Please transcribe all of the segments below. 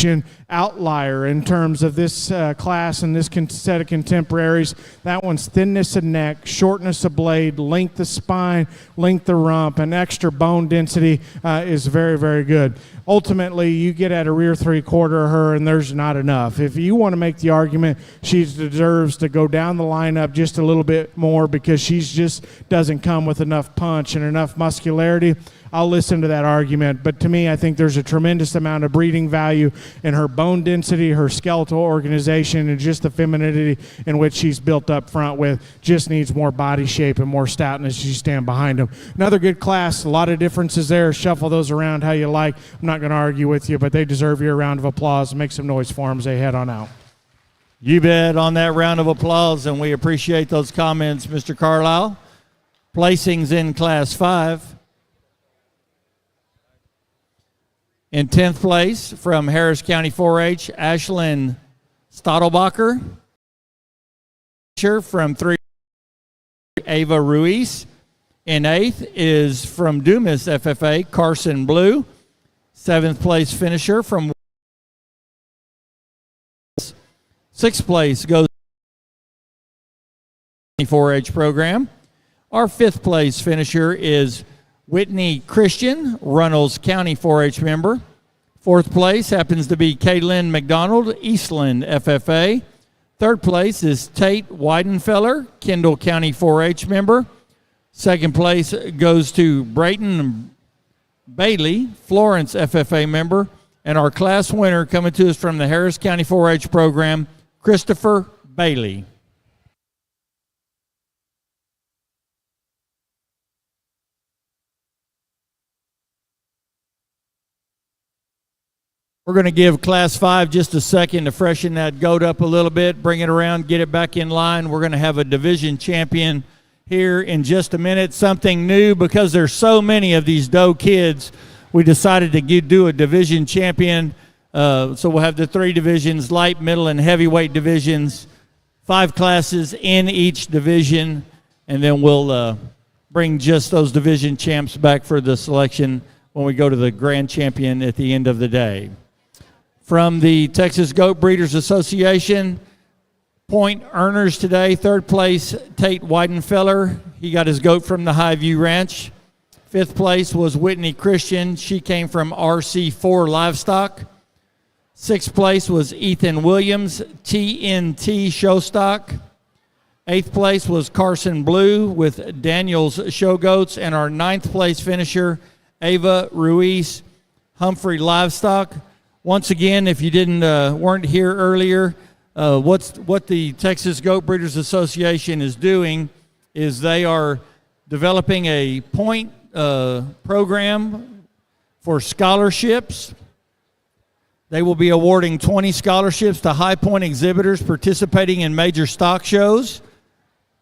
generation outlier in terms of this class and this set of contemporaries. That one's thinness of neck, shortness of blade, length of spine, length of rump, and extra bone density is very, very good. Ultimately, you get at a rear three-quarter of her, and there's not enough. If you want to make the argument she deserves to go down the lineup just a little bit more because she just doesn't come with enough punch and enough muscularity, I'll listen to that argument. But to me, I think there's a tremendous amount of breeding value in her bone density, her skeletal organization, and just the femininity in which she's built up front with. Just needs more body shape and more stoutness as you stand behind them. Another good class, a lot of differences there. Shuffle those around how you like. I'm not going to argue with you, but they deserve your round of applause. Make some noise for them as they head on out. You bet on that round of applause, and we appreciate those comments, Mr. Carlisle. Placings in Class 5. In 10th place from Harris County 4-H, Ashlyn Stadelbacher. From 3, Ava Ruiz. In 8th is from Dumas FFA, Carson Blue. 7th place finisher from 6th place goes to the 4-H program. Our 5th place finisher is Whitney Christian, Runnels County 4-H member. 4th place happens to be Kaylin McDonald, Eastland FFA. 3rd place is Tate Weidenfeller, Kendall County 4-H member. 2nd place goes to Brayton Bailey, Florence FFA member. And our class winner coming to us from the Harris County 4-H program, Christopher Bailey. We're going to give Class 5 just a second to freshen that goat up a little bit, bring it around, get it back in line. We're going to have a division champion here in just a minute. Something new, because there's so many of these doe kids, we decided to do a division champion. So we'll have the 3 divisions, light, middle, and heavyweight divisions, 5 classes in each division, and then we'll bring just those division champs back for the selection when we go to the grand champion at the end of the day. From the Texas Goat Breeders Association, point earners today, 3rd place, Tate Weidenfeller. He got his goat from the Highview Ranch. 5th place was Whitney Christian. She came from RC4 Livestock. 6th place was Ethan Williams, TNT Showstock. 8th place was Carson Blue with Daniels Show Goats. And our 9th place finisher, Ava Ruiz, Humphrey Livestock. Once again, if you weren't here earlier, what the Texas Goat Breeders Association is doing is they are developing a point program for scholarships. They will be awarding 20 scholarships to high point exhibitors participating in major stock shows.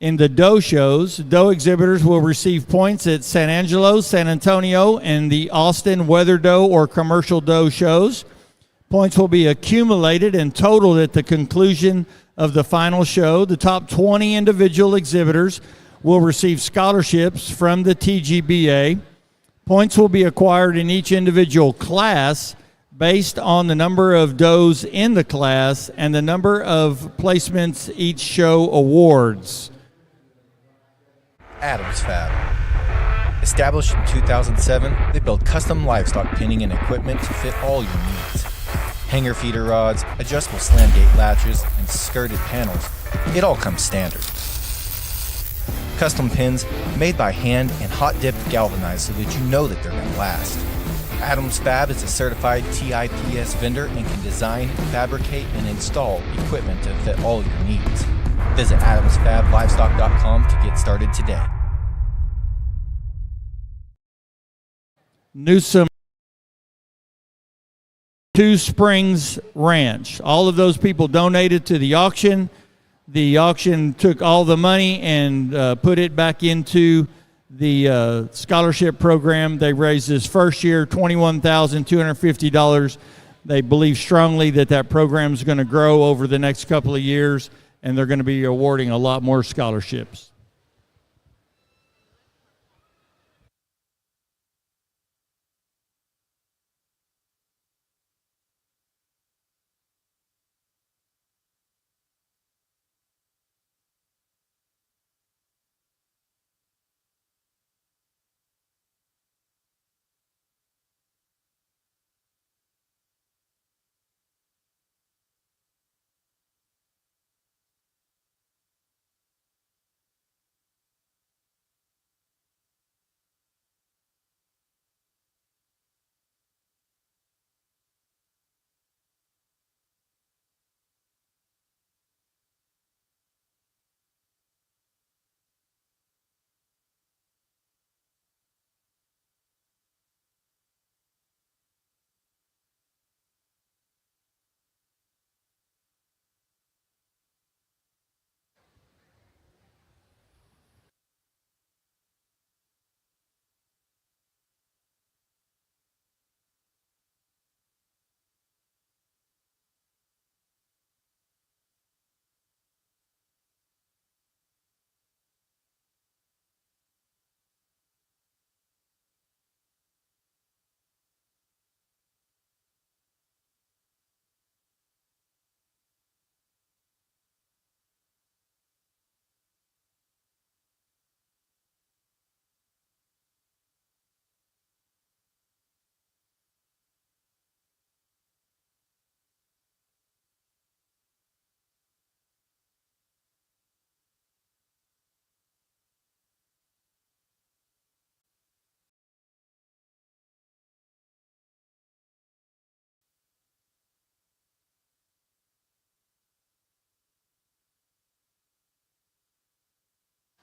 In the doe shows, doe exhibitors will receive points at San Angelo, San Antonio, and the Austin Weather Doe or Commercial Doe shows. Points will be accumulated and totaled at the conclusion of the final show. The top 20 individual exhibitors will receive scholarships from the TGBA. Points will be acquired in each individual class based on the number of does in the class and the number of placements each show awards. Adams Fab. Established in 2007, they build custom livestock pinning and equipment to fit all your needs. Hanger feeder rods, adjustable slam gate latches, and skirted panels, it all comes standard. Custom pins made by hand and hot dipped galvanized so that you know that they're going to last. Adams Fab is a certified TIPS vendor and can design, fabricate, and install equipment to fit all your needs. Visit adamsfablivestock.com to get started today. Newsom Two Springs Ranch. All of those people donated to the auction. The auction took all the money and put it back into the scholarship program. They raised this first year $21,250. They believe strongly that that program is going to grow over the next couple of years, and they're going to be awarding a lot more scholarships.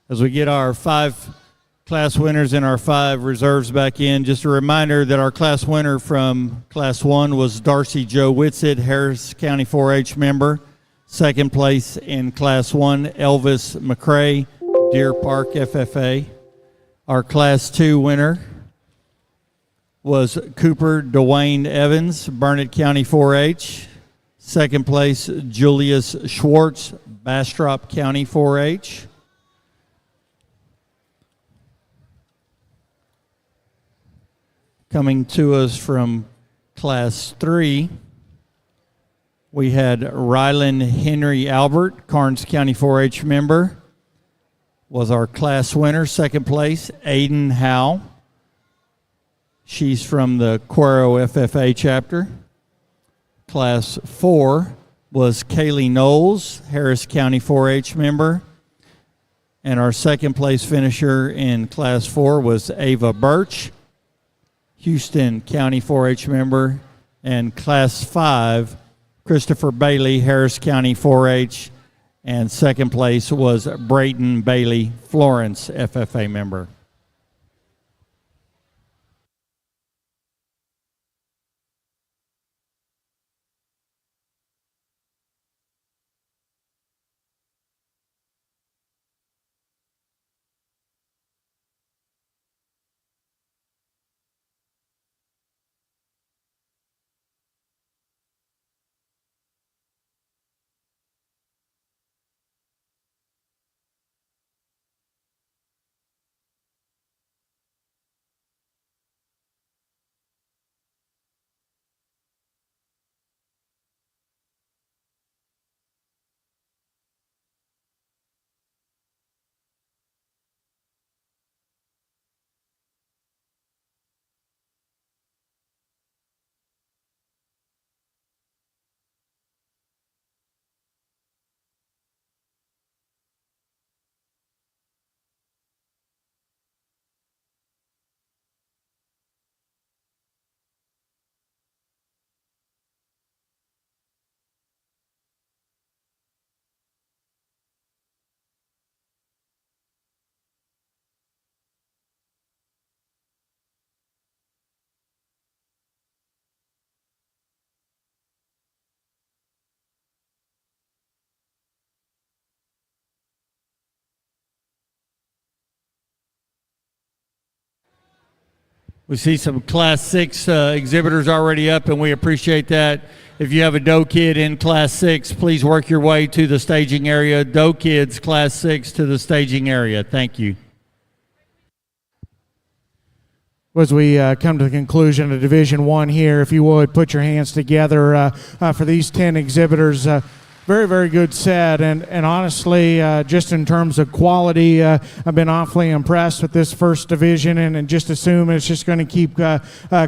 As we get our 5 class winners and our 5 reserves back in, just a reminder that our class winner from Class 1 was Darcy Joe Whitsitt, Harris County 4-H member. Second place in Class 1, Elvis McCrae, Deer Park FFA. Our Class 2 winner was Cooper Dwayne Evans, Burnett County 4-H. Second place, Julius Schwartz, Bastrop County 4-H. Coming to us from Class 3, we had Rylan Henry Albert, Karnes County 4-H member, was our class winner. Second place, Aiden Howe. She's from the Cuero FFA chapter. Class 4 was Kaylee Knowles, Harris County 4-H member. And our second place finisher in Class 4 was Ava Birch, Houston County 4-H member. And Class 5, Christopher Bailey, Harris County 4-H. And second place was Brayton Bailey, Florence FFA member. We see some Class 6 exhibitors already up, and we appreciate that. If you have a doe kid in Class 6, please work your way to the staging area. Doe kids, Class 6, to the staging area. Thank you. As we come to the conclusion of Division 1 here, if you would, put your hands together for these 10 exhibitors. Very, very good set, and honestly, just in terms of quality, I've been awfully impressed with this first division, and just assume it's just going to keep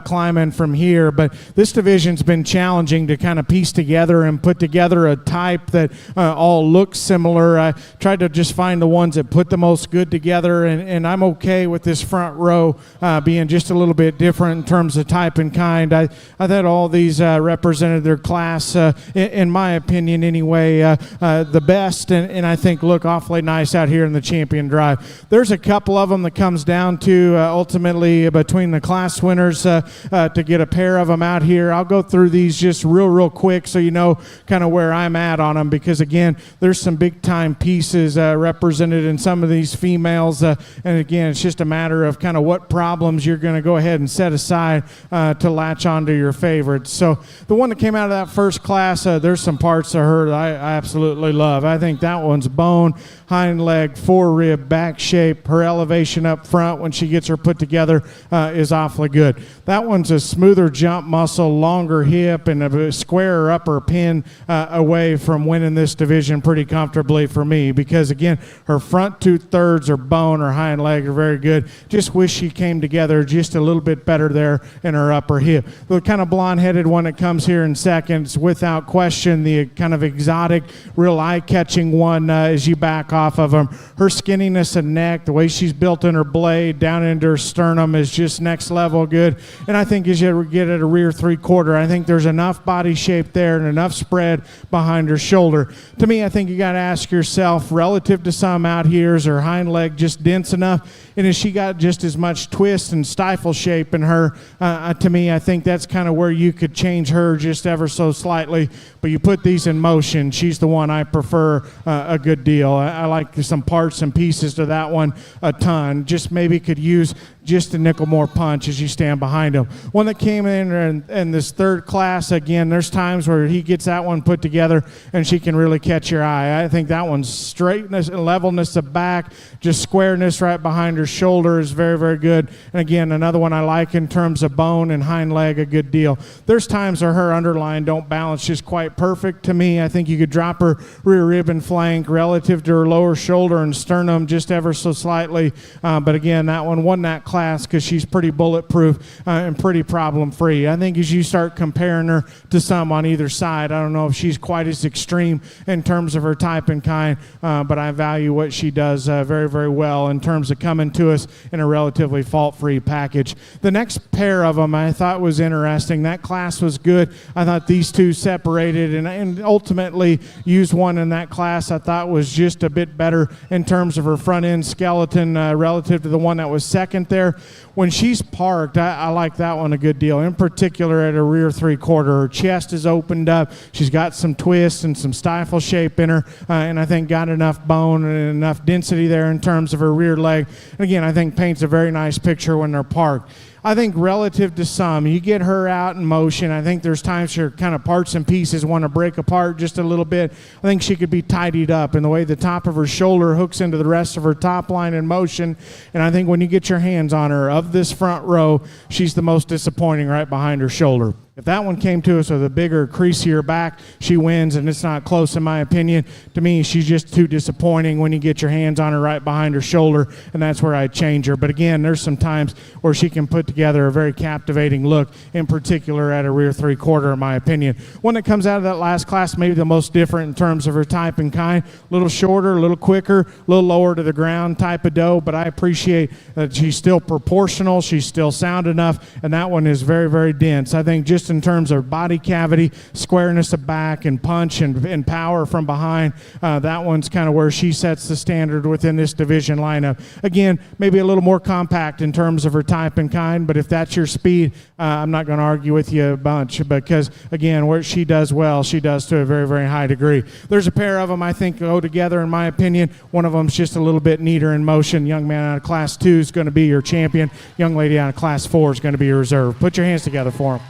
climbing from here. But this division's been challenging to kind of piece together and put together a type that all looks similar. I tried to just find the ones that put the most good together, and I'm okay with this front row being just a little bit different in terms of type and kind. I thought all these represented their class, in my opinion anyway, the best, and I think look awfully nice out here in the champion drive. There's a couple of them that comes down to ultimately between the class winners to get a pair of them out here. I'll go through these just real quick so you know kind of where I'm at on them, because again, there's some big time pieces represented in some of these females, and again, it's just a matter of kind of what problems you're going to go ahead and set aside to latch onto your favorites. So the one that came out of that first class, there's some parts of her that I absolutely love. I think that one's bone, hind leg, forerib, back shape. Her elevation up front when she gets her put together is awfully good. That one's a smoother jump muscle, longer hip, and a squarer upper pin away from winning this division pretty comfortably for me, because again, her front 2/3 are bone, her hind leg are very good. Just wish she came together just a little bit better there in her upper hip. The kind of blonde-headed one that comes here in second is without question the kind of example exotic, real eye-catching one as you back off of them. Her skinniness and neck, the way she's built in her blade down into her sternum is just next level good. And I think as you get at a rear three-quarter, I think there's enough body shape there and enough spread behind her shoulder. To me, I think you got to ask yourself, relative to some out here, is her hind leg just dense enough? And has she got just as much twist and stifle shape in her? To me, I think that's kind of where you could change her just ever so slightly. But you put these in motion, she's the one I prefer a good deal. I like some parts and pieces to that one a ton. Just maybe could use just a nickel more punch as you stand behind him. One that came in this third class, again, there's times where he gets that one put together and she can really catch your eye. I think that one's straightness and levelness of back, just squareness right behind her shoulder is very, very good. And again, another one I like in terms of bone and hind leg, a good deal. There's times where her underline don't balance just quite perfect to me. I think you could drop her rear rib and flank relative to her lower shoulder and sternum just ever so slightly. But again, that one won that class because she's pretty bulletproof and pretty problem-free. I think as you start comparing her to some on either side, I don't know if she's quite as extreme in terms of her type and kind, but I value what she does very, very well in terms of coming to us in a relatively fault-free package. The next pair of them I thought was interesting. That class was good. I thought these two separated and ultimately used one in that class I thought was just a bit better in terms of her front-end skeleton relative to the one that was second there. When she's parked, I like that one a good deal, in particular at her rear three-quarter. Her chest is opened up. She's got some twist and some stifle shape in her, and I think got enough bone and enough density there in terms of her rear leg. And again, I think paints a very nice picture when they're parked. I think relative to some, you get her out in motion. I think there's times her kind of parts and pieces want to break apart just a little bit. I think she could be tidied up in the way the top of her shoulder hooks into the rest of her top line in motion. And I think when you get your hands on her, of this front row, she's the most disappointing right behind her shoulder. If that one came to us with a bigger, creasier back, she wins, and it's not close in my opinion. To me, she's just too disappointing when you get your hands on her right behind her shoulder, and that's where I'd change her. But again, there's some times where she can put together a very captivating look, in particular at a rear three-quarter, in my opinion. One that comes out of that last class, maybe the most different in terms of her type and kind. A little shorter, a little quicker, a little lower to the ground type of doe, but I appreciate that she's still proportional, she's still sound enough, and that one is very, very dense. I think just in terms of body cavity, squareness of back, and punch and power from behind, that one's kind of where she sets the standard within this division lineup. Again, maybe a little more compact in terms of her type and kind, but if that's your speed, I'm not going to argue with you a bunch because, again, where she does well, she does to a very, very high degree. There's a pair of them I think go together in my opinion. One of them's just a little bit neater in motion. Young man out of Class 2 is going to be your champion. Young lady out of Class 4 is going to be your reserve. Put your hands together for them.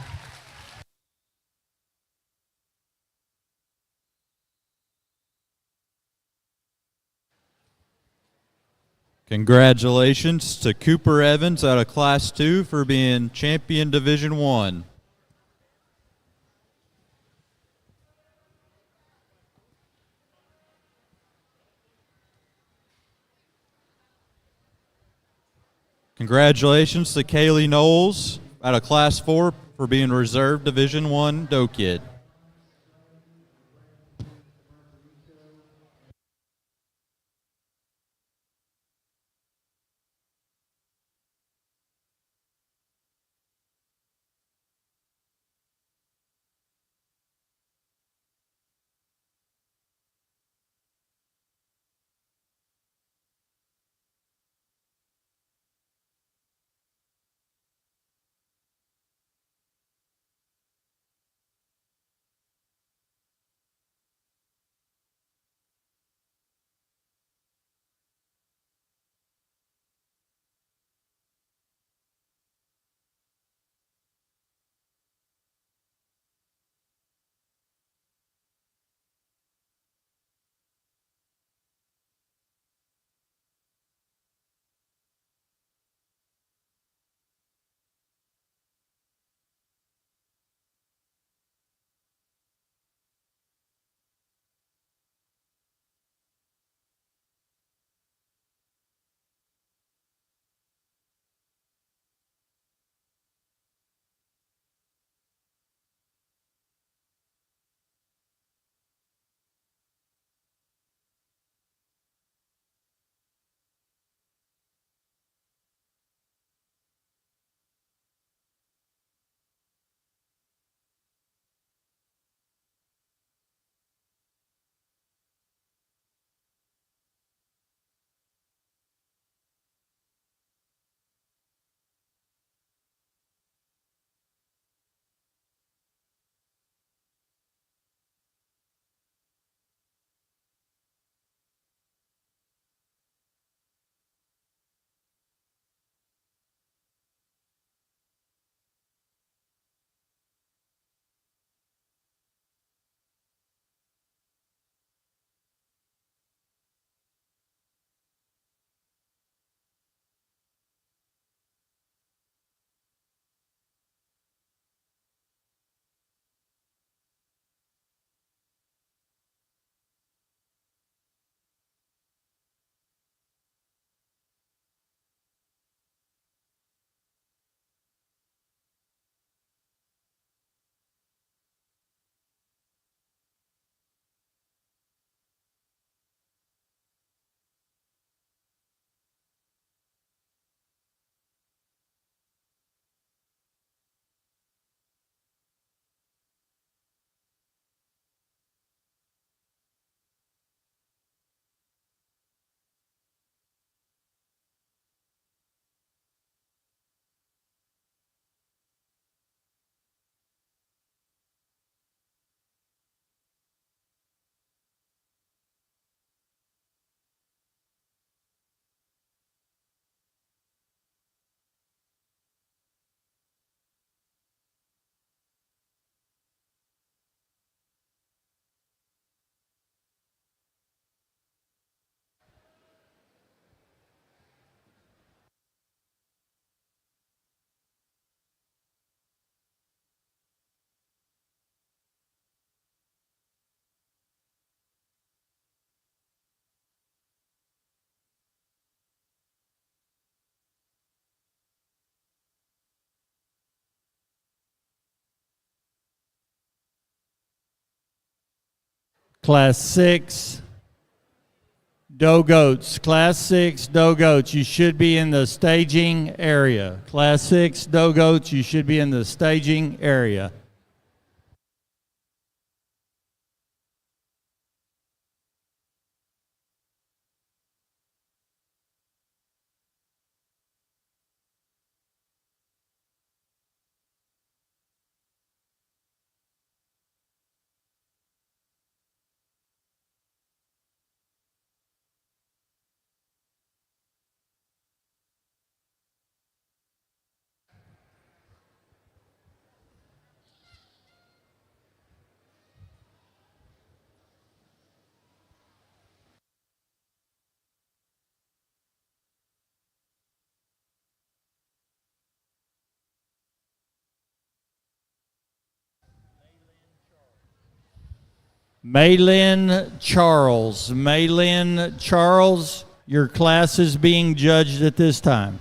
Congratulations to Cooper Evans out of Class 2 for being champion Division 1. Congratulations to Kaylee Knowles out of Class 4 for being reserve Division 1 Doe Kid. Class 6 Doe Goats. Class 6 Doe Goats, you should be in the staging area. Class 6 Doe Goats, you should be in the staging area. Maylin Charles. Maylin Charles, your class is being judged at this time.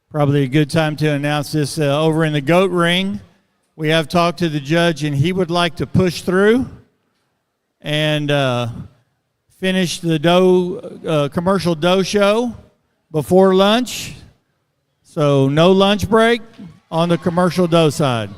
Probably a good time to announce this over in the goat ring. We have talked to the judge, and he would like to push through and finish the commercial doe show before lunch. So no lunch break on the commercial dough side.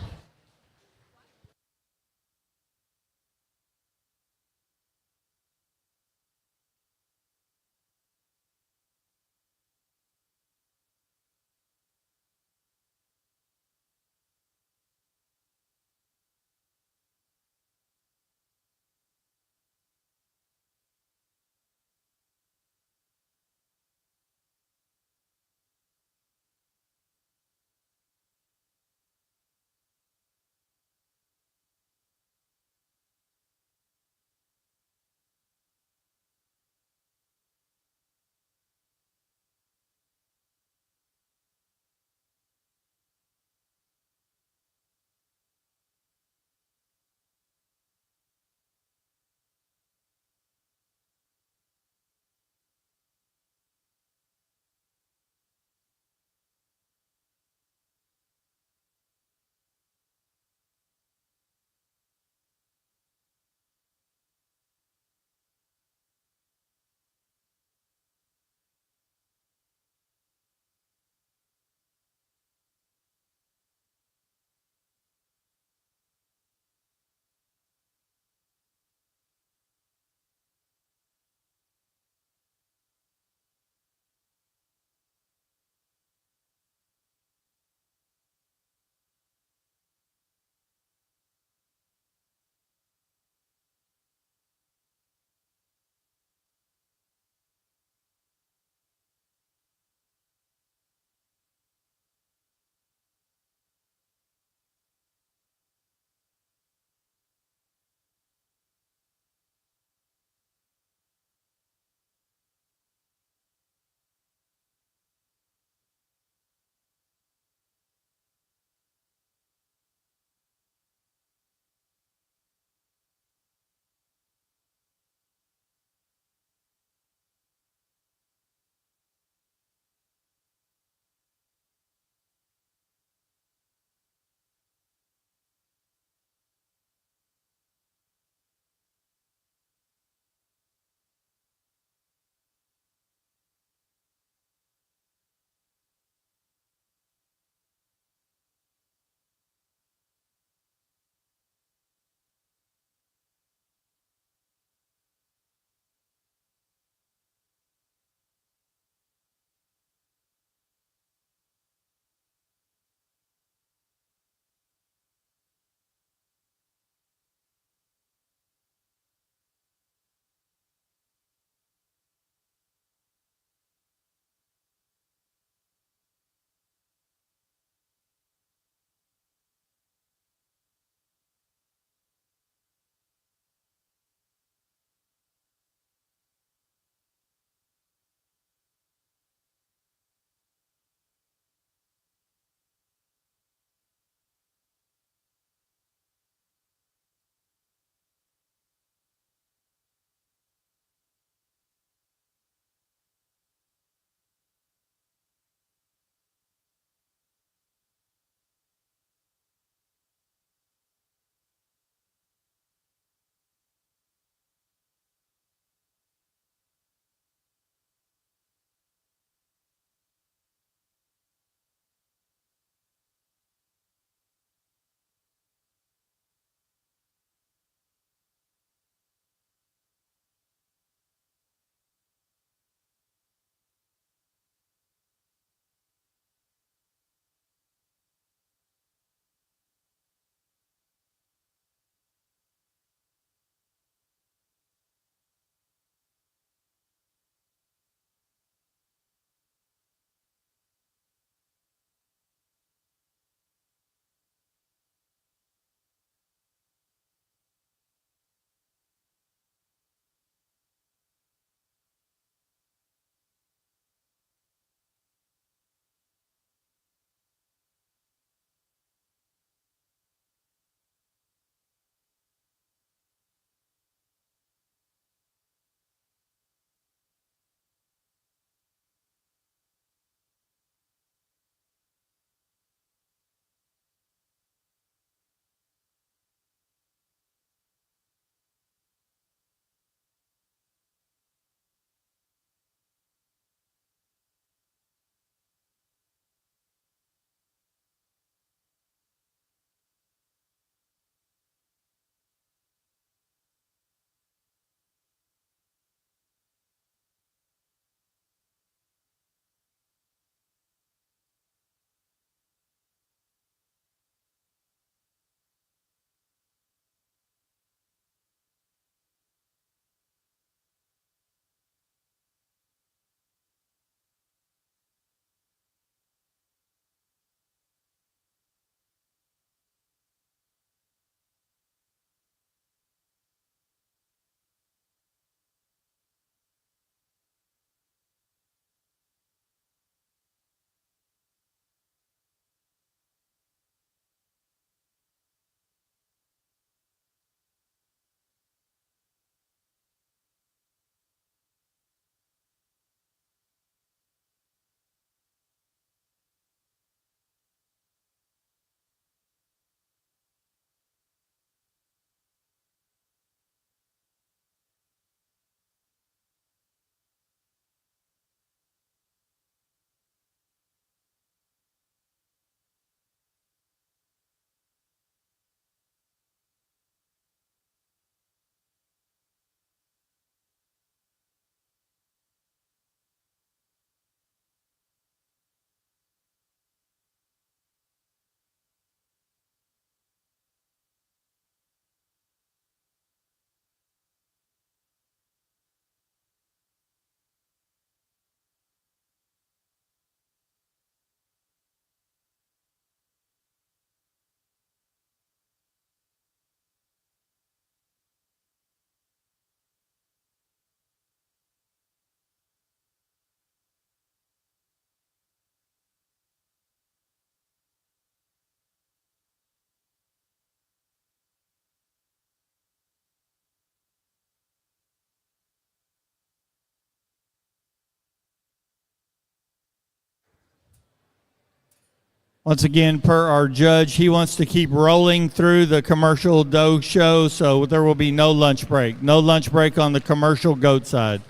Once again, per our judge, he wants to keep rolling through the commercial doe show, so there will be no lunch break. No lunch break on the commercial goat side.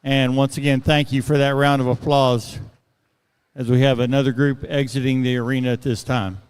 And once again, thank you for that round of applause as we have another group exiting the arena at this time.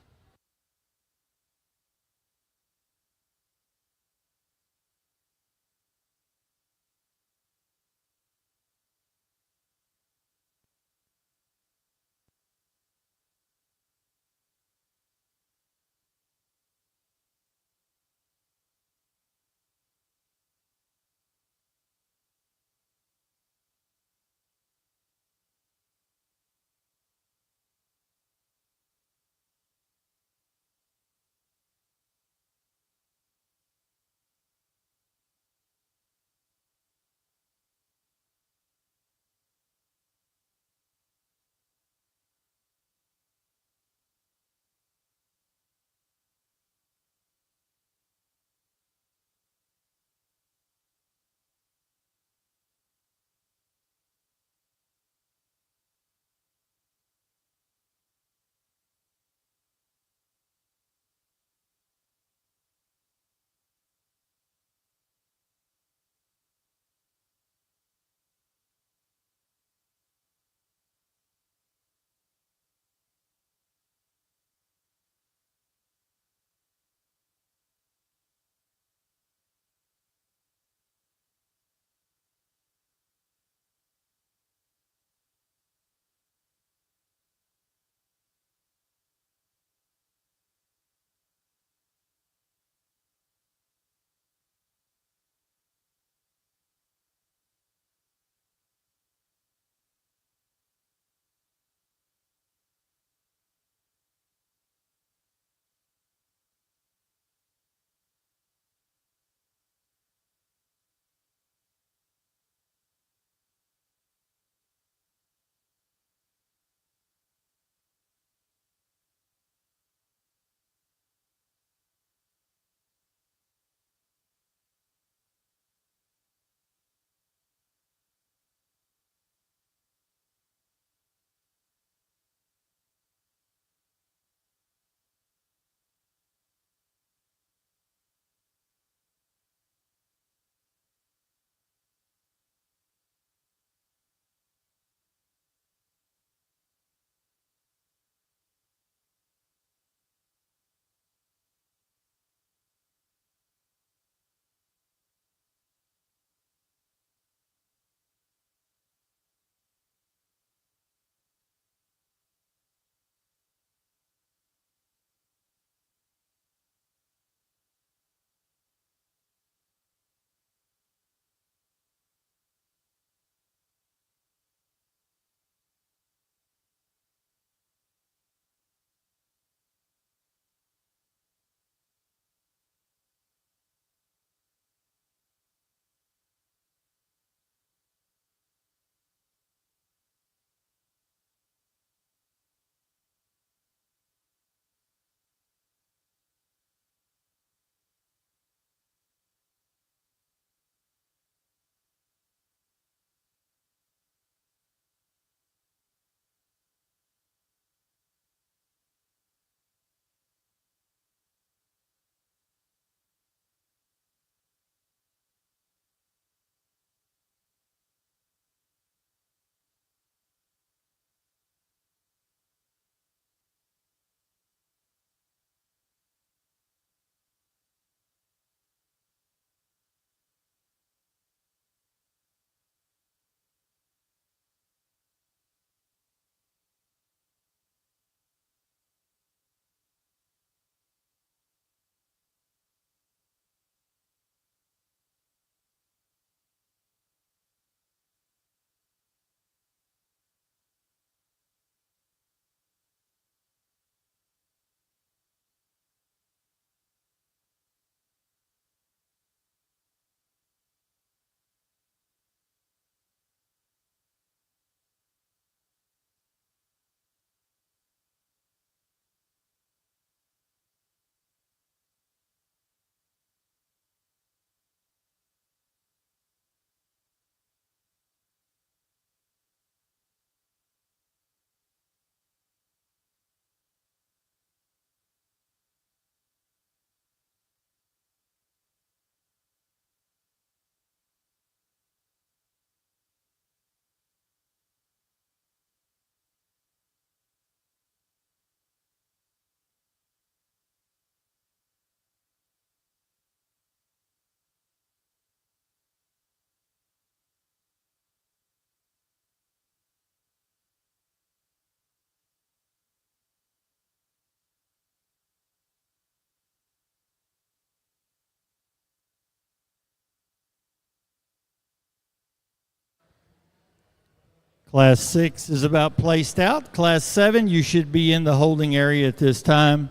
Class 6 is about placed out. Class 7, you should be in the holding area at this time.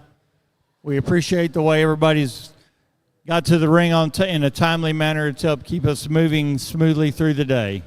We appreciate the way everybody's got to the ring in a timely manner to help keep us moving smoothly through the day.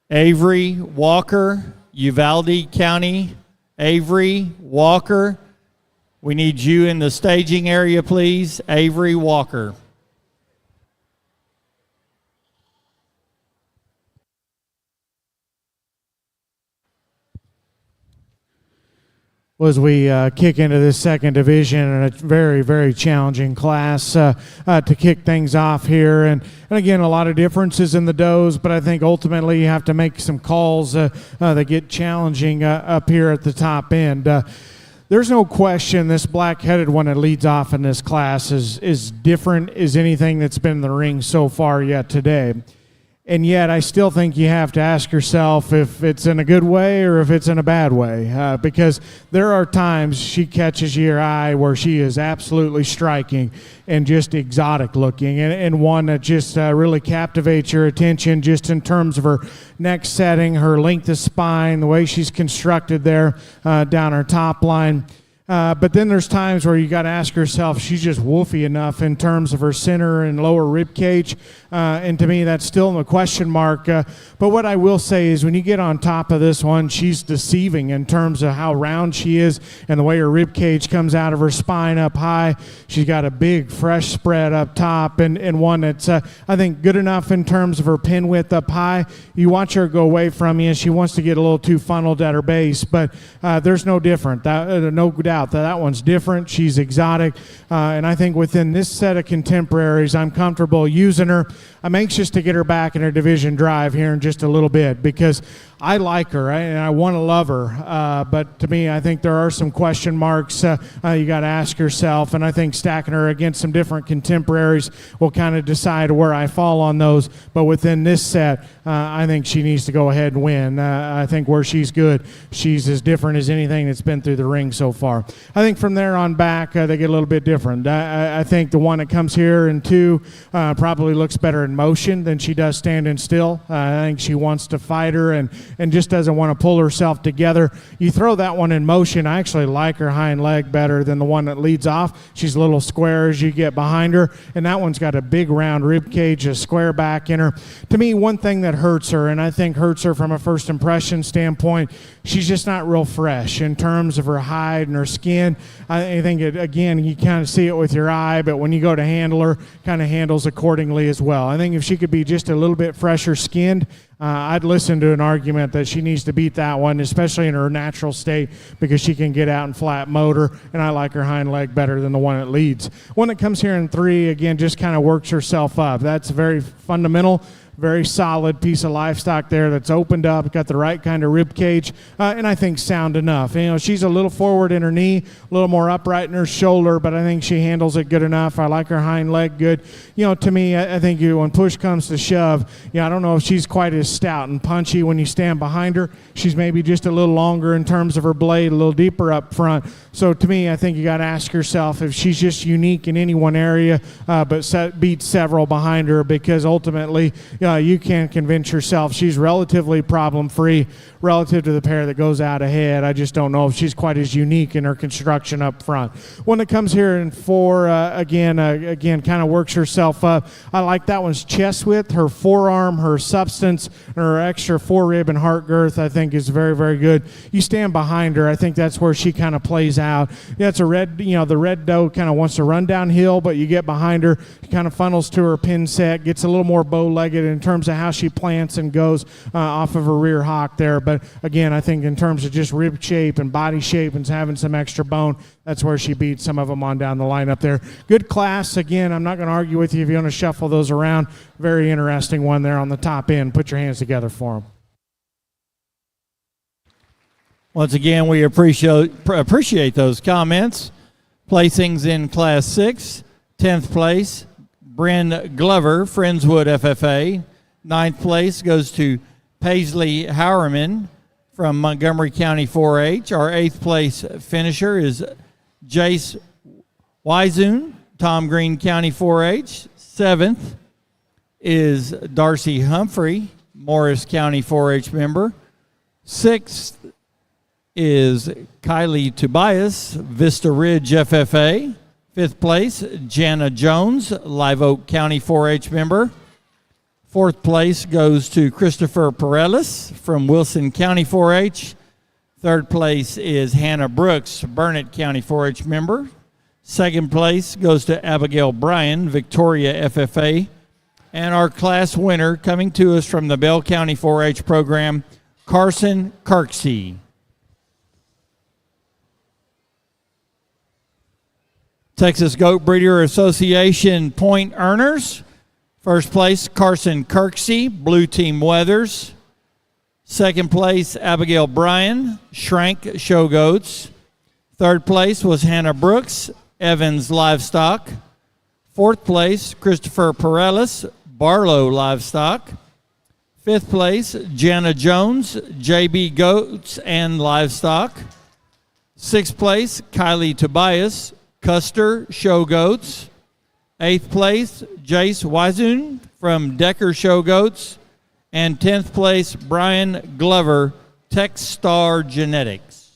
Avery Walker, Uvalde County. Avery Walker, we need you in the staging area, please. Avery Walker. As we kick into this second division, and a very, very challenging class to kick things off here. And again, a lot of differences in the does, but I think ultimately you have to make some calls that get challenging up here at the top end. There's no question this black-headed one that leads off in this class is different as anything that's been in the ring so far yet today. And yet, I still think you have to ask yourself if it's in a good way or if it's in a bad way, because there are times she catches your eye where she is absolutely striking and just exotic looking, and one that just really captivates your attention just in terms of her neck setting, her length of spine, the way she's constructed there down her top line. But then there's times where you got to ask yourself, she's just woofy enough in terms of her center and lower rib cage. And to me, that's still a question mark. But what I will say is when you get on top of this one, she's deceiving in terms of how round she is and the way her rib cage comes out of her spine up high. She's got a big, fresh spread up top and one that's, I think, good enough in terms of her pin width up high. You watch her go away from you, and she wants to get a little too funneled at her base. But there's no different. No doubt that one's different. She's exotic. And I think within this set of contemporaries, I'm comfortable using her. I'm anxious to get her back in her division drive here in just a little bit because I like her and I want to love her. But to me, I think there are some question marks you got to ask yourself. And I think stacking her against some different contemporaries will kind of decide where I fall on those. But within this set, I think she needs to go ahead and win. I think where she's good, she's as different as anything that's been through the ring so far. I think from there on back, they get a little bit different. I think the one that comes here in 2 probably looks better in motion than she does standing still. I think she wants to fight her and just doesn't want to pull herself together. You throw that one in motion, I actually like her hind leg better than the one that leads off. She's a little square as you get behind her, and that one's got a big round rib cage, a square back in her. To me, one thing that hurts her, and I think hurts her from a first impression standpoint, she's just not real fresh in terms of her hide and her skin. I think, again, you kind of see it with your eye, but when you go to handle her, kind of handles accordingly as well. I think if she could be just a little bit fresher skinned, I'd listen to an argument that she needs to beat that one, especially in her natural state, because she can get out and flat motor, and I like her hind leg better than the one that leads. One that comes here in 3, again, just kind of works herself up. That's very fundamental. Very solid piece of livestock there that's opened up, got the right kind of rib cage, and I think sound enough. You know, she's a little forward in her knee, a little more upright in her shoulder, but I think she handles it good enough. I like her hind leg good. You know, to me, I think when push comes to shove, I don't know if she's quite as stout and punchy when you stand behind her. She's maybe just a little longer in terms of her blade, a little deeper up front. So to me, I think you got to ask yourself if she's just unique in any one area, but beats several behind her, because ultimately, you can convince yourself she's relatively problem-free relative to the pair that goes out ahead. I just don't know if she's quite as unique in her construction up front. One that comes here in 4, again, kind of works herself up. I like that one's chest width, her forearm, her substance, and her extra forerib and heart girth, I think is very, very good. You stand behind her, I think that's where she kind of plays out. It's a red, the red doe kind of wants to run downhill, but you get behind her, she kind of funnels to her pin set, gets a little more bow-legged in terms of how she plants and goes off of her rear hock there. But again, I think in terms of just rib shape and body shape and having some extra bone, that's where she beats some of them on down the line up there. Good class. Again, I'm not going to argue with you if you want to shuffle those around. Very interesting one there on the top end. Put your hands together for them. Once again, we appreciate those comments. Placings in Class 6, 10th place, Bryn Glover, Friendswood FFA. 9th place goes to Paisley Howerman from Montgomery County 4-H. Our 8th place finisher is Jace Wizoon, Tom Green County 4-H. 7th is Darcy Humphrey, Morris County 4-H member. 6th is Kylie Tobias, Vista Ridge FFA. 5th place, Jana Jones, Live Oak County 4-H member. 4th place goes to Christopher Perelis from Wilson County 4-H. 3rd place is Hannah Brooks, Burnett County 4-H member. 2nd place goes to Abigail Bryan, Victoria FFA. And our class winner coming to us from the Bell County 4-H program, Carson Kirksey. Texas Goat Breeder Association point earners. First place, Carson Kirksey, Blue Team Weathers. 2nd place, Abigail Bryan, Shrank Show Goats. 3rd place was Hannah Brooks, Evans Livestock. 4th place, Christopher Perelis, Barlow Livestock. 5th place, Jana Jones, JB Goats and Livestock. 6th place, Kylie Tobias, Custer Show Goats. 8th place, Jace Wizoon from Decker Show Goats. And 10th place, Brian Glover, Techstar Genetics.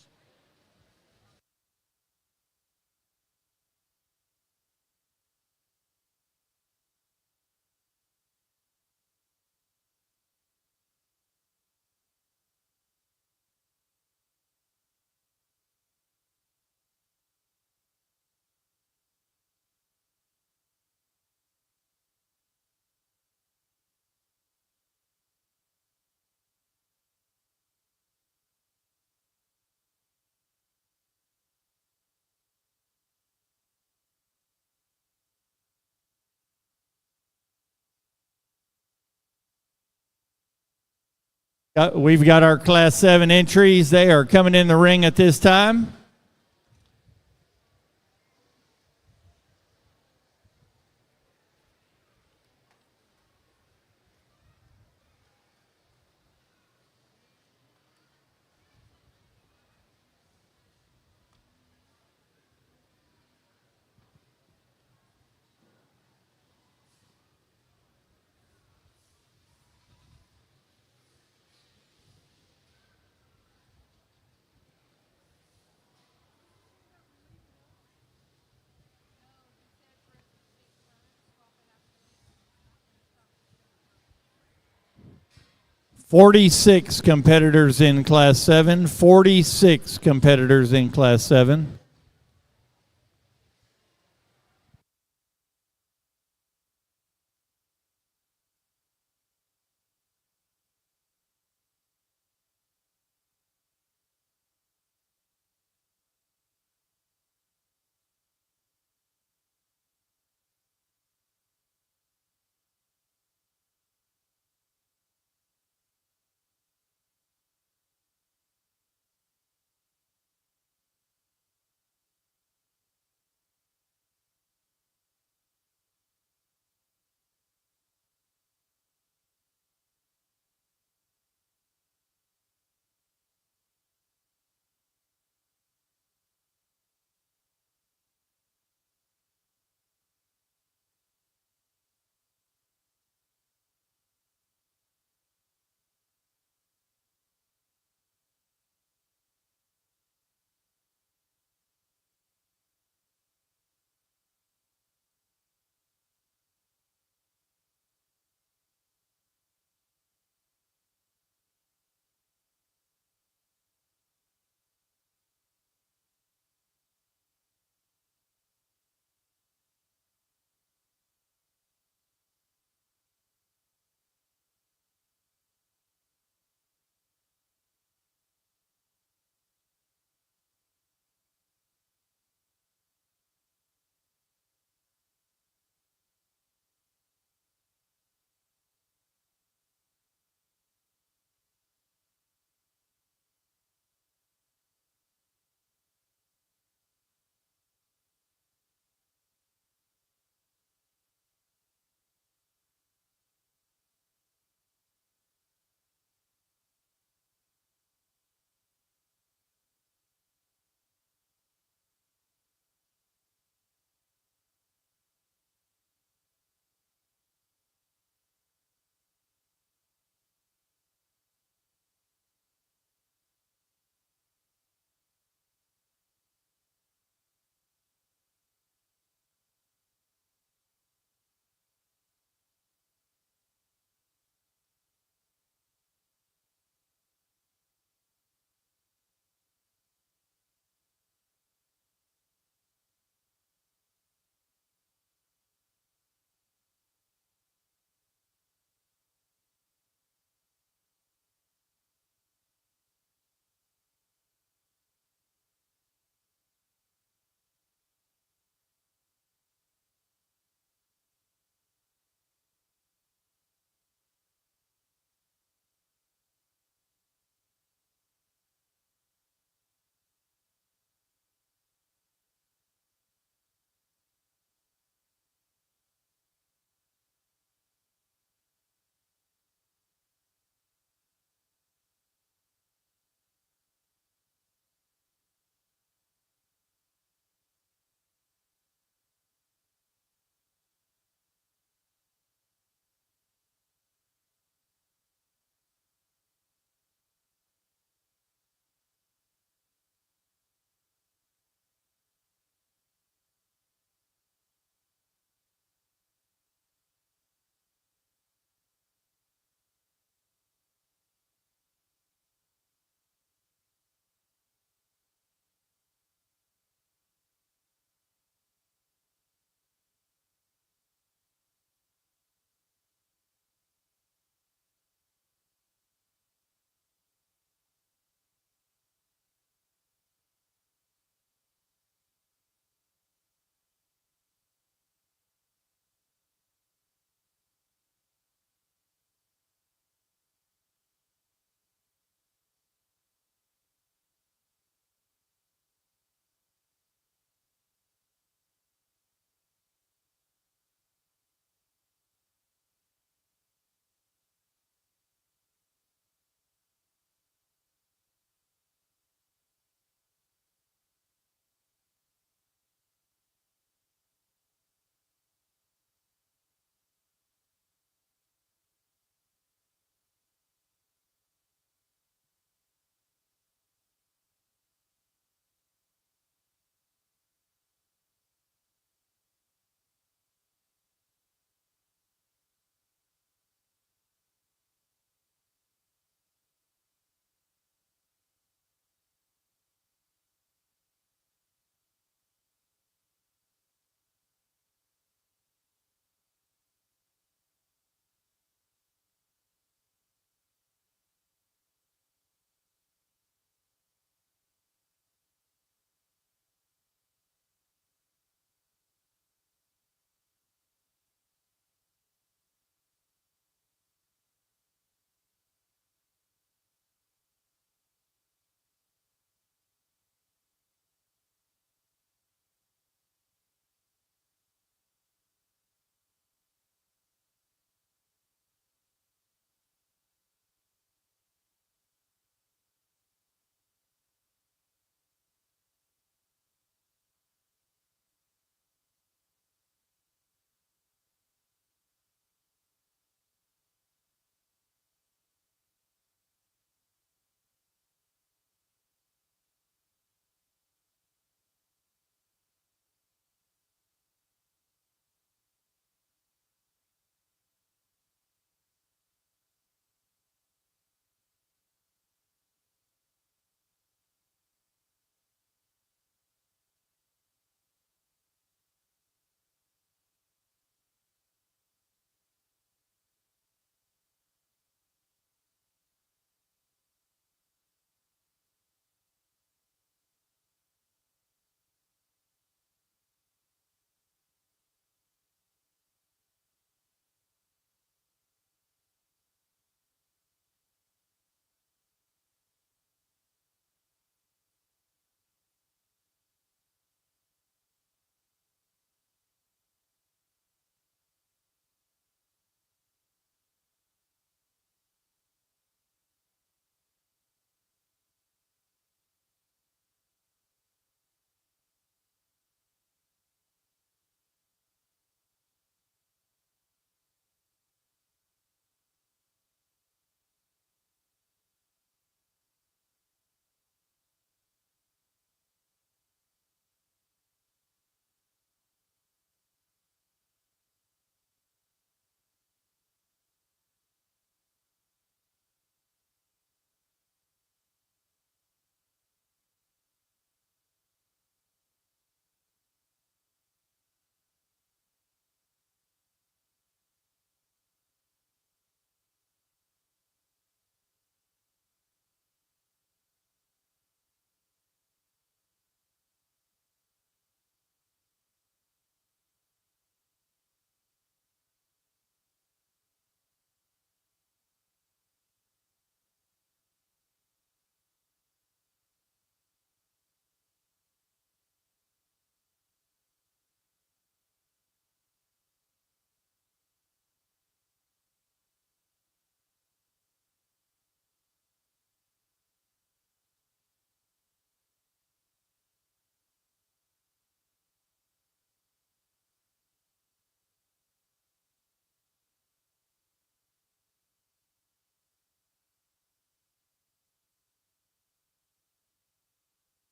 We've got our Class 7 entries. They are coming in the ring at this time. "46 competitors in Class 7. 46 competitors in Class 7.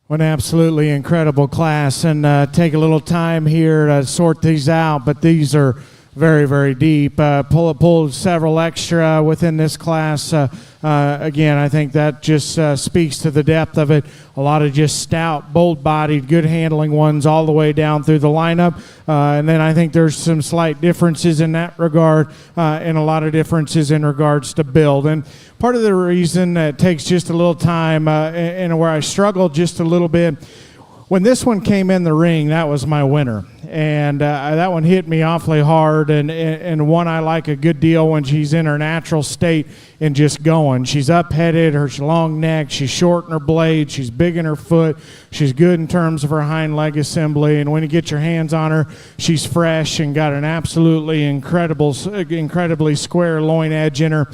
What an absolutely incredible class, and take a little time here to sort these out, but these are very, very deep. Pull several extra within this class. Again, I think that just speaks to the depth of it. A lot of just stout, bold-bodied, good handling ones all the way down through the lineup. And then I think there's some slight differences in that regard, and a lot of differences in regards to build. And part of the reason that it takes just a little time, and where I struggled just a little bit, when this one came in the ring, that was my winner. And that one hit me awfully hard, and one I like a good deal when she's in her natural state and just going. She's up-headed, her long neck, she's short in her blade, she's big in her foot, she's good in terms of her hind leg assembly, and when you get your hands on her, she's fresh and got an absolutely incredibly square loin edge in her.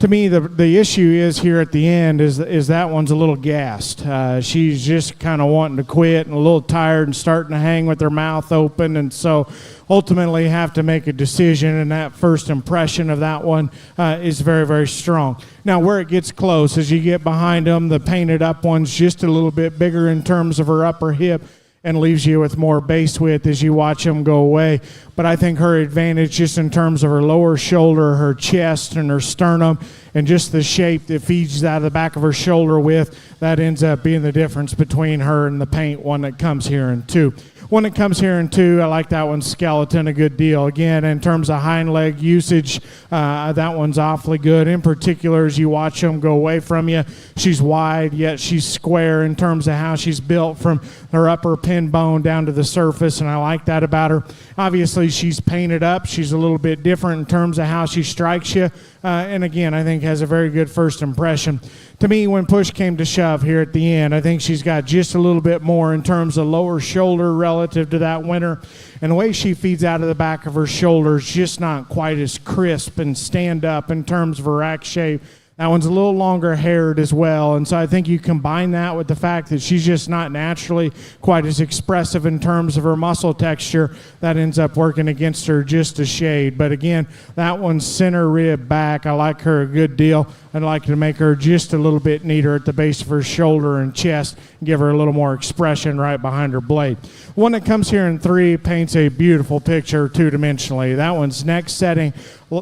To me, the issue is here at the end is that one's a little gassed. She's just kind of wanting to quit and a little tired and starting to hang with her mouth open, and so ultimately have to make a decision, and that first impression of that one is very, very strong. Now, where it gets close, as you get behind them, the painted up one's just a little bit bigger in terms of her upper hip, and leaves you with more base width as you watch them go away. But I think her advantage just in terms of her lower shoulder, her chest, and her sternum, and just the shape that feeds out of the back of her shoulder with, that ends up being the difference between her and the paint one that comes here in 2. One that comes here in 2, I like that one's skeleton a good deal. Again, in terms of hind leg usage, that one's awfully good. In particular, as you watch them go away from you, she's wide, yet she's square in terms of how she's built from her upper pin bone down to the surface, and I like that about her. Obviously, she's painted up. She's a little bit different in terms of how she strikes you, and again, I think has a very good first impression. To me, when push came to shove here at the end, I think she's got just a little bit more in terms of lower shoulder relative to that winner. And the way she feeds out of the back of her shoulder is just not quite as crisp and stand up in terms of her rack shape. That one's a little longer haired as well, and so I think you combine that with the fact that she's just not naturally quite as expressive in terms of her muscle texture, that ends up working against her just a shade. But again, that one's center rib back. I like her a good deal. I'd like to make her just a little bit neater at the base of her shoulder and chest, and give her a little more expression right behind her blade. One that comes here in 3 paints a beautiful picture two-dimensionally. That one's neck setting,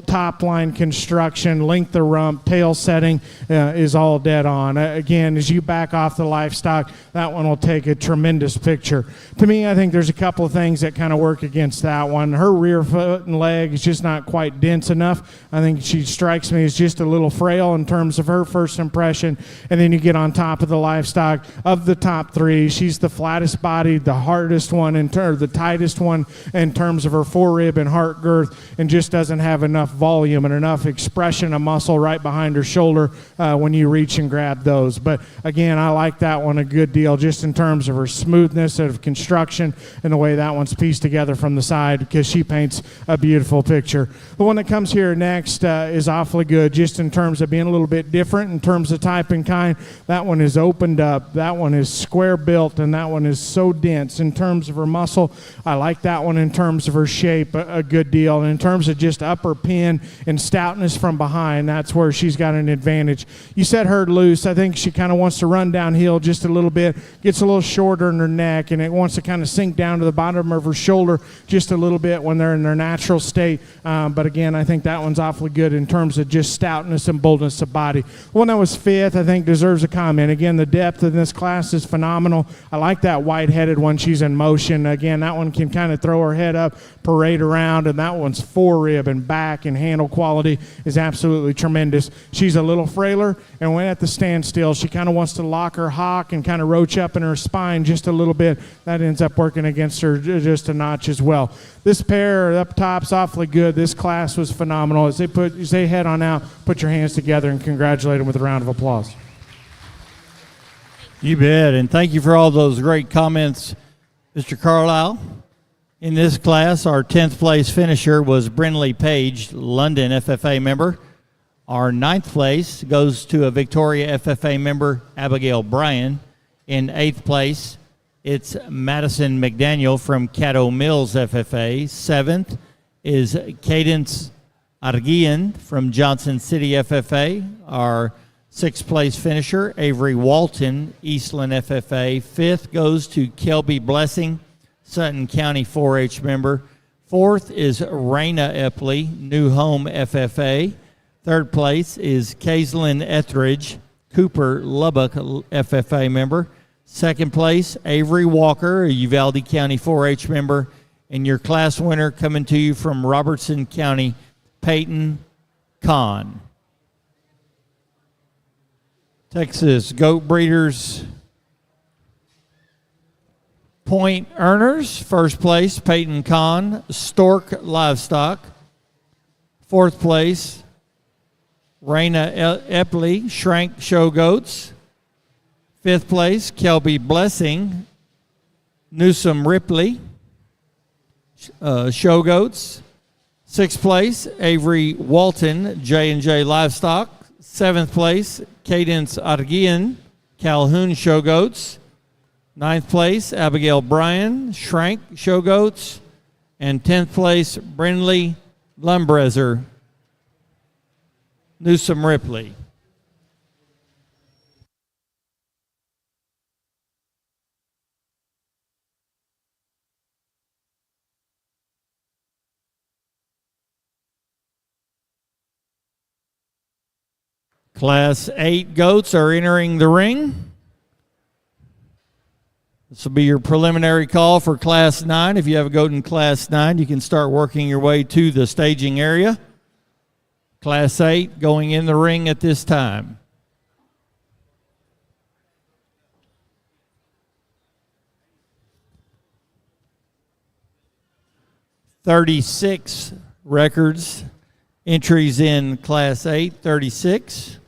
top line construction, length of rump, tail setting is all dead on. Again, as you back off the livestock, that one will take a tremendous picture. To me, I think there's a couple of things that kind of work against that one. Her rear foot and leg is just not quite dense enough. I think she strikes me as just a little frail in terms of her first impression. And then you get on top of the livestock. Of the top 3, she's the flattest bodied, the hardest one, the tightest one in terms of her forerib and heart girth, and just doesn't have enough volume and enough expression of muscle right behind her shoulder when you reach and grab those. But again, I like that one a good deal just in terms of her smoothness of construction and the way that one's pieced together from the side, because she paints a beautiful picture. The one that comes here next is awfully good just in terms of being a little bit different in terms of type and kind. That one is opened up. That one is square built, and that one is so dense in terms of her muscle. I like that one in terms of her shape a good deal. And in terms of just upper pin and stoutness from behind, that's where she's got an advantage. You set her loose. I think she kind of wants to run downhill just a little bit, gets a little shorter in her neck, and it wants to kind of sink down to the bottom of her shoulder just a little bit when they're in their natural state. But again, I think that one's awfully good in terms of just stoutness and boldness of body. The one that was 5th, I think, deserves a comment. Again, the depth in this class is phenomenal. I like that white-headed one. She's in motion. Again, that one can kind of throw her head up, parade around, and that one's forerib and back and handle quality is absolutely tremendous. She's a little frailer, and when at the standstill, she kind of wants to lock her hock and kind of roach up in her spine just a little bit. That ends up working against her just a notch as well. This pair up top's awfully good. This class was phenomenal. As they head on out, put your hands together and congratulate them with a round of applause. You bet, and thank you for all those great comments, Mr. Carlisle. In this class, our 10th place finisher was Brinley Page, London FFA member. Our 9th place goes to a Victoria FFA member, Abigail Bryan. In 8th place, it's Madison McDaniel from Caddo Mills FFA. 7th is Cadence Argian from Johnson City FFA. Our Sixth place finisher, Avery Walton, Eastland FFA. Fifth goes to Kelby Blessing, Sutton County 4-H member. Fourth is Raina Epley, New Home FFA. Third place is Kaislyn Etheridge, Cooper Lubbock FFA member. Second place, Avery Walker, a Uvalde County 4-H member. And your class winner coming to you from Robertson County, Peyton Kahn. Texas Goat Breeders point earners. First place, Peyton Kahn, Stork Livestock. Fourth place, Raina Epley, Shrank Show Goats. Fifth place, Kelby Blessing, Newsom Ripley, Show Goats. Sixth place, Avery Walton, J&J Livestock. Seventh place, Cadence Argian, Calhoun Show Goats. Ninth place, Abigail Bryan, Shrank Show Goats. And 10th place, Brindley Lumbrezer, Newsom Ripley. Class 8 goats are entering the ring. This will be your preliminary call for Class 9. If you have a goat in Class 9, you can start working your way to the staging area. Class 8 going in the ring at this time. "36 records, entries in Class 8, 36.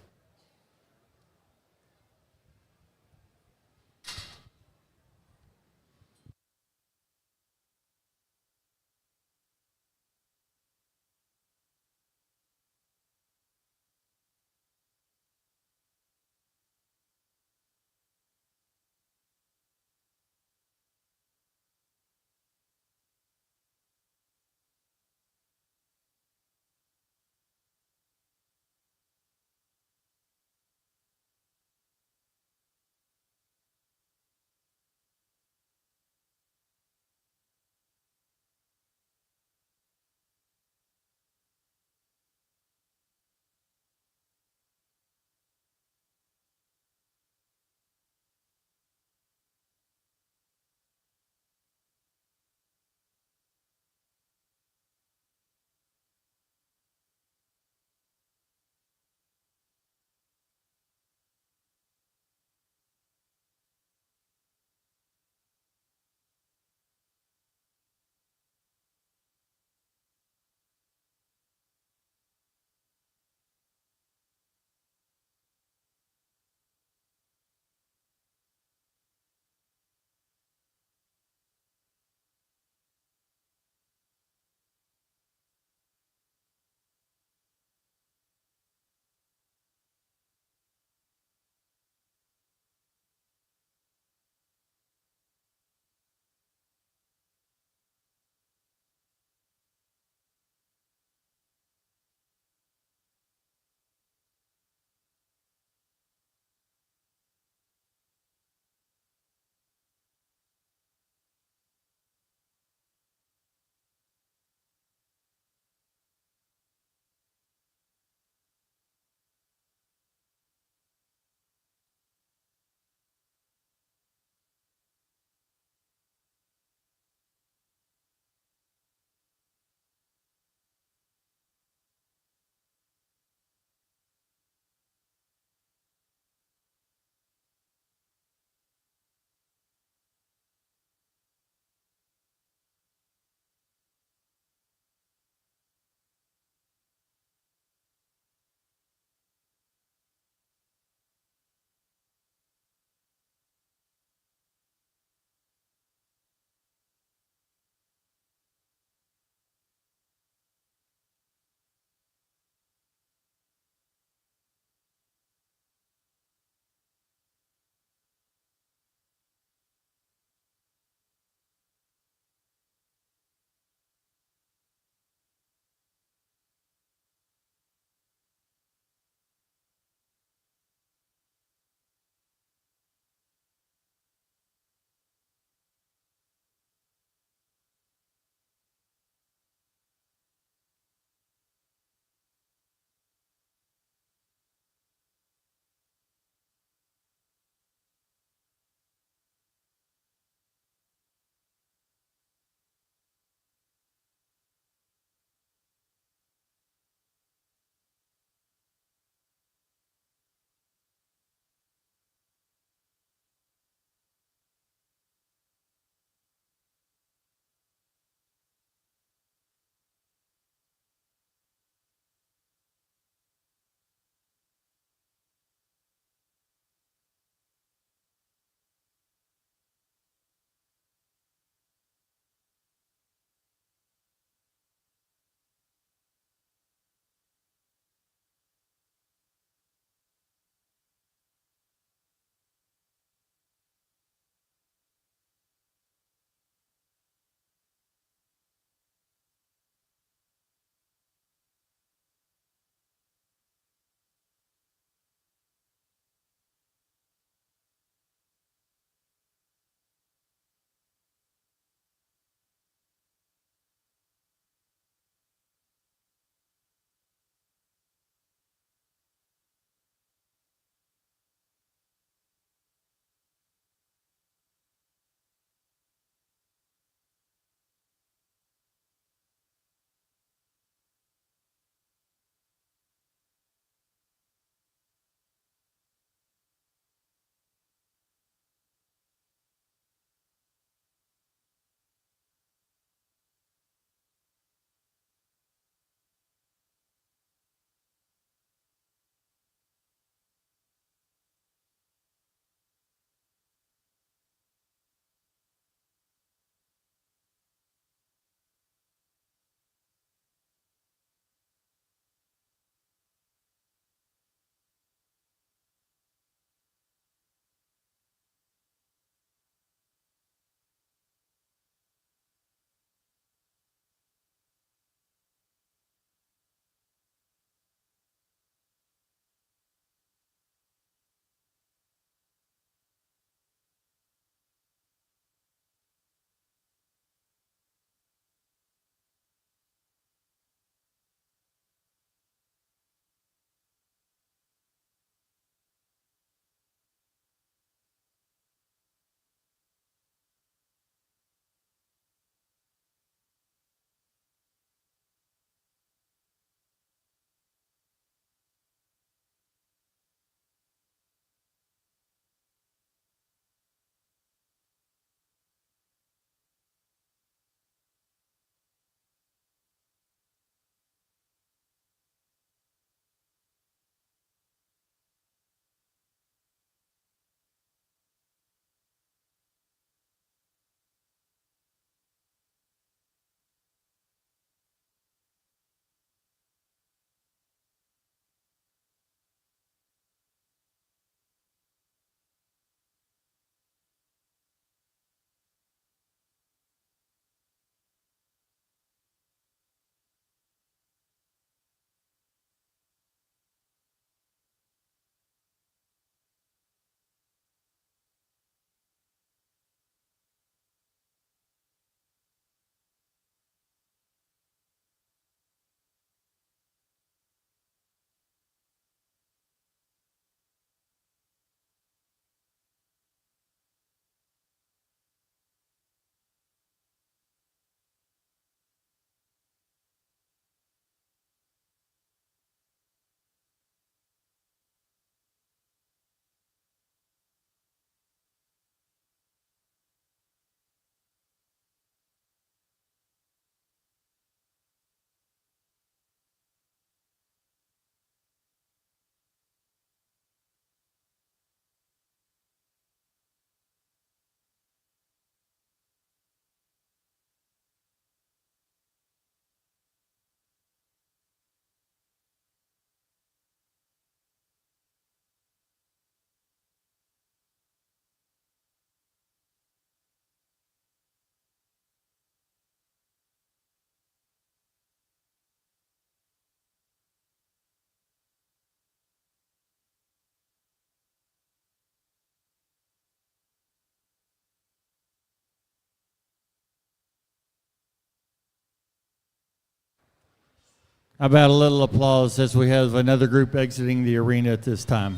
How about a little applause as we have another group exiting the arena at this time?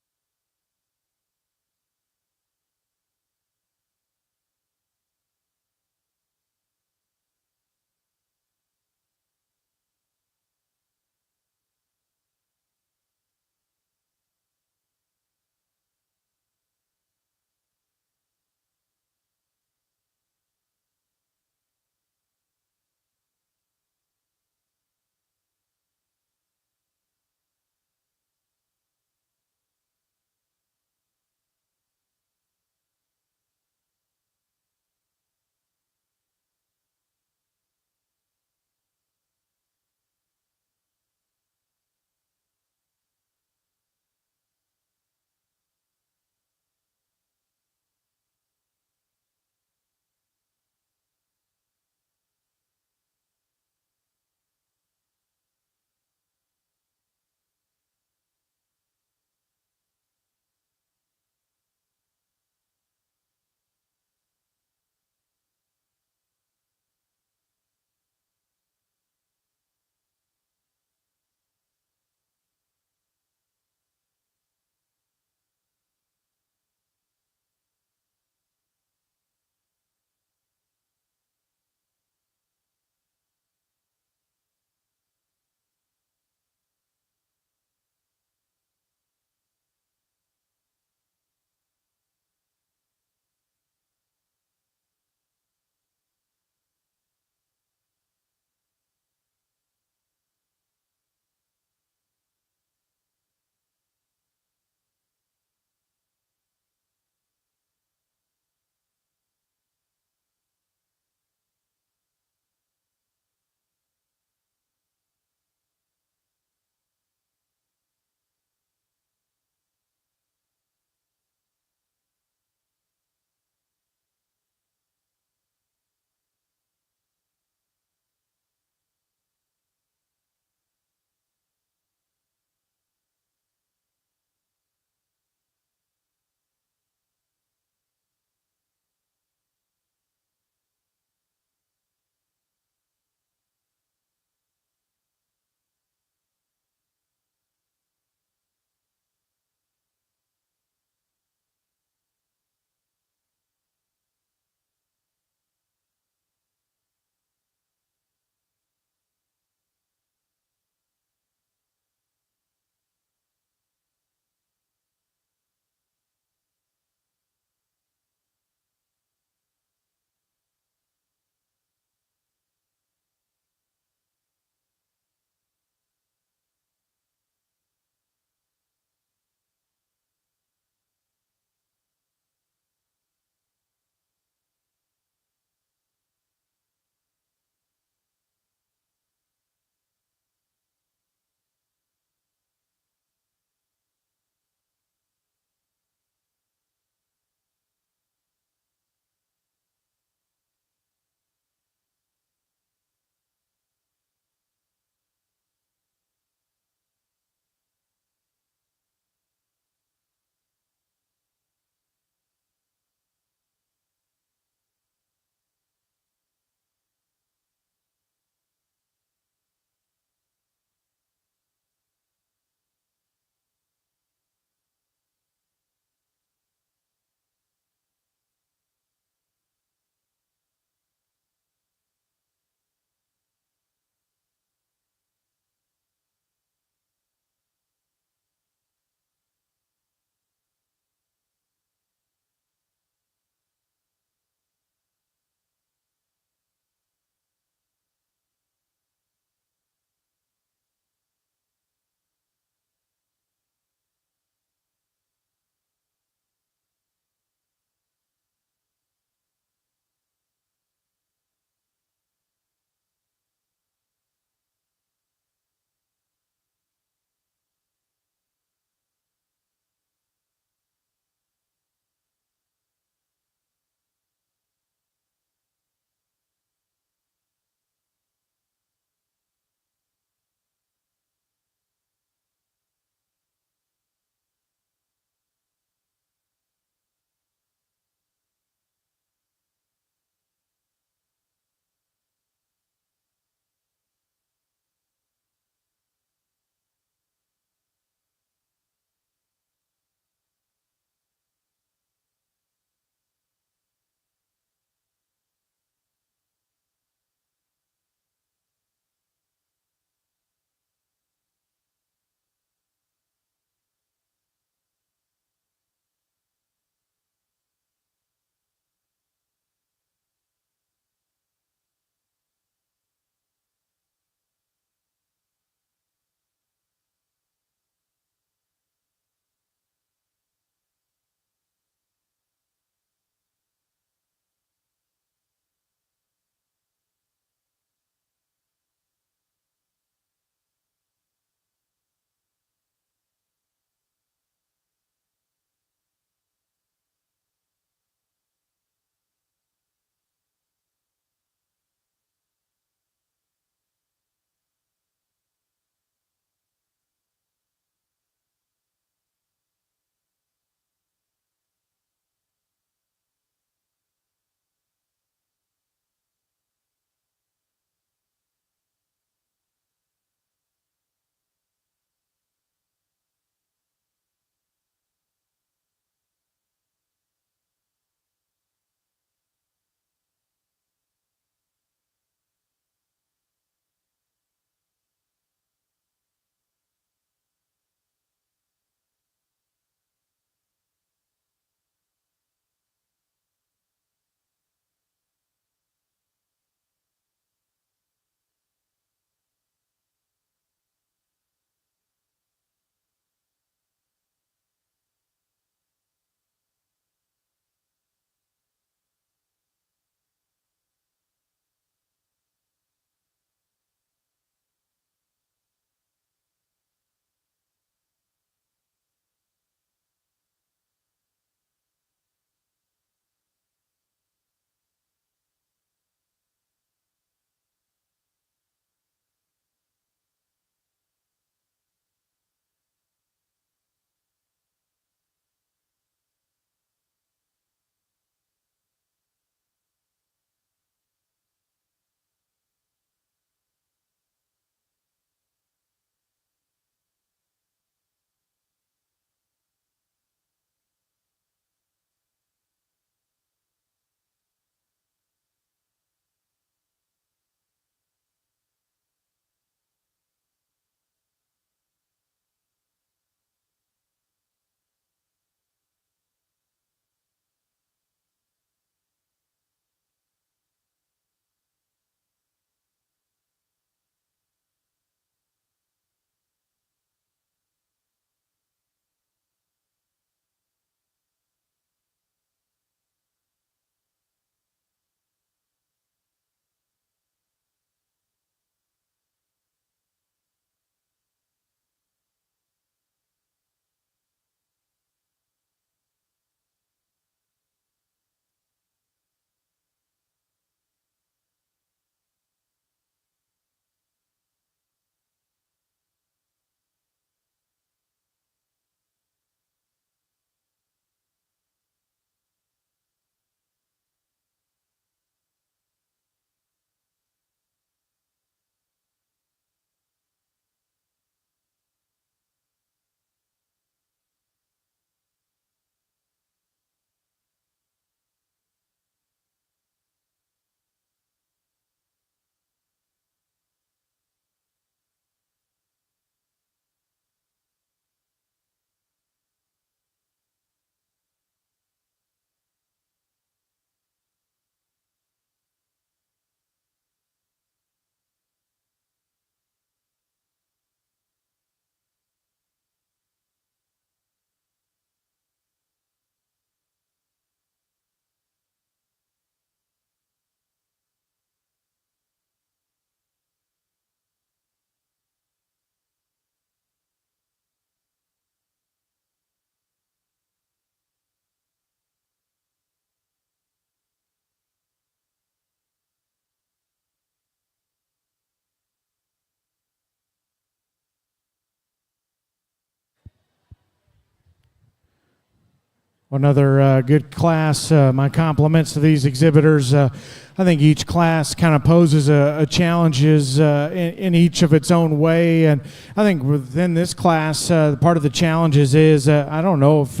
Another good class. My compliments to these exhibitors. I think each class kind of poses a challenges in each of its own way, and I think within this class, part of the challenges is I don't know if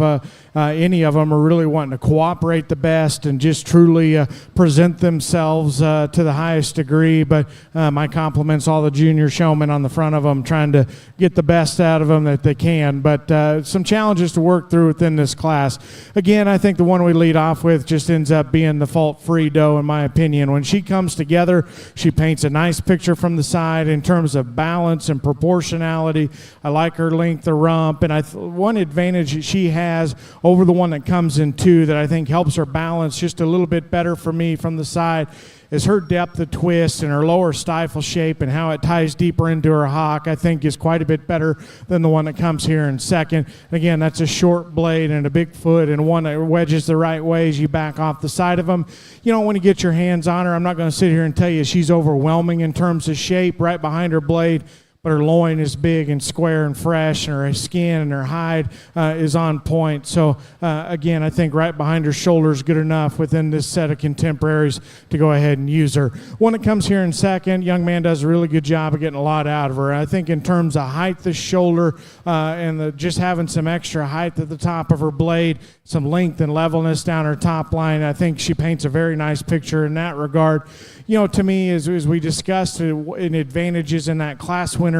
any of them are really wanting to cooperate the best and just truly present themselves to the highest degree. But my compliments all the junior showmen on the front of them, trying to get the best out of them that they can. But some challenges to work through within this class. Again, I think the one we lead off with just ends up being the fault-free doe, in my opinion. When she comes together, she paints a nice picture from the side in terms of balance and proportionality. I like her length of rump, and one advantage that she has over the one that comes in two that I think helps her balance just a little bit better for me from the side is her depth of twist and her lower stifle shape, and how it ties deeper into her hock, I think is quite a bit better than the one that comes here in second. Again, that's a short blade and a big foot, and one that wedges the right way as you back off the side of them. You don't want to get your hands on her. I'm not going to sit here and tell you she's overwhelming in terms of shape right behind her blade, but her loin is big and square and fresh, and her skin and her hide is on point. So, again, I think right behind her shoulder is good enough within this set of contemporaries to go ahead and use her. One that comes here in second, young man does a really good job of getting a lot out of her. I think in terms of height, the shoulder, and just having some extra height at the top of her blade, some length and levelness down her top line, I think she paints a very nice picture in that regard. You know, to me, as we discussed in advantages in that class winner,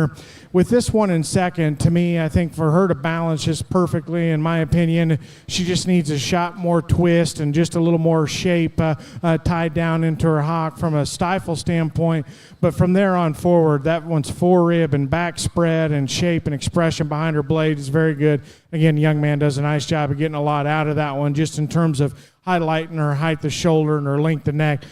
with this one in second, to me, I think for her to balance just perfectly, in my opinion, she just needs a shot more twist and just a little more shape tied down into her hock from a stifle standpoint. But from there on forward, that one's forerib and back spread and shape and expression behind her blade is very good. Again, the young man does a nice job of getting a lot out of that one just in terms of highlighting her height of shoulder and her length of neck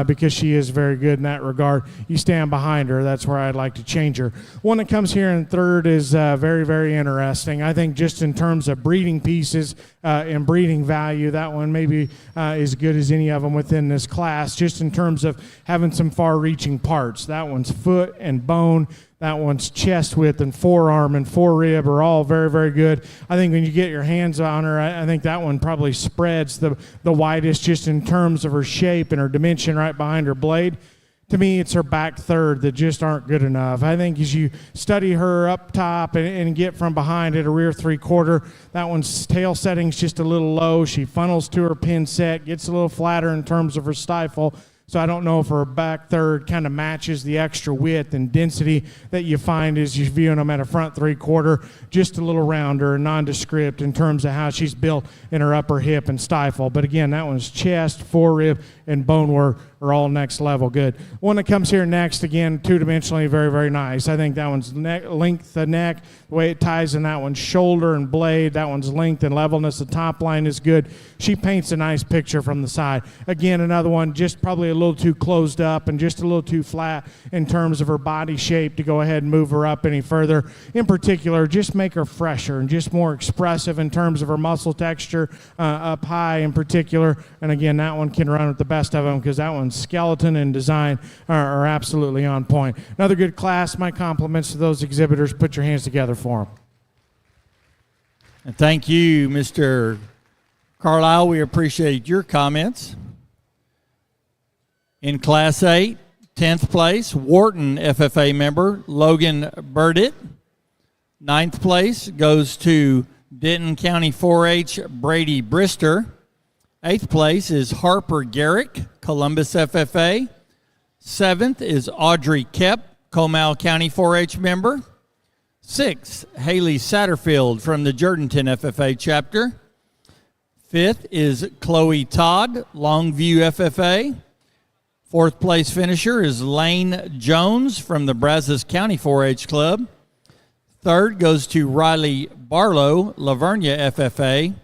because she is very good in that regard. You stand behind her, that's where I'd like to change her. One that comes here in third is very, very interesting. I think just in terms of breeding pieces and breeding value, that one maybe as good as any of them within this class, just in terms of having some far-reaching parts. That one's foot and bone. That one's chest width and forearm and forerib are all very, very good. I think when you get your hands on her, I think that one probably spreads the widest just in terms of her shape and her dimension right behind her blade. To me, it's her back third that just aren't good enough. I think as you study her up top and get from behind at a rear three-quarter, that one's tail setting's just a little low. She funnels to her pin set, gets a little flatter in terms of her stifle. So I don't know if her back third kind of matches the extra width and density that you find as you're viewing them at a front three-quarter, just a little rounder and nondescript in terms of how she's built in her upper hip and stifle. But again, that one's chest, forerib, and bone work are all next level good. One that comes here next, again, two-dimensionally very, very nice. I think that one's length of neck, the way it ties in that one's shoulder and blade, that one's length and levelness. The top line is good. She paints a nice picture from the side. Again, another one just probably a little too closed up and just a little too flat in terms of her body shape to go ahead and move her up any further. In particular, just make her fresher and just more expressive in terms of her muscle texture up high in particular. And again, that one can run with the best of them because that one's skeleton and design are absolutely on point. Another good class. My compliments to those exhibitors. Put your hands together for them. And thank you, Mr. Carlisle. We appreciate your comments. In Class 8, 10th place, Wharton FFA member Logan Burdett. 9th place goes to Denton County 4-H Brady Brister. 8th place is Harper Garrick, Columbus FFA. 7th is Audrey Kep, Comal County 4-H member. 6th, Haley Satterfield from the Jourdanton FFA chapter. 5th is Chloe Todd, Longview FFA. 4th place finisher is Lane Jones from the Brazos County 4-H Club. 3rd goes to Riley Barlow, Lavernia FFA.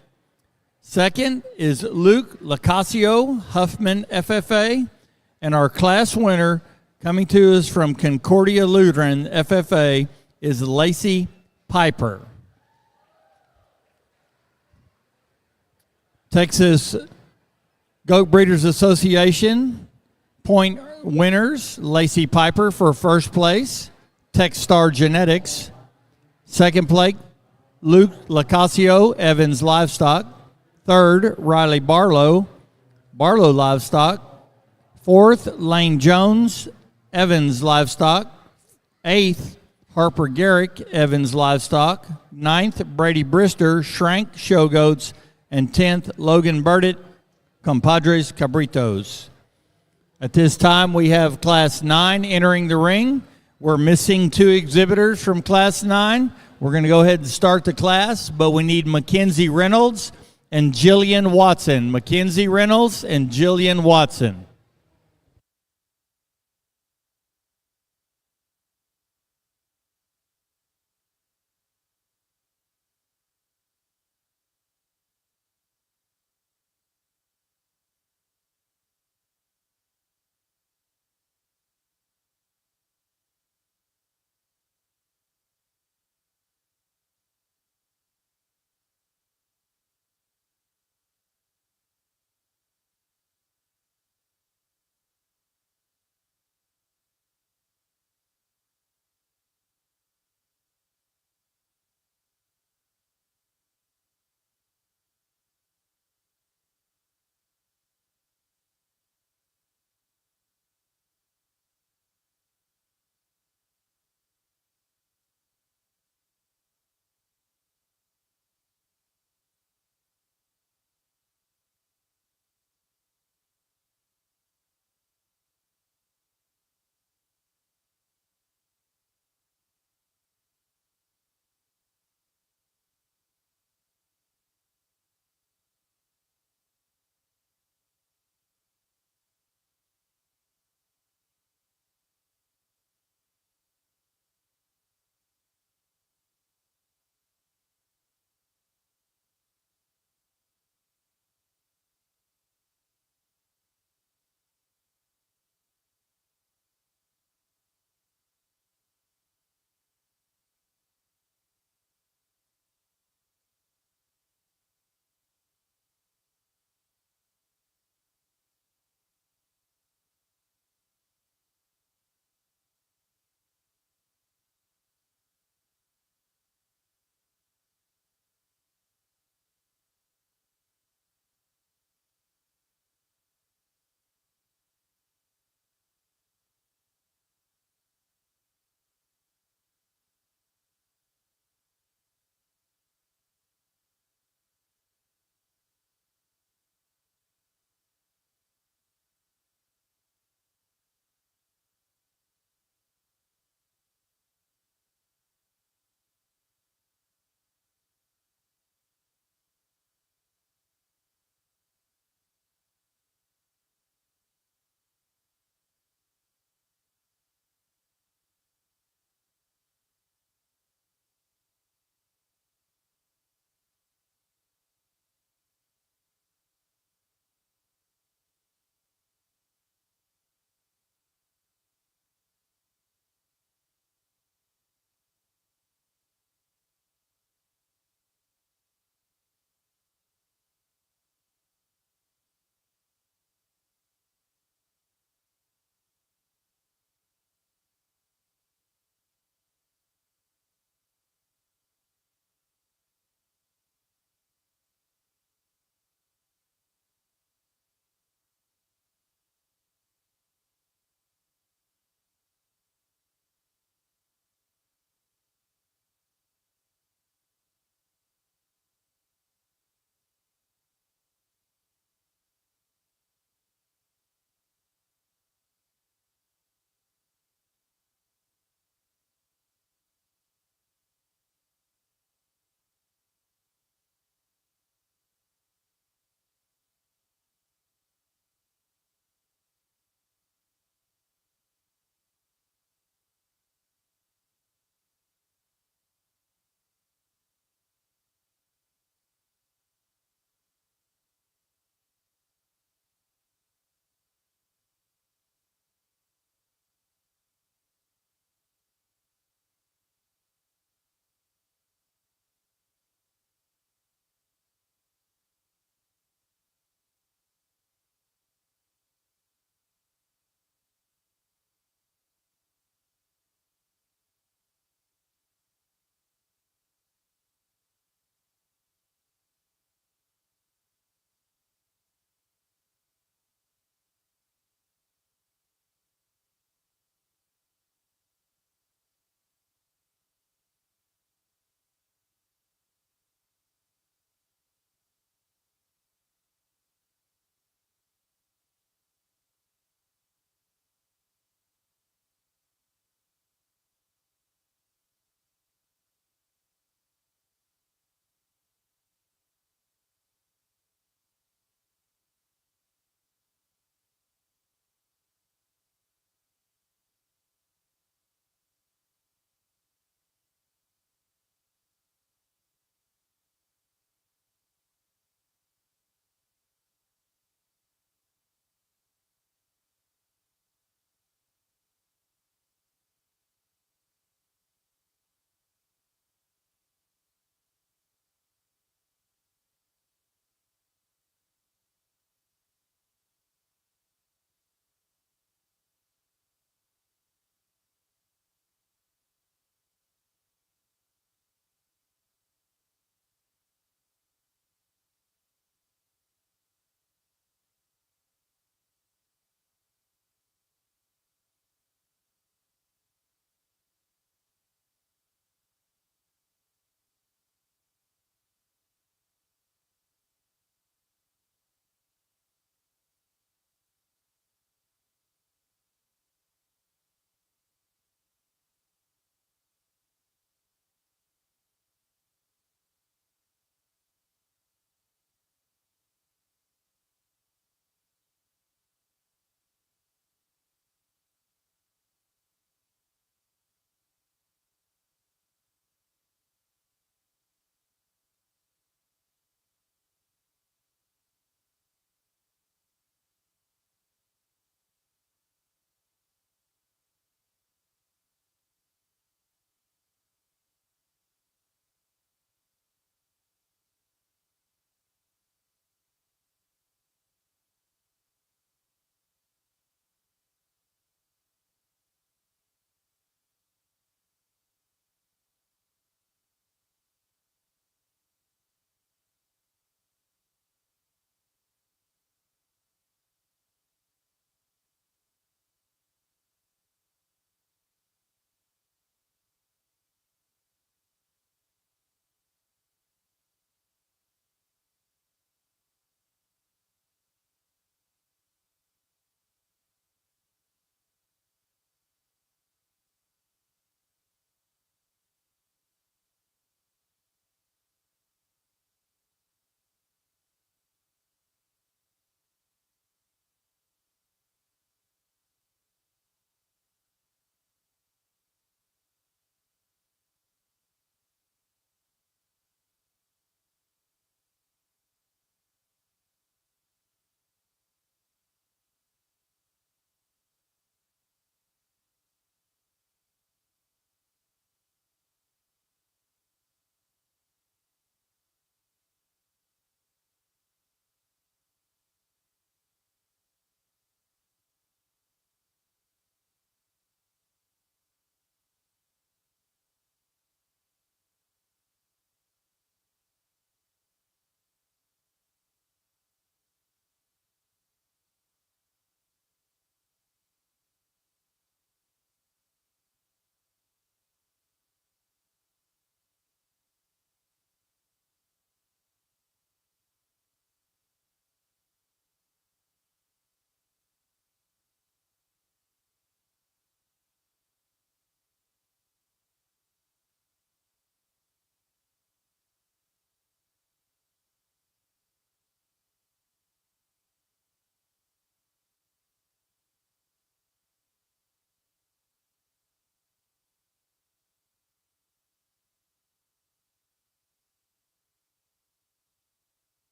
2nd is Luke Lacasio, Huffman FFA. And our class winner coming to us from Concordia Lutheran FFA is Lacey Piper. Texas Goat Breeders Association point winners, Lacey Piper for first place, Techstar Genetics. Second place, Luke Lacasio, Evans Livestock. Third, Riley Barlow, Barlow Livestock. Fourth, Lane Jones, Evans Livestock. Eighth, Harper Garrick, Evans Livestock. Ninth, Brady Brister, Shrank Show Goats. And 10th, Logan Burdett, Compadres Cabritos. At this time, we have Class 9 entering the ring. We're missing 2 exhibitors from Class 9. We're going to go ahead and start the class, but we need Mackenzie Reynolds and Jillian Watson. Mackenzie Reynolds and Jillian Watson.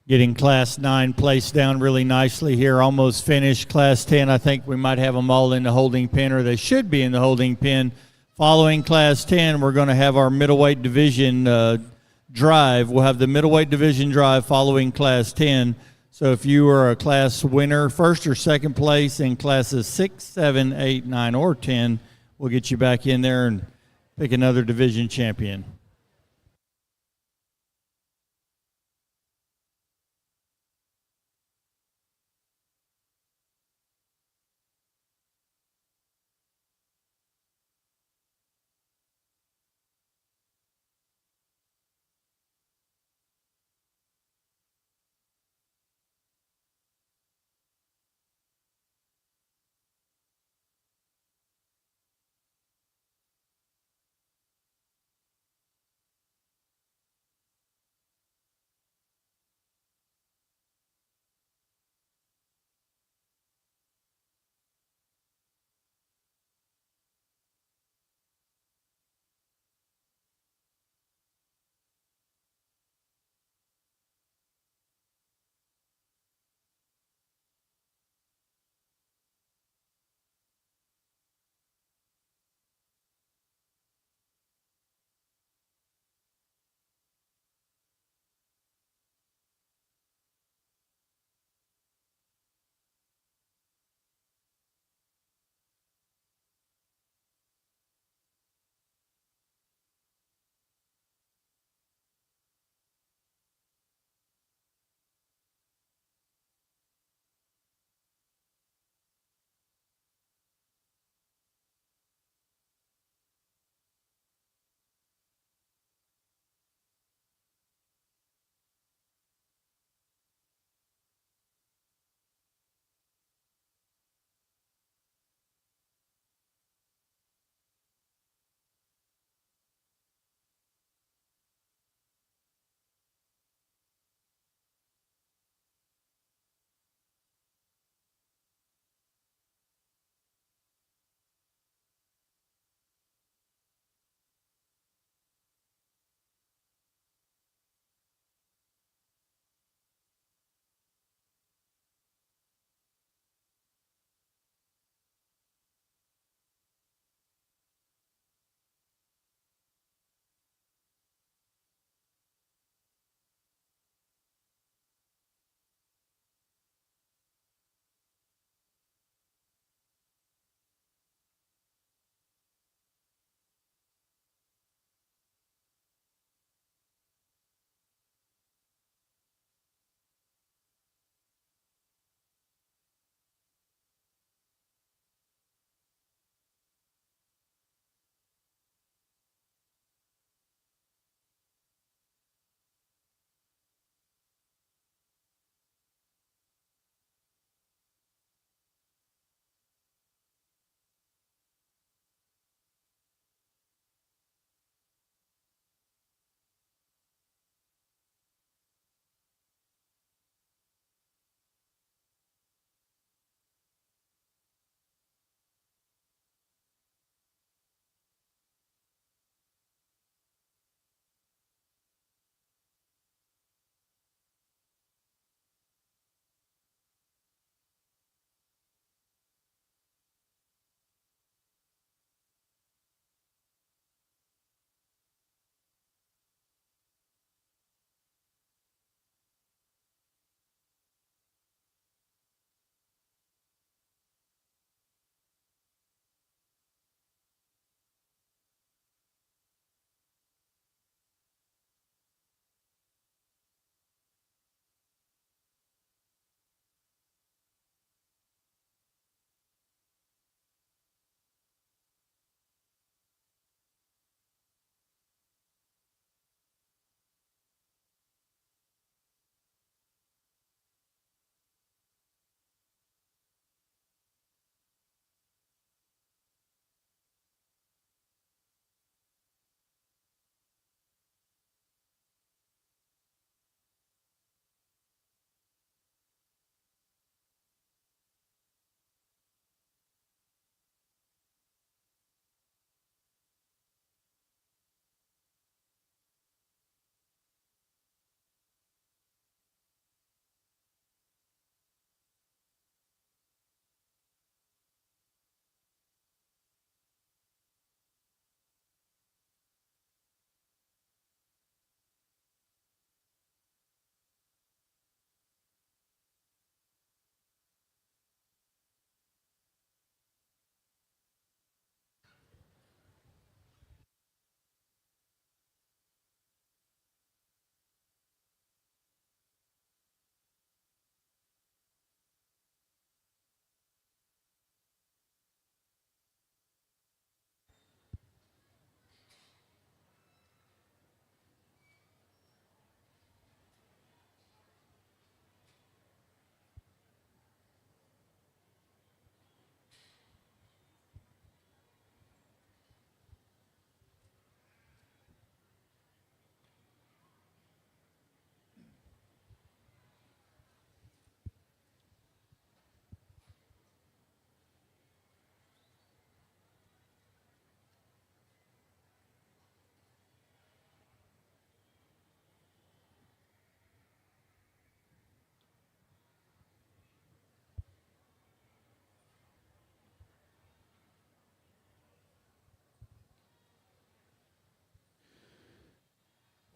Getting Class 9 placed down really nicely here, almost finished. Class 10, I think we might have them all in the holding pen, or they should be in the holding pen. Following Class 10, we're going to have our middleweight division drive. We'll have the middleweight division drive following Class 10. So if you are a class winner, first or second place in classes 6, 7, 8, 9, or 10, we'll get you back in there and pick another division champion.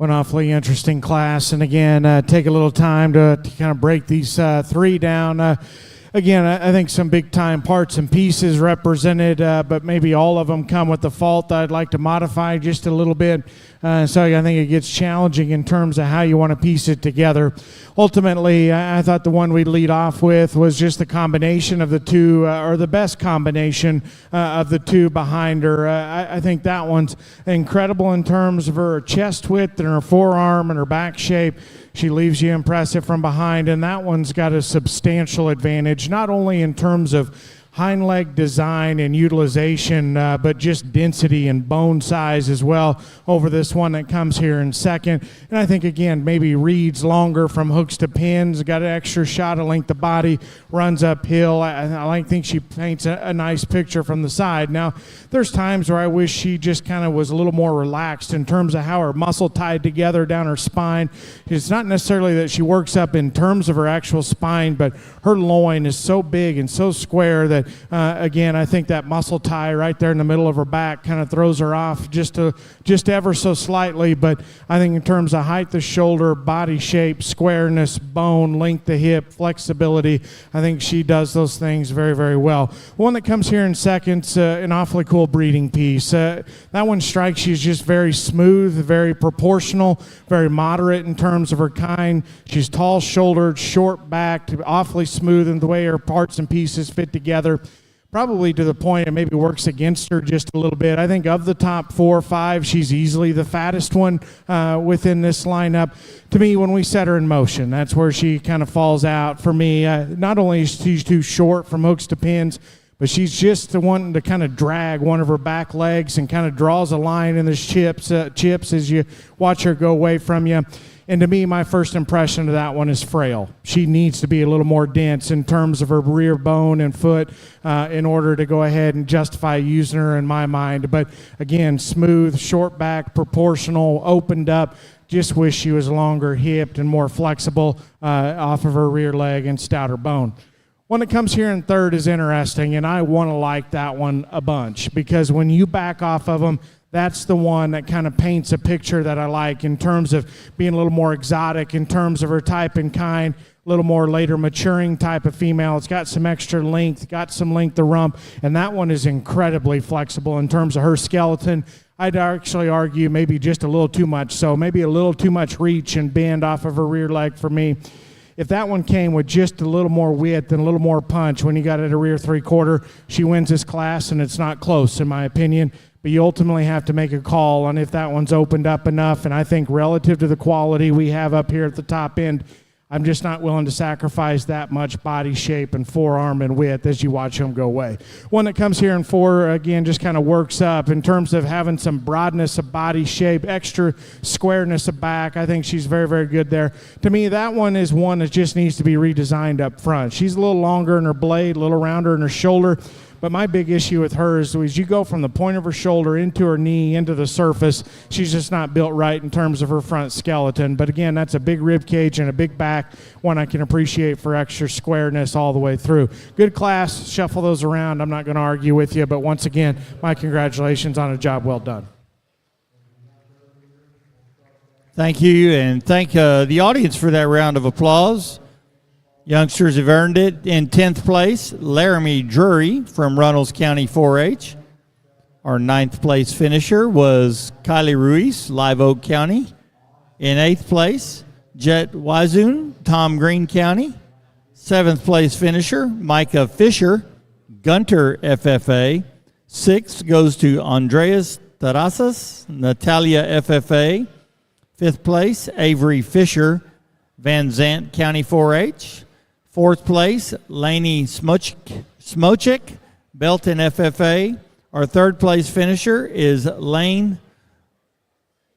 An awfully interesting class, and again, take a little time to kind of break these three down. Again, I think some big-time parts and pieces represented, but maybe all of them come with a fault that I'd like to modify just a little bit. So I think it gets challenging in terms of how you want to piece it together. Ultimately, I thought the one we'd lead off with was just the combination of the two, or the best combination of the two behind her. I think that one's incredible in terms of her chest width and her forearm and her back shape. She leaves you impressive from behind, and that one's got a substantial advantage, not only in terms of hind leg design and utilization, but just density and bone size as well over this one that comes here in second. And I think, again, maybe reads longer from hooks to pins, got an extra shot of length of body, runs uphill. I think she paints a nice picture from the side. Now, there's times where I wish she just kind of was a little more relaxed in terms of how her muscle tied together down her spine. It's not necessarily that she works up in terms of her actual spine, but her loin is so big and so square that again, I think that muscle tie right there in the middle of her back kind of throws her off just ever so slightly. But I think in terms of height of shoulder, body shape, squareness, bone, length of hip, flexibility, I think she does those things very, very well. One that comes here in second, an awfully cool breeding piece. That one strikes you as just very smooth, very proportional, very moderate in terms of her kind. She's tall-shouldered, short-backed, awfully smooth in the way her parts and pieces fit together. Probably to the point it maybe works against her just a little bit. I think of the top 4 or 5, she's easily the fattest one within this lineup. To me, when we set her in motion, that's where she kind of falls out for me. Not only is she too short from hooks to pins, but she's just the one to kind of drag one of her back legs and kind of draws a line in the chips as you watch her go away from you. And to me, my first impression of that one is frail. She needs to be a little more dense in terms of her rear bone and foot in order to go ahead and justify using her in my mind. But again, smooth, short back, proportional, opened up. Just wish she was longer hipped and more flexible off of her rear leg and stouter bone. One that comes here in third is interesting, and I want to like that one a bunch because when you back off of them, that's the one that kind of paints a picture that I like in terms of being a little more exotic in terms of her type and kind, a little more later maturing type of female. It's got some extra length, got some length of rump, and that one is incredibly flexible in terms of her skeleton. I'd actually argue maybe just a little too much, so maybe a little too much reach and bend off of her rear leg for me. If that one came with just a little more width and a little more punch when you got it a rear 3/4, she wins this class, and it's not close in my opinion. But you ultimately have to make a call on if that one's opened up enough. And I think relative to the quality we have up here at the top end, I'm just not willing to sacrifice that much body shape and forearm and width as you watch them go away. One that comes here in 4, again, just kind of works up in terms of having some broadness of body shape, extra squareness of back. I think she's very, very good there. To me, that one is one that just needs to be redesigned up front. She's a little longer in her blade, a little rounder in her shoulder. But my big issue with her is you go from the point of her shoulder into her knee, into the surface, she's just not built right in terms of her front skeleton. But again, that's a big rib cage and a big back, one I can appreciate for extra squareness all the way through. Good class, shuffle those around. I'm not going to argue with you, but once again, my congratulations on a job well done. Thank you, and thank the audience for that round of applause. Youngsters have earned it. In 10th place, Laramie Drury from Runnels County 4-H. Our 9th place finisher was Kylie Ruiz, Live Oak County. In 8th place, Jet Wazun, Tom Green County. 7th place finisher, Micah Fisher, Gunter FFA. 6th goes to Andreas Tarasas, Natalia FFA. 5th place, Avery Fisher, Van Zant County 4-H. 4th place, Laney Smochik, Belton FFA. Our 3rd place finisher is Lane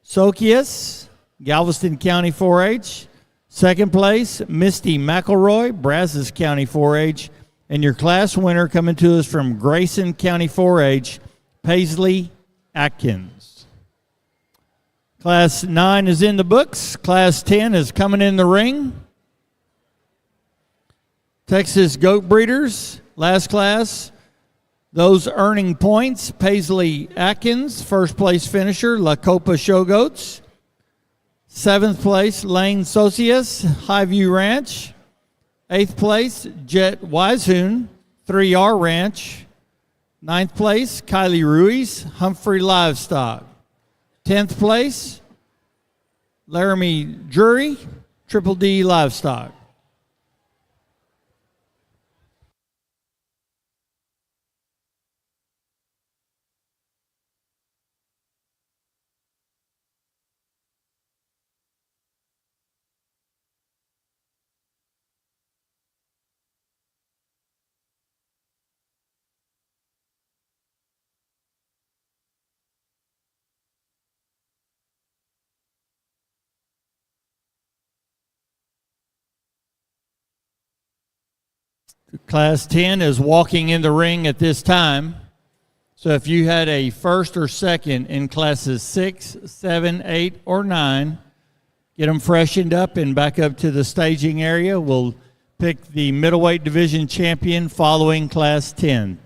Sokias, Galveston County 4-H. 2nd place, Misty McElroy, Brazos County 4-H. And your class winner coming to us from Grayson County 4-H, Paisley Atkins. Class 9 is in the books. Class 10 is coming in the ring. Texas Goat Breeders, last class. Those earning points, Paisley Atkins, first place finisher, La Copa Show Goats. 7th place, Lane Socius, Highview Ranch. 8th place, Jet Wisehoon, 3R Ranch. 9th place, Kylie Ruiz, Humphrey Livestock. 10th place, Laramie Drury, Triple D Livestock. Class 10 is walking in the ring at this time. So if you had a first or second in classes 6, 7, 8, or 9, get them freshened up and back up to the staging area. We'll pick the middleweight division champion following class 10.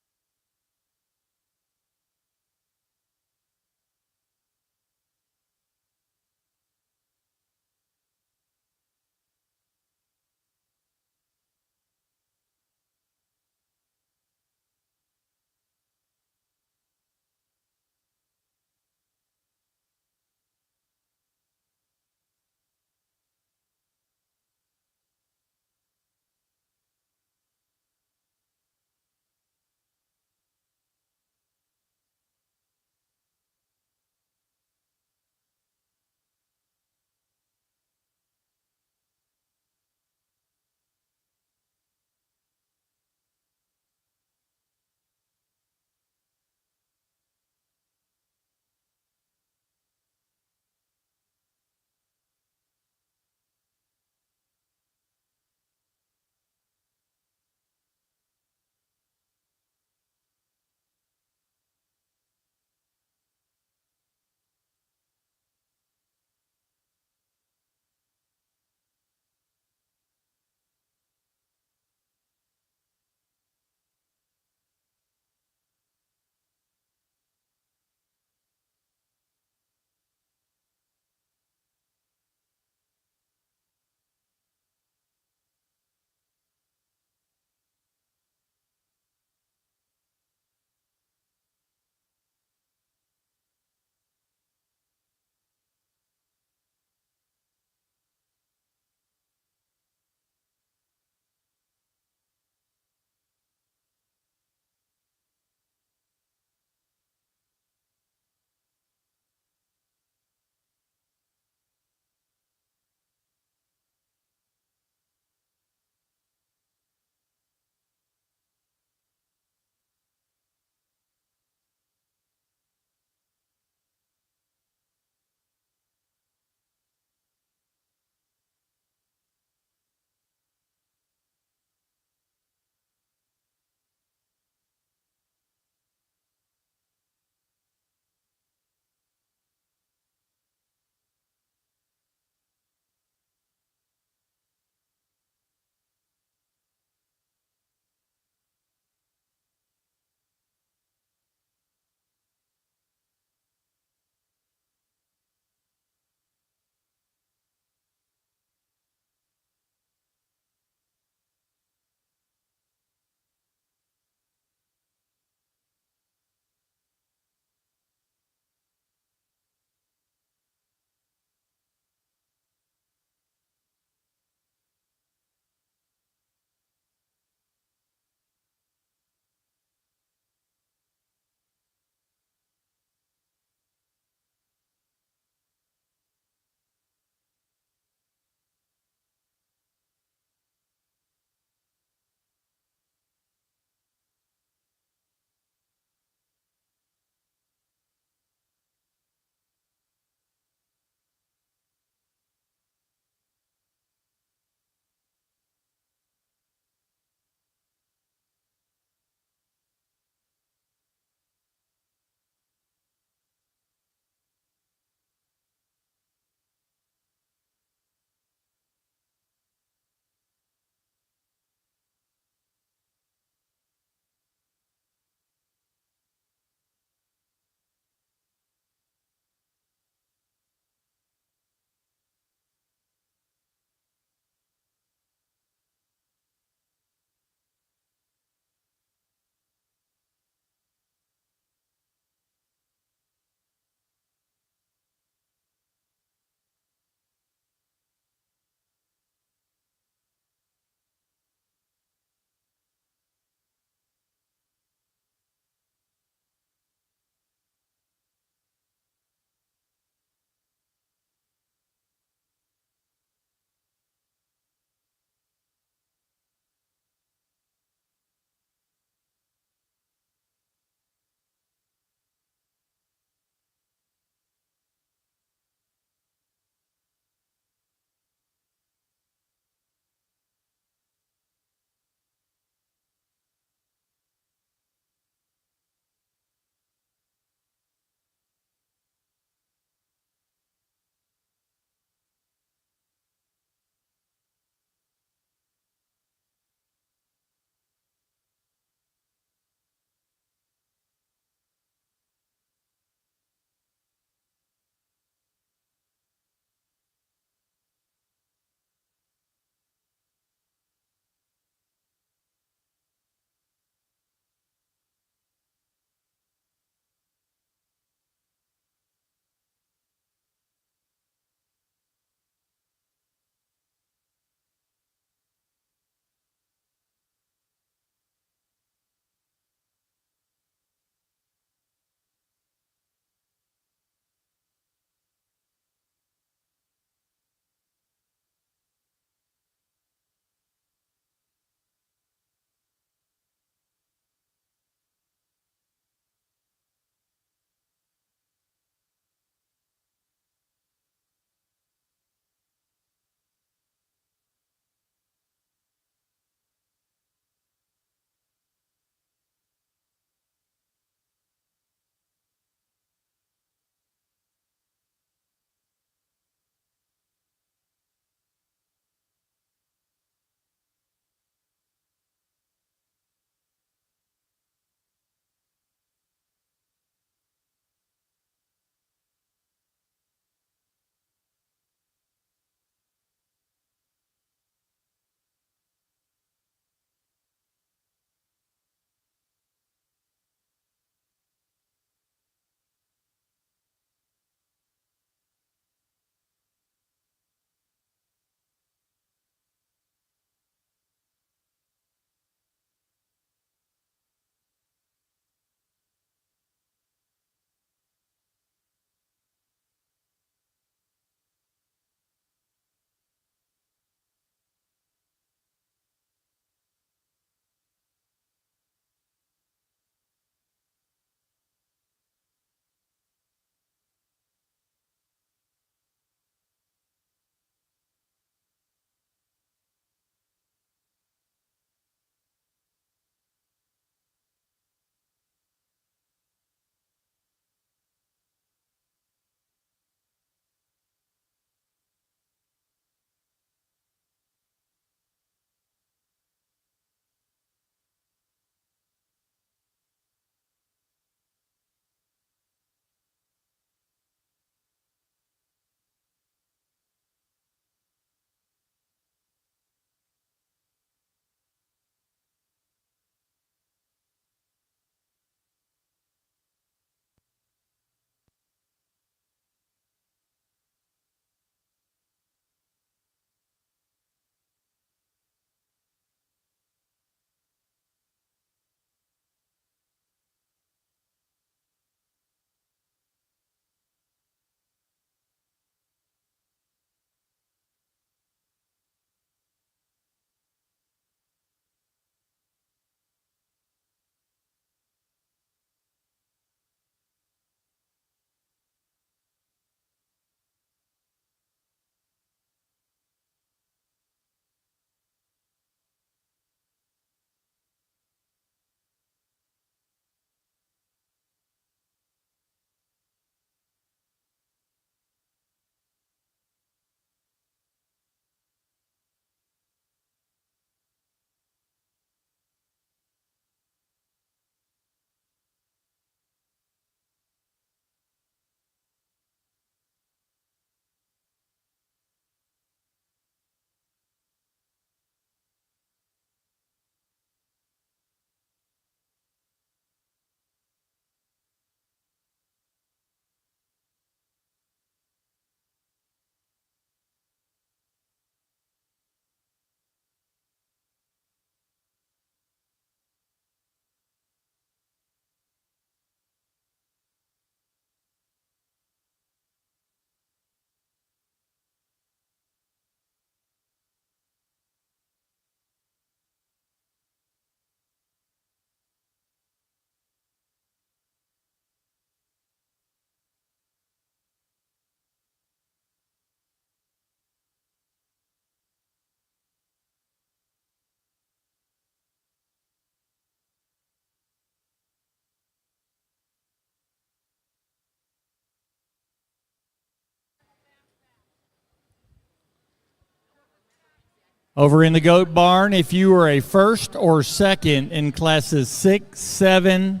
Over in the goat barn, if you were a first or second in classes 6, 7,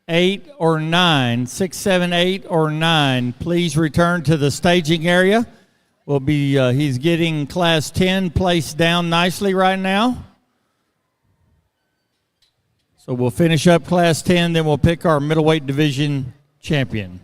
8, or 9, 6, 7, 8, or 9, please return to the staging area. He's getting class 10 placed down nicely right now. So we'll finish up class 10, then we'll pick our middleweight division champion.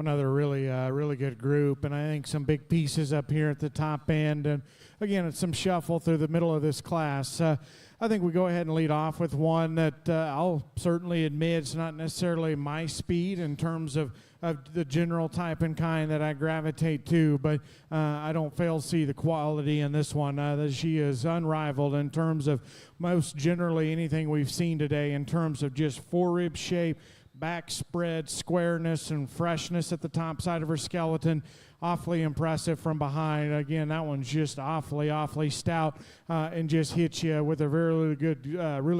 another really good group. And I think some big pieces up here at the top end. And again, it's some shuffle through the middle of this class. I think we go ahead and lead off with one that I'll certainly admit it's not necessarily my speed in terms of the general type and kind that I gravitate to, but I don't fail to see the quality in this one. That she is unrivaled in terms of most generally anything we've seen today in terms of just forerib shape, back spread, squareness, and freshness at the top side of her skeleton. Awfully impressive from behind. Again, that one's just awfully stout and just hits you with a really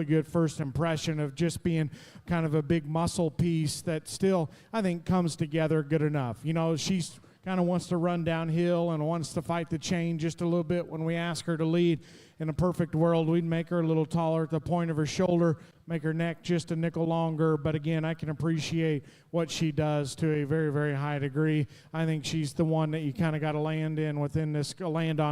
good first impression of just being kind of a big muscle piece that still, I think, comes together good enough. You know, she's kind of wants to run downhill and wants to fight the chain just a little bit when we ask her to lead. In a perfect world, we'd make her a little taller at the point of her shoulder, make her neck just a nickel longer. But again, I can appreciate what she does to a very high degree. I think she's the one that you kind of got to land on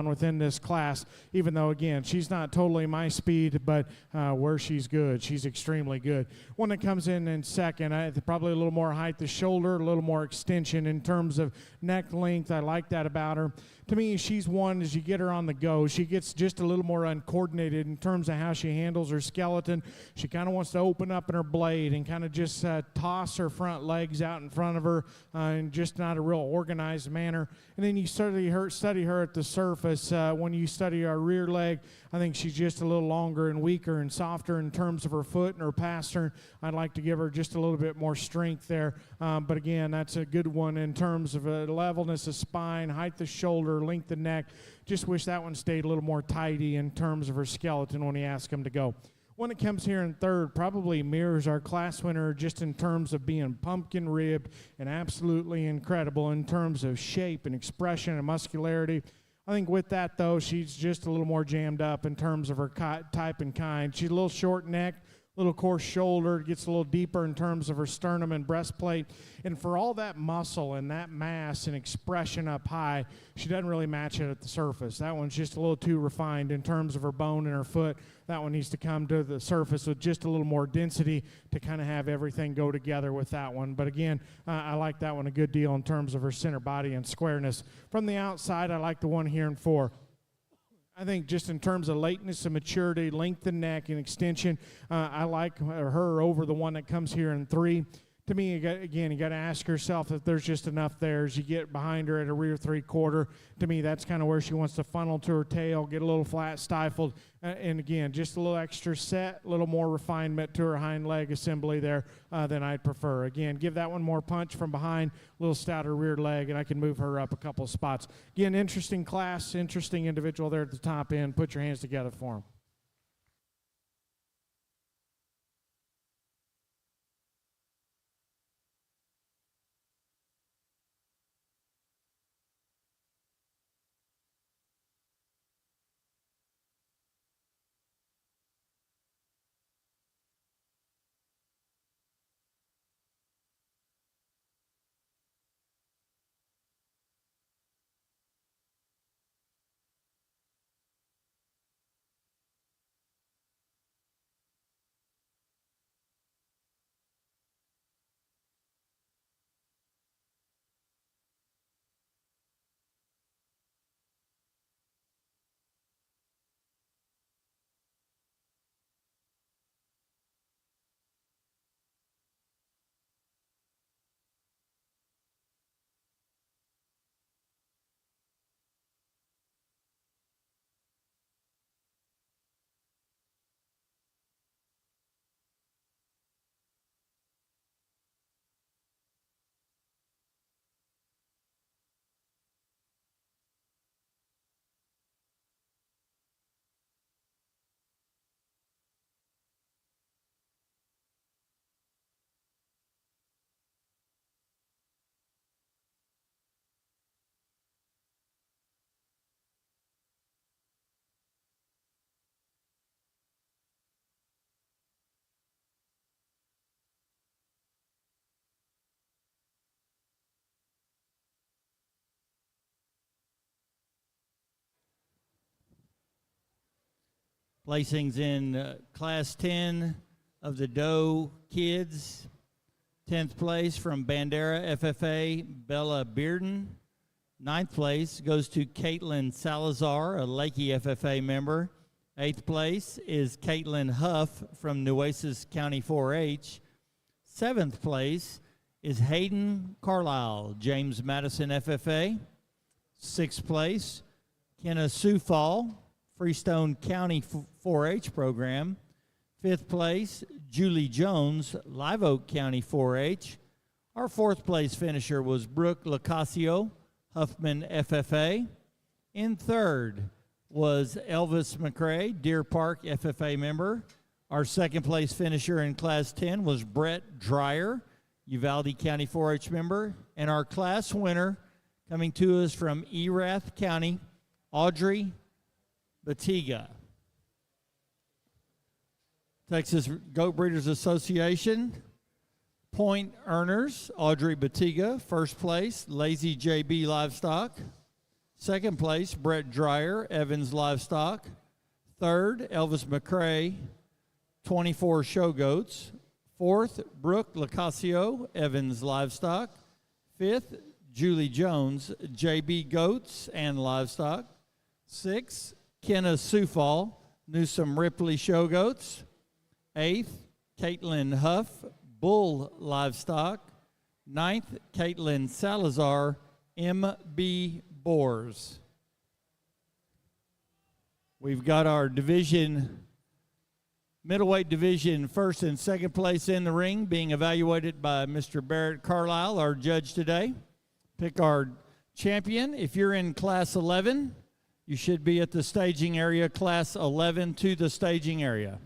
within this class, even though, again, she's not totally my speed, but where she's good, she's extremely good. One that comes in second, probably a little more height to shoulder, a little more extension in terms of neck length. I like that about her. To me, she's one, as you get her on the go, she gets just a little more uncoordinated in terms of how she handles her skeleton. She kind of wants to open up in her blade and kind of just toss her front legs out in front of her in just not a real organized manner. And then you study her at the surface. When you study her rear leg, I think she's just a little longer and weaker and softer in terms of her foot and her pastern. I'd like to give her just a little bit more strength there. But again, that's a good one in terms of levelness of spine, height of shoulder, length of neck. Just wish that one stayed a little more tidy in terms of her skeleton when you ask him to go. One that comes here in third probably mirrors our class winner just in terms of being pumpkin ribbed and absolutely incredible in terms of shape and expression and muscularity. I think with that, though, she's just a little more jammed up in terms of her type and kind. She's a little short neck, little coarse shoulder, gets a little deeper in terms of her sternum and breastplate. And for all that muscle and that mass and expression up high, she doesn't really match it at the surface. That one's just a little too refined in terms of her bone and her foot. That one needs to come to the surface with just a little more density to kind of have everything go together with that one. But again, I like that one a good deal in terms of her center body and squareness. From the outside, I like the one here in 4. I think just in terms of lateness and maturity, length of neck and extension, I like her over the one that comes here in 3. To me, you got to ask yourself if there's just enough there as you get behind her at a rear 3/4. To me, that's kind of where she wants to funnel to her tail, get a little flat, stifled, and again, just a little extra set, a little more refinement to her hind leg assembly there than I'd prefer. Again, give that one more punch from behind, a little stouter rear leg, and I can move her up a couple of spots. Again, interesting class, interesting individual there at the top end. Put your hands together for him. Placings in Class 10 of the Doe kids. 10th place from Bandera FFA, Bella Bearden. 9th place goes to Caitlin Salazar, a Lakey FFA member. 8th place is Caitlin Huff from Nueces County 4-H. 7th place is Hayden Carlisle, James Madison FFA. 6th place, Kenna Sufall, Freestone County 4-H program. 5th place, Julie Jones, Live Oak County 4-H. Our 4th place finisher was Brooke Lacasio, Huffman FFA. In 3rd was Elvis McCrae, Deer Park FFA member. Our 2nd place finisher in Class 10 was Brett Dreyer, Uvalde County 4-H member. And our class winner, coming to us from Erath County, Audrey Batiga. Texas Goat Breeders Association. Point earners, Audrey Batiga, 1st place, Lazy JB Livestock. 2nd place, Brett Dreyer, Evans Livestock. 3rd, Elvis McCrae, 24 Show Goats. 4th, Brooke Lacasio, Evans Livestock. 5th, Julie Jones, JB Goats and Livestock. 6th, Kenna Sufall, Newsom Ripley Show Goats. 8th, Caitlin Huff, Bull Livestock. 9th, Caitlin Salazar, MB Boars. We've got our middleweight division 1st and 2nd place in the ring being evaluated by Mr. Barrett Carlisle, our judge today. Pick our champion. If you're in Class 11, you should be at the staging area. Class 11 to the staging area.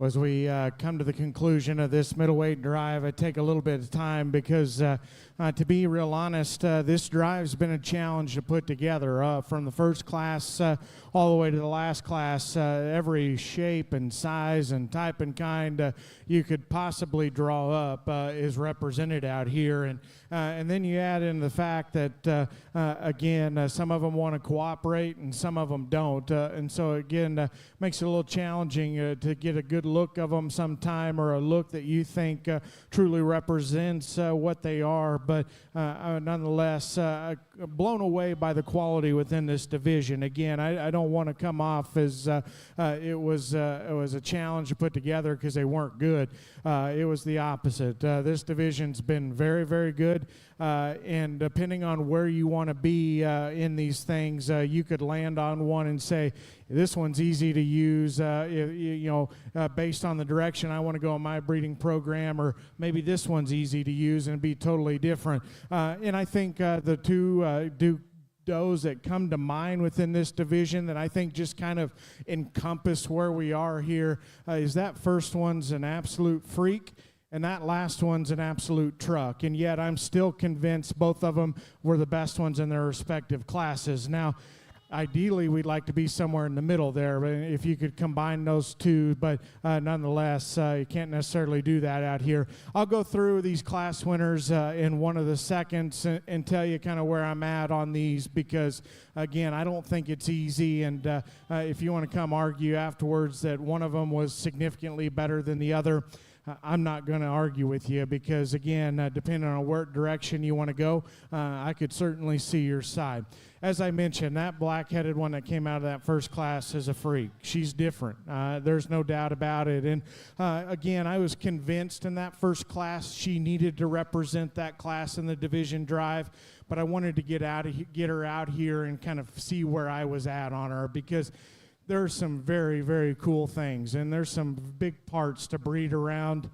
As we come to the conclusion of this middleweight drive, I take a little bit of time because, to be real honest, this drive's been a challenge to put together. From the first class all the way to the last class, every shape and size and type and kind you could possibly draw up is represented out here. And then you add in the fact that, again, some of them want to cooperate and some of them don't. And so, again, makes it a little challenging to get a good look of them sometime, or a look that you think truly represents what they are. But nonetheless, blown away by the quality within this division. Again, I don't want to come off as it was a challenge to put together because they weren't good. It was the opposite. This division's been very, very good, and depending on where you want to be in these things, you could land on one and say, this one's easy to use, based on the direction I want to go in my breeding program, or maybe this one's easy to use and be totally different. And I think the two does that come to mind within this division that I think just kind of encompass where we are here is that first one's an absolute freak, and that last one's an absolute truck. And yet I'm still convinced both of them were the best ones in their respective classes. Now, ideally, we'd like to be somewhere in the middle there, but if you could combine those two, but nonetheless, you can't necessarily do that out here. I'll go through these class winners in one of the seconds and tell you kind of where I'm at on these, because, again, I don't think it's easy, and if you want to come argue afterwards that one of them was significantly better than the other, I'm not going to argue with you, because, again, depending on what direction you want to go, I could certainly see your side. As I mentioned, that black-headed one that came out of that first class is a freak. She's different. There's no doubt about it. And, again, I was convinced in that first class she needed to represent that class in the division drive, but I wanted to get her out here and kind of see where I was at on her, because there's some very, very cool things, and there's some big parts to breed around.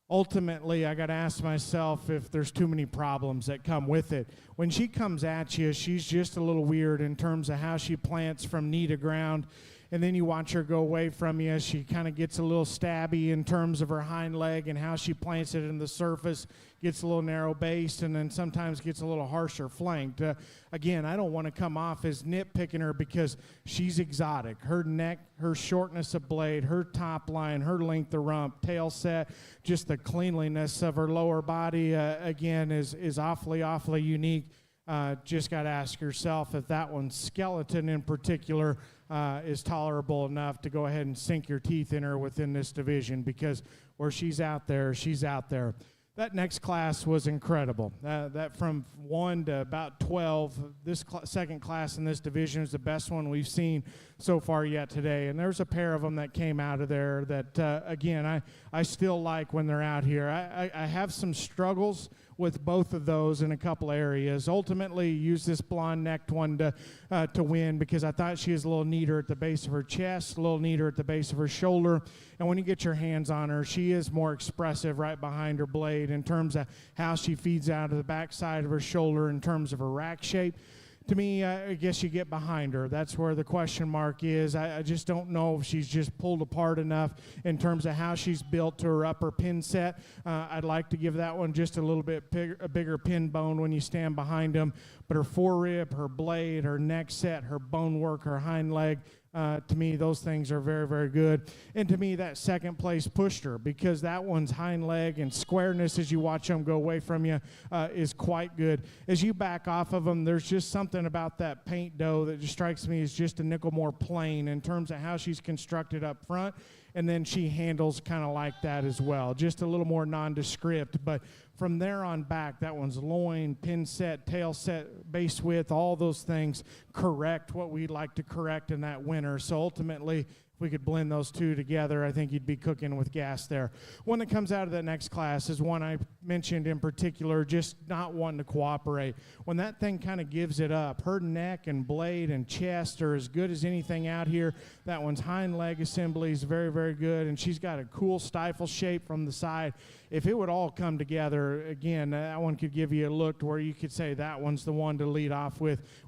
Ultimately, I got to ask myself if there's too many problems that come with it. When she comes at you, she's just a little weird in terms of how she plants from knee to ground, and then you watch her go away from you. She kind of gets a little stabby in terms of her hind leg and how she plants it in the surface, gets a little narrow based, and then sometimes gets a little harsher flanked. Again, I don't want to come off as nitpicking her, because she's exotic. Her neck, her shortness of blade, her top line, her length of rump, tail set, just the cleanliness of her lower body, again, is awfully, awfully unique. Just got to ask yourself if that one's skeleton in particular is tolerable enough to go ahead and sink your teeth in her within this division, because where she's out there, she's out there. That next class was incredible. That from 1 to about 12, this second class in this division is the best one we've seen so far yet today. And there's a pair of them that came out of there that, again, I still like when they're out here. I have some struggles with both of those in a couple areas. Ultimately, use this blonde-necked one to win, because I thought she was a little neater at the base of her chest, a little neater at the base of her shoulder. And when you get your hands on her, she is more expressive right behind her blade in terms of how she feeds out of the backside of her shoulder in terms of her rack shape. To me, I guess you get behind her. That's where the question mark is. I just don't know if she's just pulled apart enough in terms of how she's built to her upper pin set. I'd like to give that one just a little bit bigger pin bone when you stand behind them. But her forerib, her blade, her neck set, her bone work, her hind leg, to me, those things are very, very good. And to me, that second place pushed her, because that one's hind leg and squareness as you watch them go away from you is quite good. As you back off of them, there's just something about that paint doe that just strikes me as just a nickel more plain in terms of how she's constructed up front, and then she handles kind of like that as well. Just a little more nondescript, but from there on back, that one's loin, pin set, tail set, base width, all those things correct what we'd like to correct in that winner. So ultimately, if we could blend those two together, I think you'd be cooking with gas there. One that comes out of that next class is one I mentioned in particular, just not wanting to cooperate. When that thing kind of gives it up, her neck and blade and chest are as good as anything out here. That one's hind leg assembly is very, very good, and she's got a cool stifle shape from the side. if it would all come together, again, that one could give you a look to where you could say that one's the one to lead off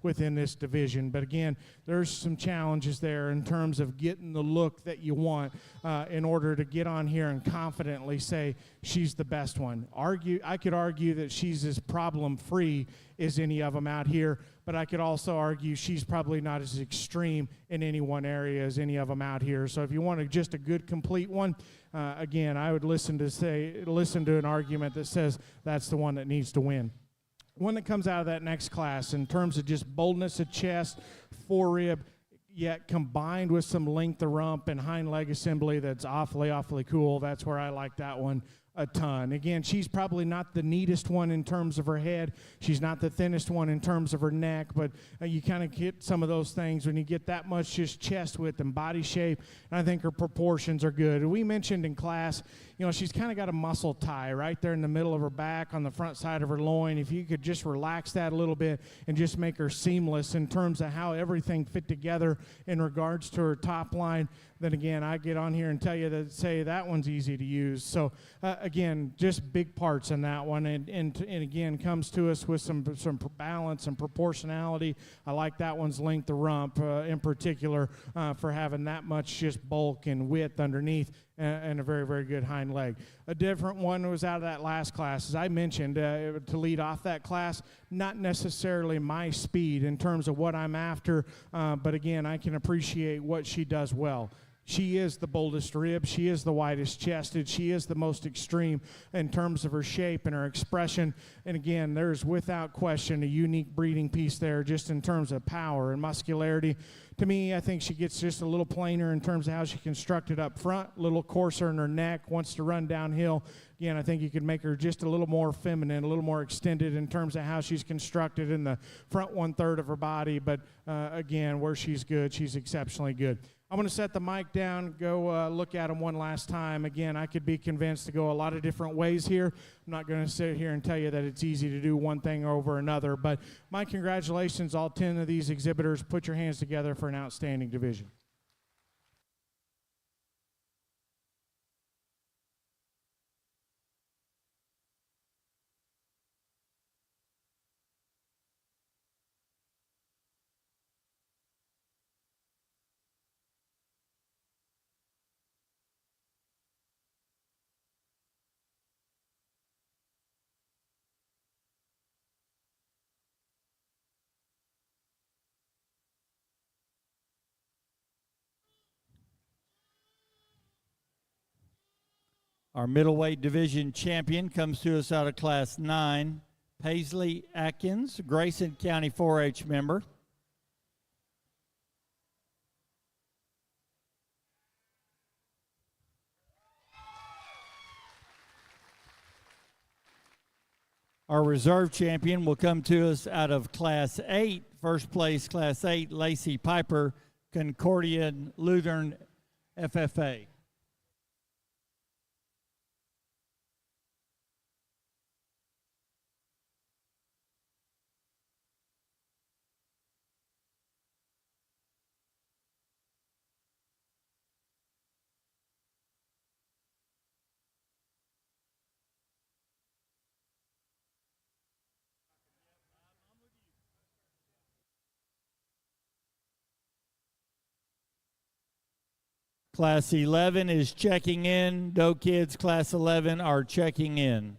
within this division. But again, there's some challenges there in terms of getting the look that you want in order to get on here and confidently say she's the best one. I could argue that she's as problem-free as any of them out here, but I could also argue she's probably not as extreme in any one area as any of them out here. So if you want just a good, complete one, again, I would listen to an argument that says that's the one that needs to win. One that comes out of that next class in terms of just boldness of chest, forerib, yet combined with some length of rump and hind leg assembly that's awfully cool. That's where I like that one a ton. Again, she's probably not the neatest one in terms of her head. She's not the thinnest one in terms of her neck, but you kind of get some of those things when you get that much just chest width and body shape, and I think her proportions are good. We mentioned in class, she's kind of got a muscle tie right there in the middle of her back on the front side of her loin. If you could just relax that a little bit and just make her seamless in terms of how everything fit together in regards to her top line, then again, I get on here and tell you that one's easy to use. So again, just big parts in that one, and again comes to us with some balance and proportionality. I like that one's length of rump in particular for having that much just bulk and width underneath, and a very good hind leg. A different one was out of that last class, as I mentioned, to lead off that class. Not necessarily my speed in terms of what I'm after, but again, I can appreciate what she does well. She is the boldest rib. She is the widest chested. She is the most extreme in terms of her shape and her expression. And again, there's without question a unique breeding piece there just in terms of power and muscularity. To me, I think she gets just a little plainer in terms of how she constructed up front, a little coarser in her neck, wants to run downhill. Again, I think you could make her just a little more feminine, a little more extended in terms of how she's constructed in the front 1/3 of her body. But again, where she's good, she's exceptionally good. I'm going to set the mic down, go look at them one last time. Again, I could be convinced to go a lot of different ways here. I'm not going to sit here and tell you that it's easy to do one thing over another, but my congratulations, all 10 of these exhibitors. Put your hands together for an outstanding division. Our middleweight division champion comes to us out of Class 9, Paisley Atkins, Grayson County 4-H member. Our reserve champion will come to us out of Class 8, first place Class 8, Lacey Piper, Concordia Lutheran FFA. Class 11 is checking in. Doe Kids Class 11 are checking in.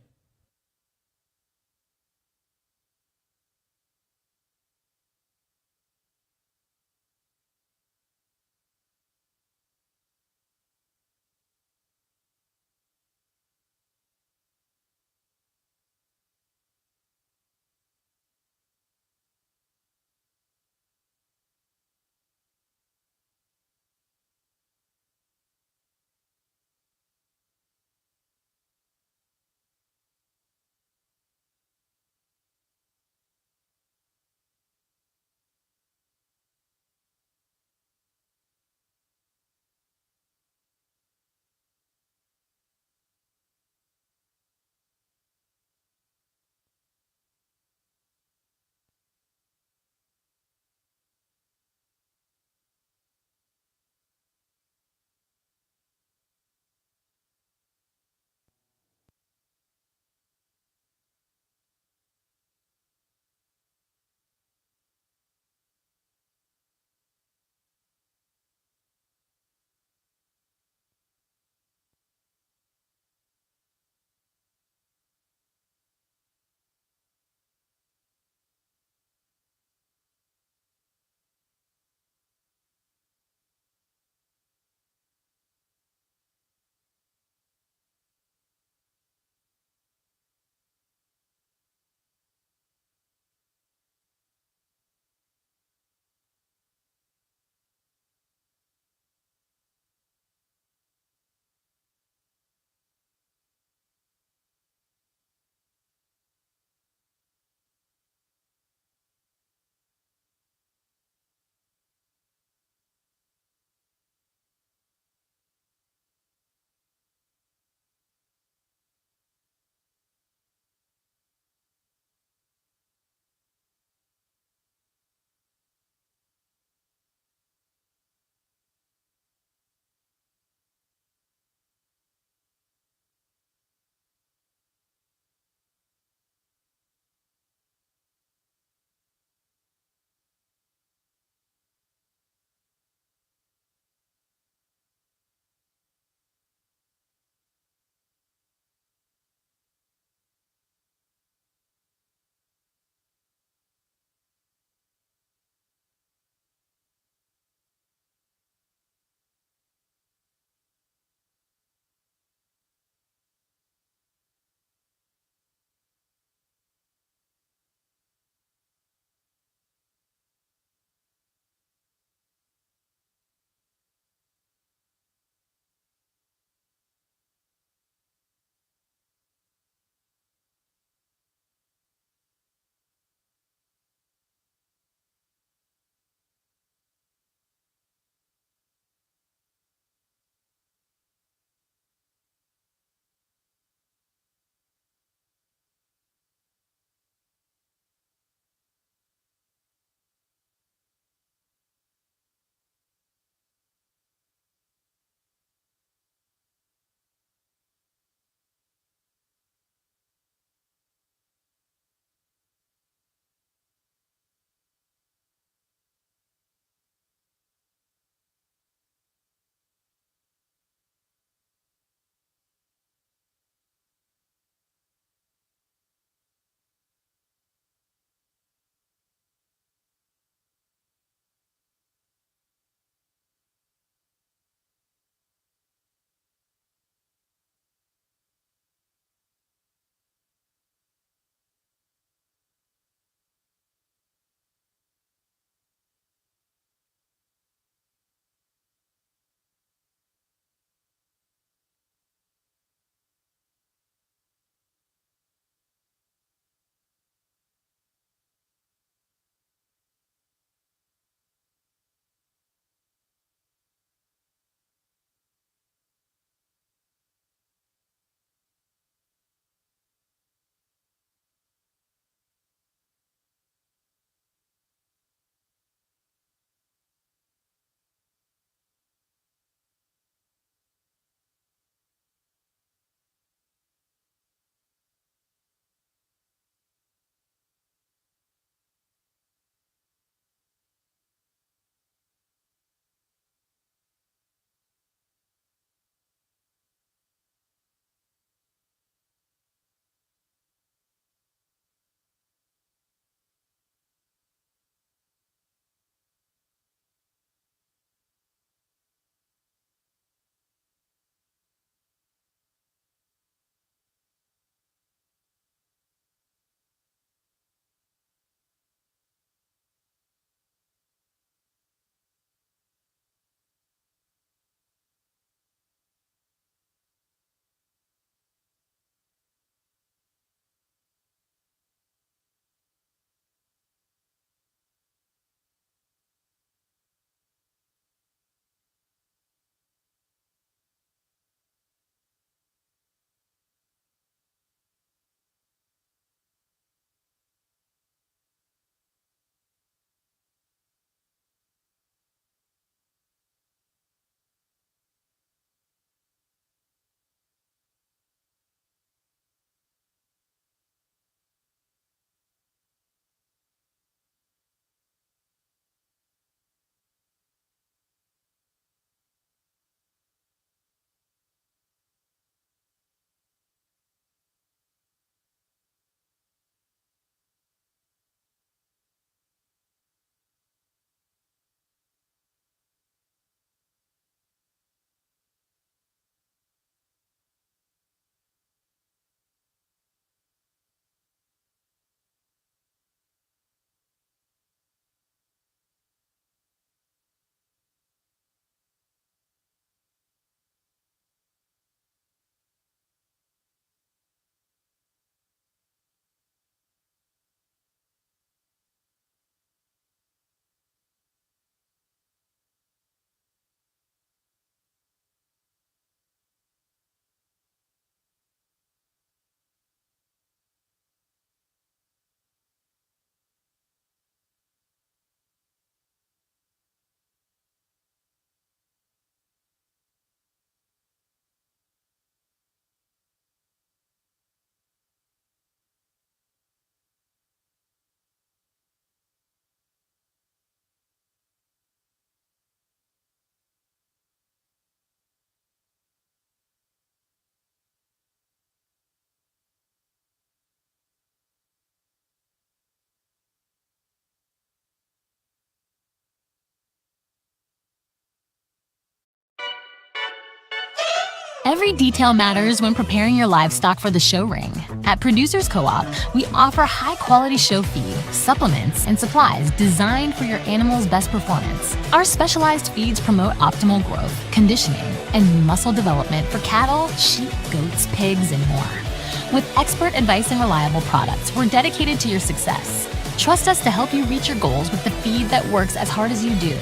Every detail matters when preparing your livestock for the show ring. At Producers Co-op, we offer high-quality show feed, supplements, and supplies designed for your animal's best performance. Our specialized feeds promote optimal growth, conditioning, and muscle development for cattle, sheep, goats, pigs, and more. With expert advice and reliable products, we're dedicated to your success. Trust us to help you reach your goals with the feed that works as hard as you do.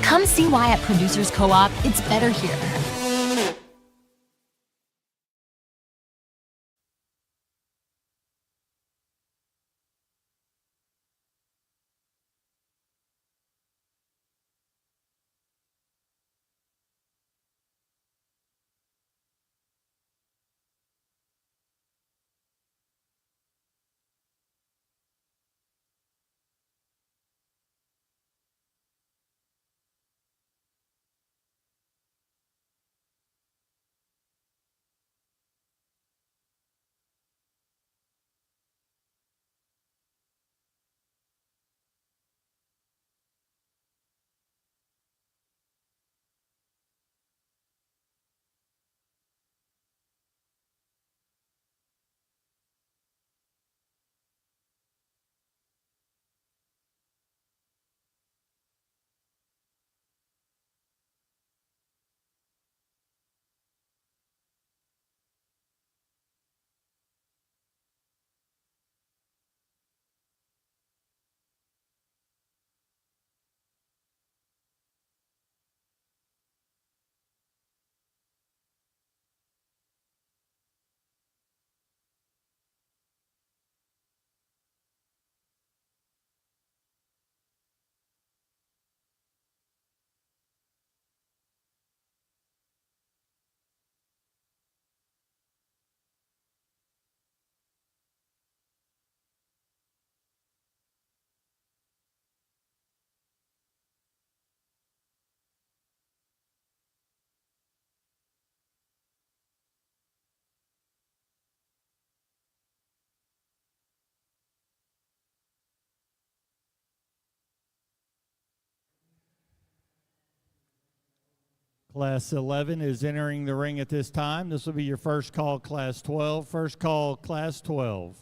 Come see why at Producers Co-op, it's better here. Class 11 is entering the ring at this time. This will be your first call, Class 12. First call, Class 12.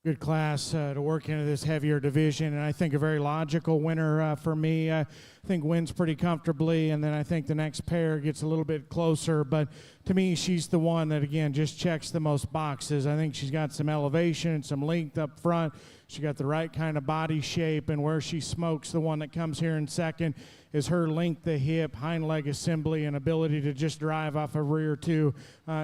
Good class to work into this heavier division, and I think a very logical winner for me. I think wins pretty comfortably, and then I think the next pair gets a little bit closer, but to me, she's the one that, again, just checks the most boxes. I think she's got some elevation and some length up front. She got the right kind of body shape, and where she smokes the one that comes here in second is her length of hip, hind leg assembly, and ability to just drive off a rear two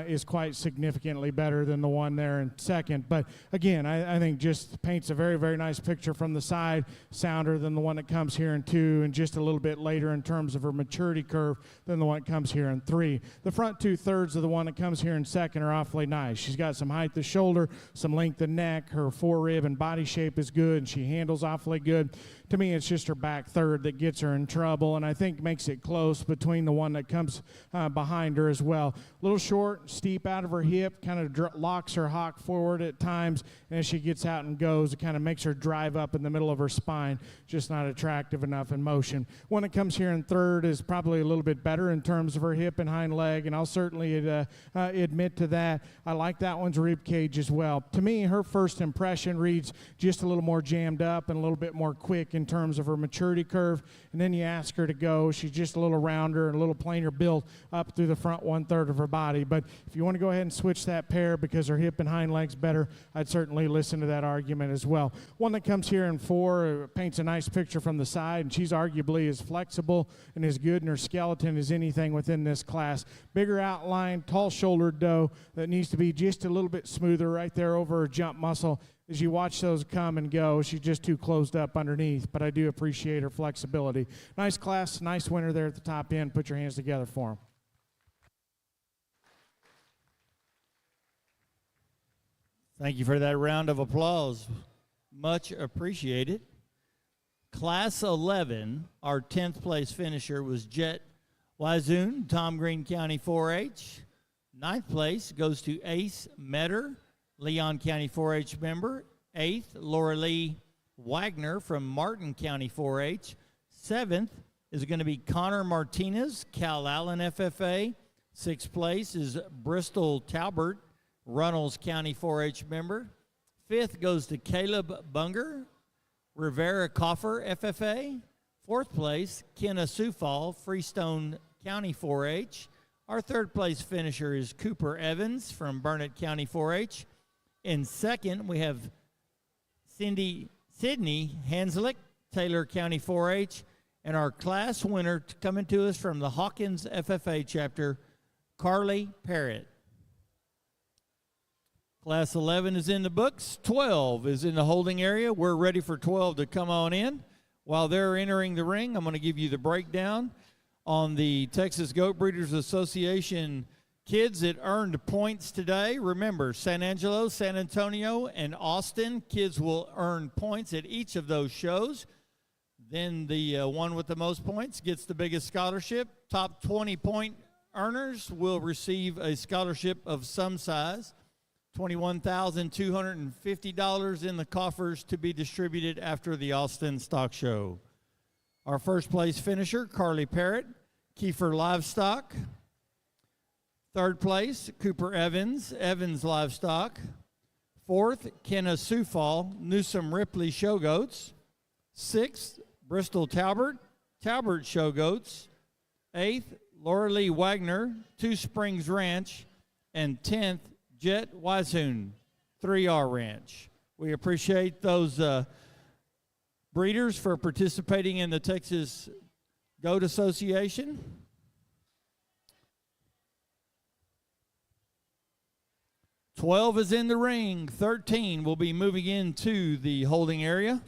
is quite significantly better than the one there in second. But again, I think just paints a very, very nice picture from the side, sounder than the one that comes here in two, and just a little bit later in terms of her maturity curve than the one that comes here in three. The front 2/3 of the one that comes here in second are awfully nice. She's got some height of shoulder, some length of neck, her forerib and body shape is good, and she handles awfully good. To me, it's just her back third that gets her in trouble, and I think makes it close between the one that comes behind her as well. A little short, steep out of her hip, kind of locks her hock forward at times, and as she gets out and goes, it kind of makes her drive up in the middle of her spine, just not attractive enough in motion. One that comes here in third is probably a little bit better in terms of her hip and hind leg, and I'll certainly admit to that. I like that one's rib cage as well. To me, her first impression reads just a little more jammed up and a little bit more quick in terms of her maturity curve, and then you ask her to go, she's just a little rounder and a little plainer built up through the front 1/3 of her body. But if you want to go ahead and switch that pair because her hip and hind leg's better, I'd certainly listen to that argument as well. One that comes here in four paints a nice picture from the side, and she's arguably as flexible and as good in her skeleton as anything within this class. Bigger outline, tall-shouldered doe that needs to be just a little bit smoother right there over her jump muscle. As you watch those come and go, she's just too closed up underneath, but I do appreciate her flexibility. Nice class, nice winner there at the top end. Put your hands together for him. Thank you for that round of applause. Much appreciated. Class 11, our 10th place finisher was Jet Wizoon, Tom Green County 4-H. 9th place goes to Ace Metter, Leon County 4-H member. 8th, Laura Lee Wagner from Martin County 4-H. 7th is going to be Connor Martinez, Cal Allen FFA. 6th place is Bristol Talbert, Runnels County 4-H member. 5th goes to Caleb Bunger, Rivera Coffer FFA. 4th place, Kenna Sufal, Freestone County 4-H. Our 3rd place finisher is Cooper Evans from Burnett County 4-H. In second, we have Sydney Hanslick, Taylor County 4-H. And our class winner coming to us from the Hawkins FFA chapter, Carly Parrott. Class 11 is in the books. 12 is in the holding area. We're ready for 12 to come on in. While they're entering the ring, I'm going to give you the breakdown on the Texas Goat Breeders Association kids that earned points today. Remember, San Angelo, San Antonio, and Austin kids will earn points at each of those shows. Then the one with the most points gets the biggest scholarship. Top 20 point earners will receive a scholarship of some size. $21,250 in the coffers to be distributed after the Austin Stock Show. Our first place finisher, Carly Parrott, Kiefer Livestock. 3rd place, Cooper Evans, Evans Livestock. 4th, Kenna Sufal, Newsom Ripley Show Goats. 6th, Bristol Talbert, Talbert Show Goats. 8th, Laura Lee Wagner, Two Springs Ranch. And 10th, Jet Wizoon, 3R Ranch. We appreciate those breeders for participating in the Texas Goat Association. $12 is in the ring. 13 will be moving into the holding area.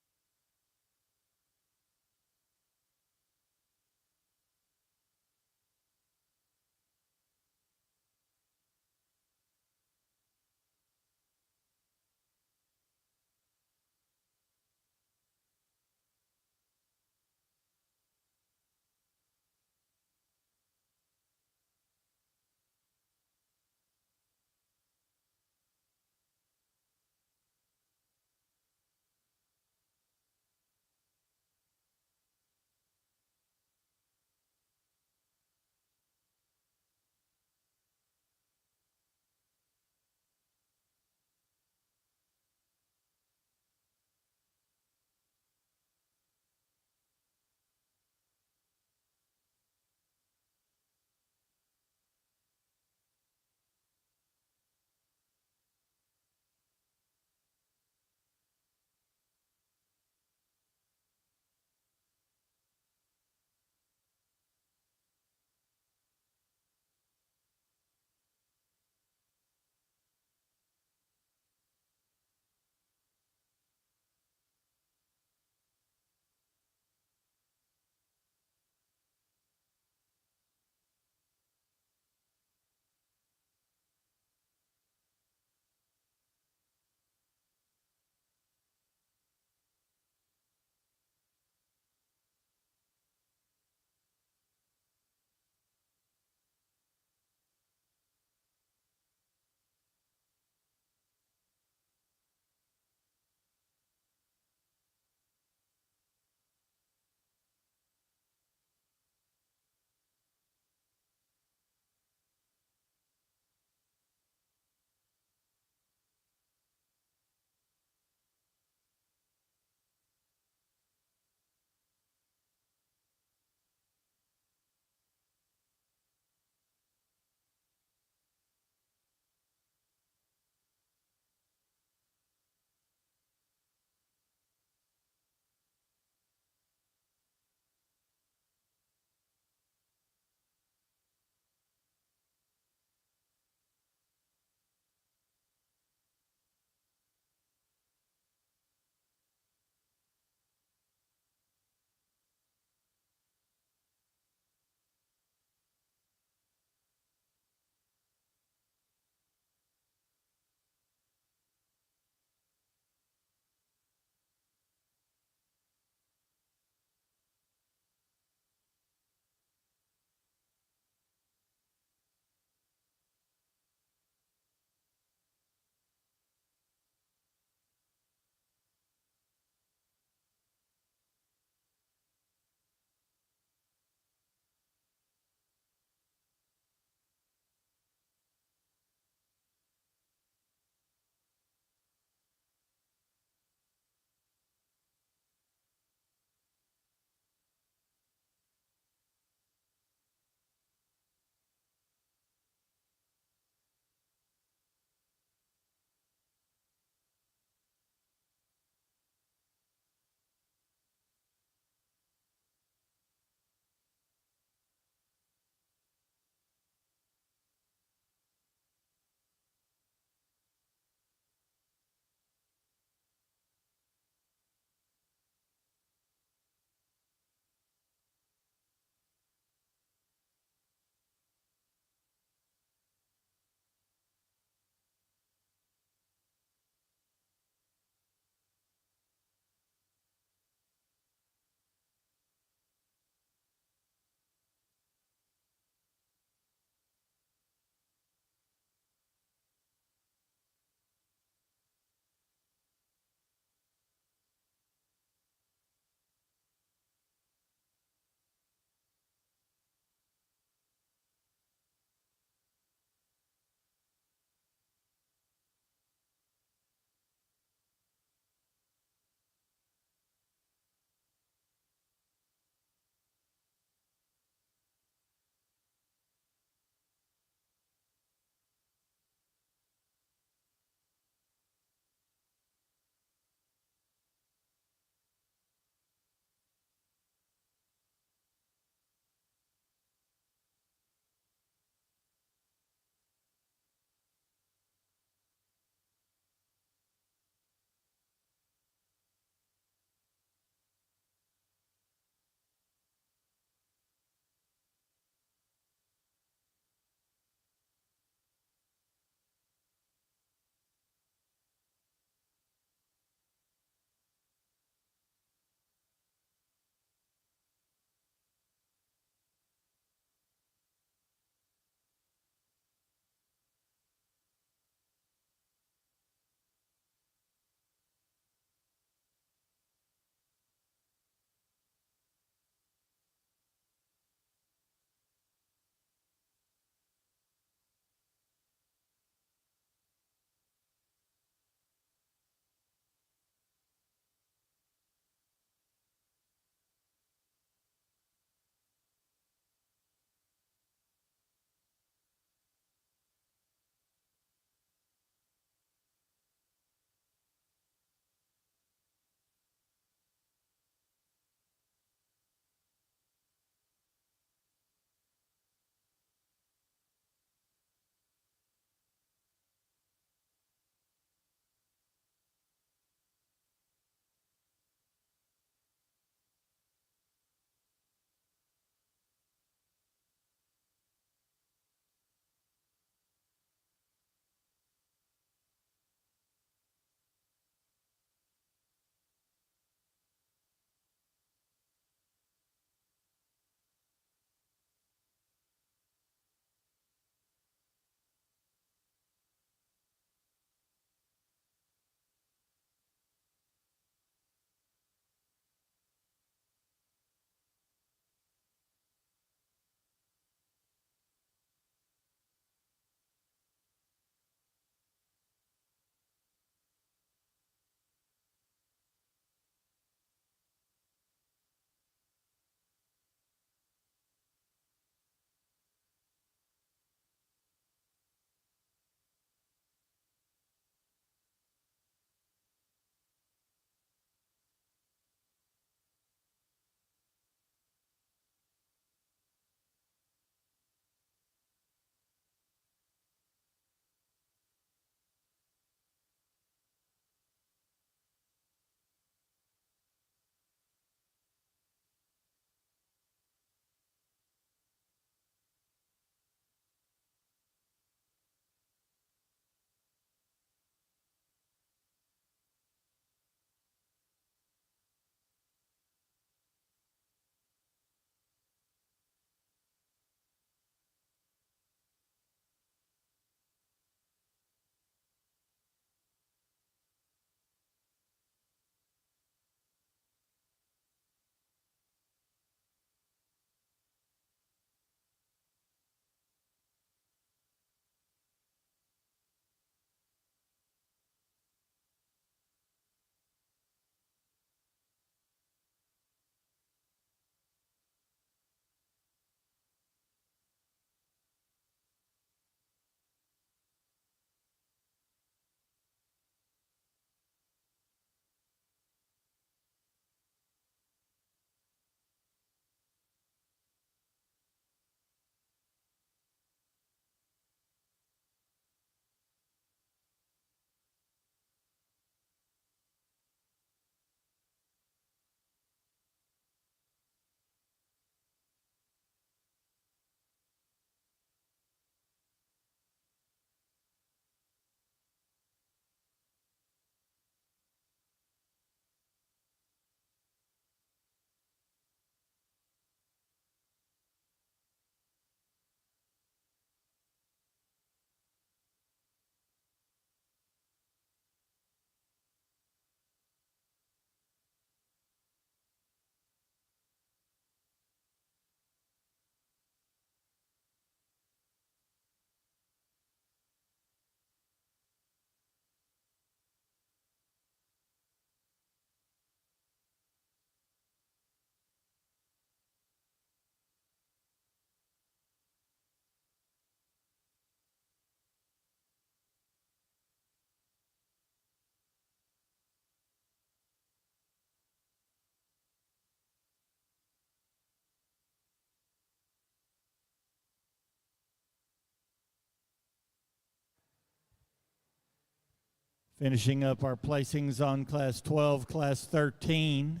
Finishing up our placings on Class 12, Class 13.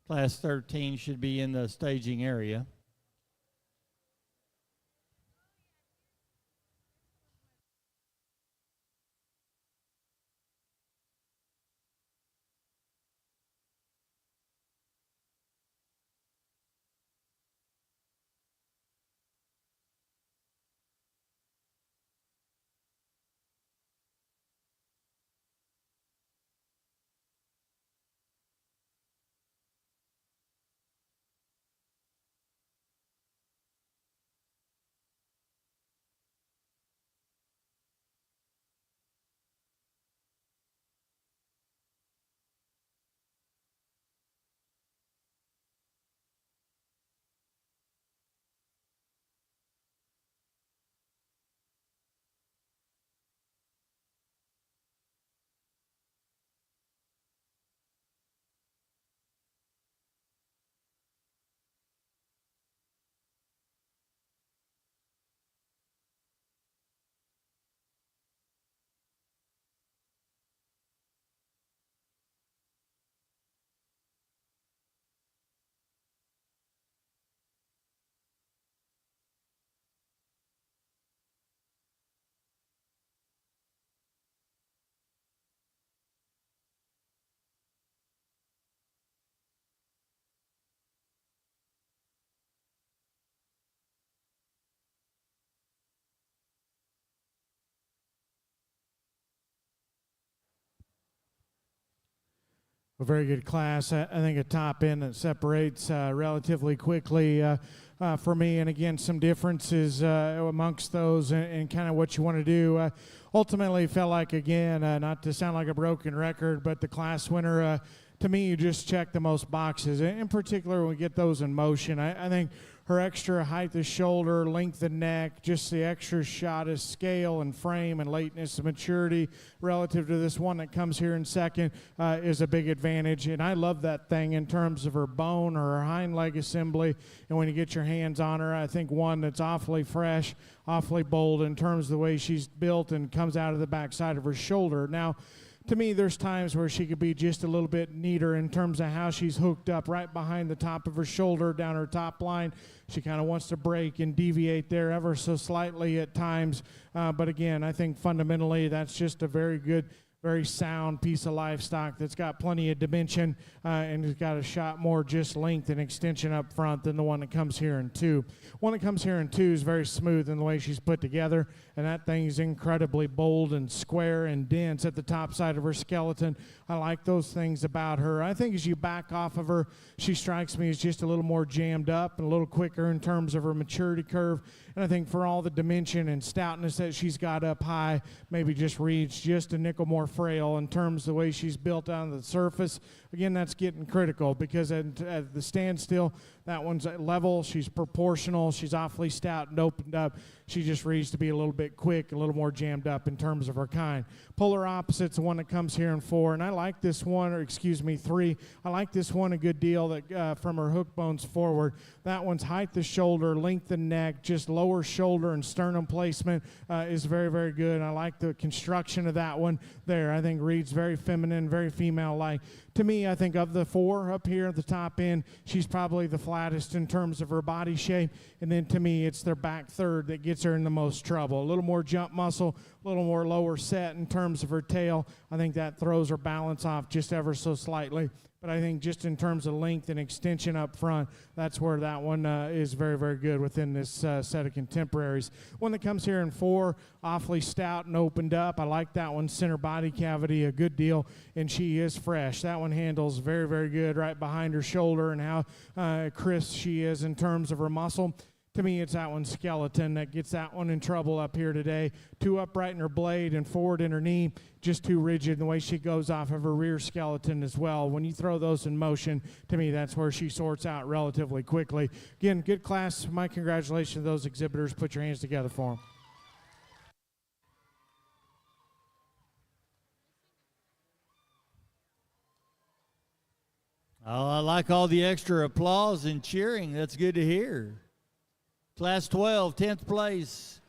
Class 13 should be in the staging area. A very good class. I think a top end that separates relatively quickly for me. And again, some differences amongst those and kind of what you want to do. Ultimately, felt like, again, not to sound like a broken record, but the class winner, to me, you just check the most boxes. In particular, when we get those in motion, I think her extra height of shoulder, length of neck, just the extra shot of scale and frame and lateness and maturity relative to this one that comes here in second is a big advantage. And I love that thing in terms of her bone or her hind leg assembly. And when you get your hands on her, I think one that's awfully fresh, awfully bold in terms of the way she's built and comes out of the backside of her shoulder. Now, to me, there's times where she could be just a little bit neater in terms of how she's hooked up right behind the top of her shoulder, down her top line. She kind of wants to break and deviate there ever so slightly at times. But again, I think fundamentally that's just a very good, very sound piece of livestock that's got plenty of dimension and has got a shot more just length and extension up front than the one that comes here in two. One that comes here in two is very smooth in the way she's put together, and that thing's incredibly bold and square and dense at the top side of her skeleton. I like those things about her. I think as you back off of her, she strikes me as just a little more jammed up and a little quicker in terms of her maturity curve. And I think for all the dimension and stoutness that she's got up high, maybe just reads just a nickel more frail in terms of the way she's built on the surface. Again, that's getting critical because at the standstill, that one's at level. She's proportional. She's awfully stout and opened up. She just reads to be a little bit quick, a little more jammed up in terms of her kind. Polar opposite's the one that comes here in four, and I like this one, or excuse me, three. I like this one a good deal that from her hook bones forward. That one's height of shoulder, length of neck, just lower shoulder and sternum placement is very, very good. And I like the construction of that one there. I think reads very feminine, very female-like. To me, I think of the four up here at the top end, she's probably the flattest in terms of her body shape. And then to me, it's their back third that gets her in the most trouble. A little more jump muscle, a little more lower set in terms of her tail. I think that throws her balance off just ever so slightly. But I think just in terms of length and extension up front, that's where that one is very, very good within this set of contemporaries. One that comes here in four, awfully stout and opened up. I like that one, center body cavity, a good deal, and she is fresh. That one handles very, very good right behind her shoulder and how crisp she is in terms of her muscle. To me, it's that one skeleton that gets that one in trouble up here today. Too upright in her blade and forward in her knee, just too rigid in the way she goes off of her rear skeleton as well. When you throw those in motion, to me, that's where she sorts out relatively quickly. Again, good class. My congratulations to those exhibitors. Put your hands together for them. Oh, I like all the extra applause and cheering. That's good to hear. Class 12, 10th place,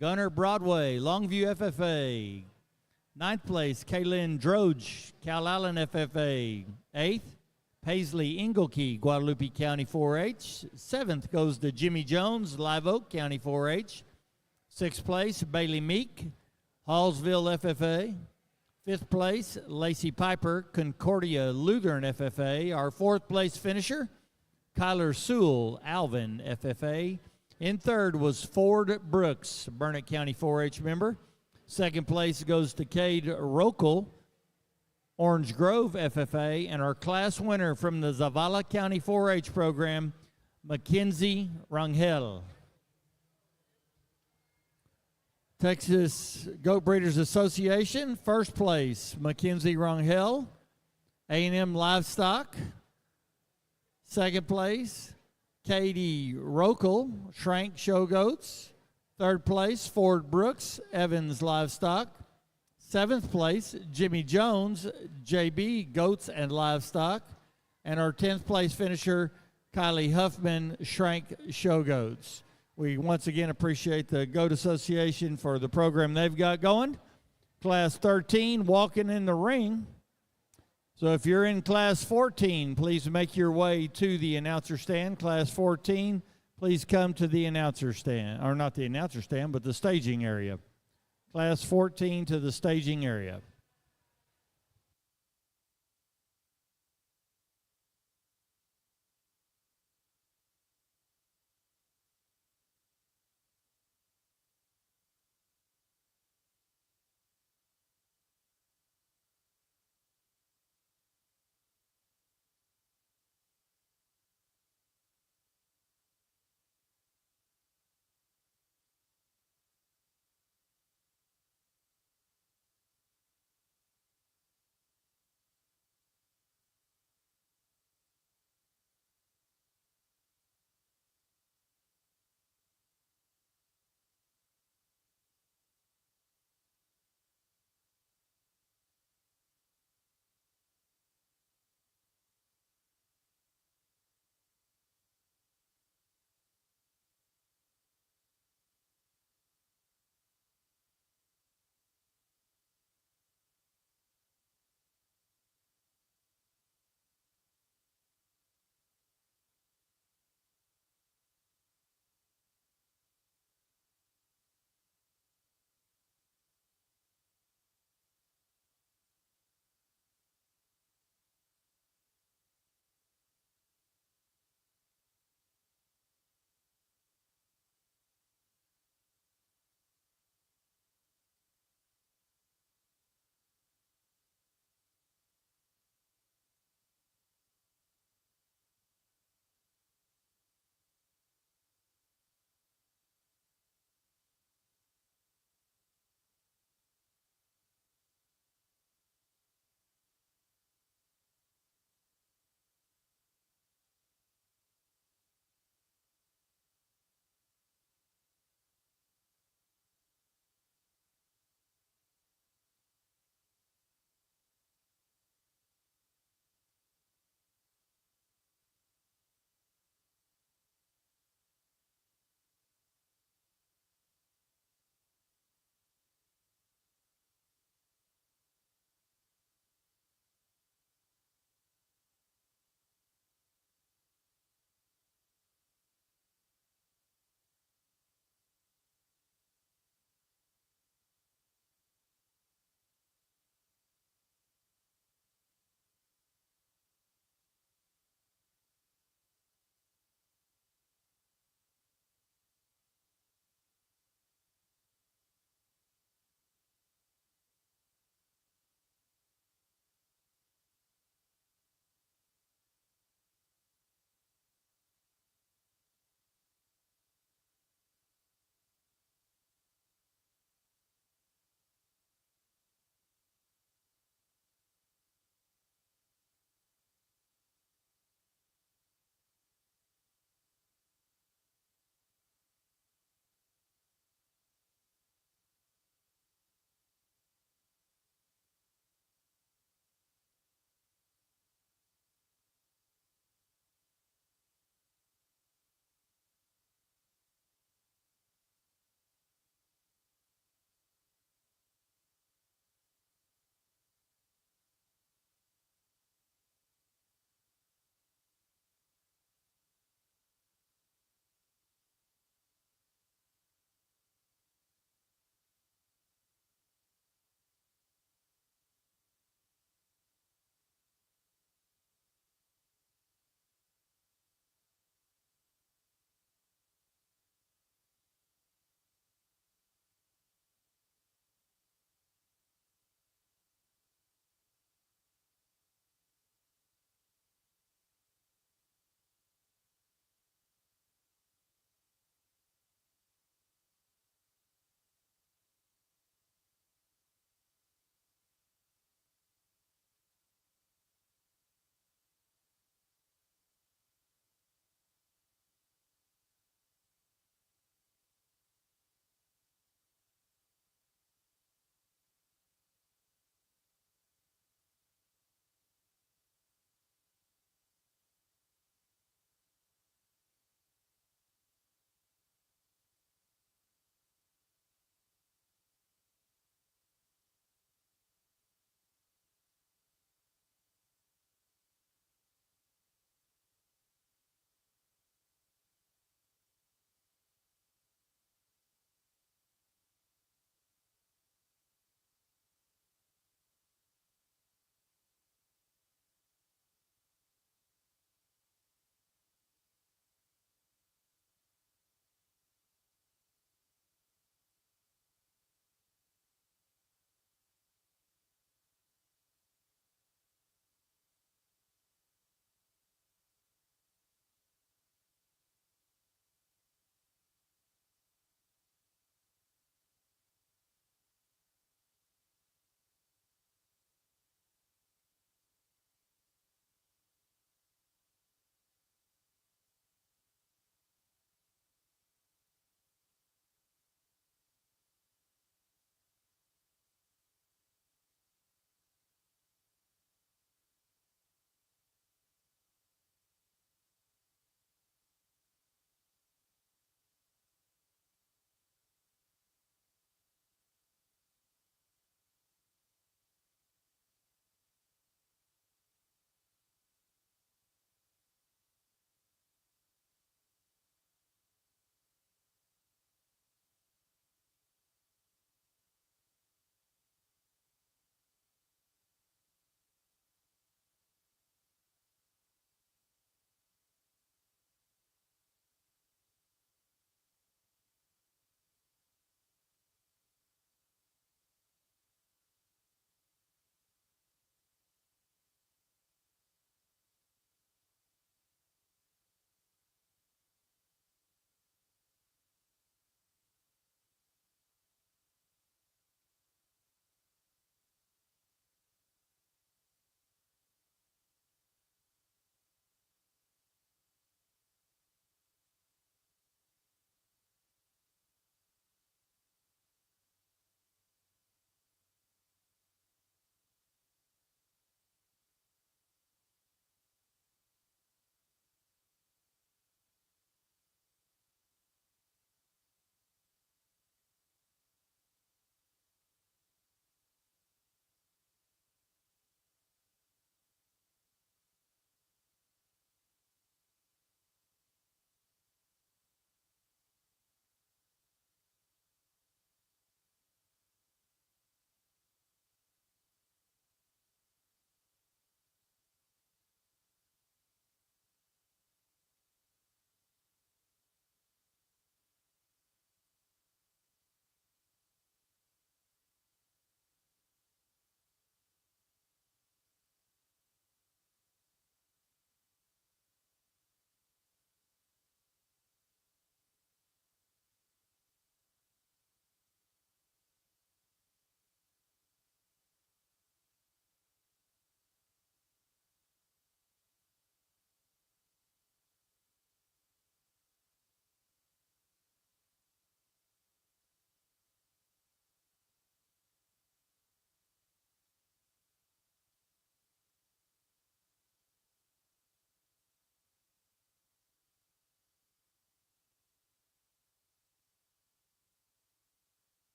Gunner Broadway, Longview FFA. Ninth place, Kaylin Droge, Calallen FFA. Eighth, Paisley Inglekeey, Guadalupe County 4-H. Seventh goes to Jimmy Jones, Live Oak County 4-H. Sixth place, Bailey Meek, Hallsville FFA. Fifth place, Lacey Piper, Concordia Lutheran FFA. Our fourth place finisher, Kyler Sewell, Alvin FFA. In third was Ford Brooks, Burnett County 4-H member. Second place goes to Cade Rokel, Orange Grove FFA. And our class winner from the Zavala County 4-H program, Mackenzie Rangel. Texas Goat Breeders Association, first place, Mackenzie Rangel, A&M Livestock. Second place, Katie Rokel, Shrank Show Goats. Third place, Ford Brooks, Evans Livestock. Seventh place, Jimmy Jones, JB Goats and Livestock. And our 10th place finisher, Kylie Huffman, Shrank Show Goats. We once again appreciate the Goat Association for the program they've got going. Class 13, walking in the ring. So if you're in Class 14, please make your way to the announcer stand. Class 14, please come to the announcer stand. Or not the announcer stand, but the staging area. Class 14 to the staging area.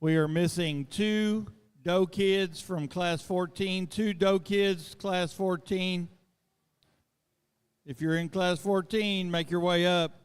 We are missing 2 doe kids from class 14, 2 doe kids, class 14. If you're in class 14, make your way up.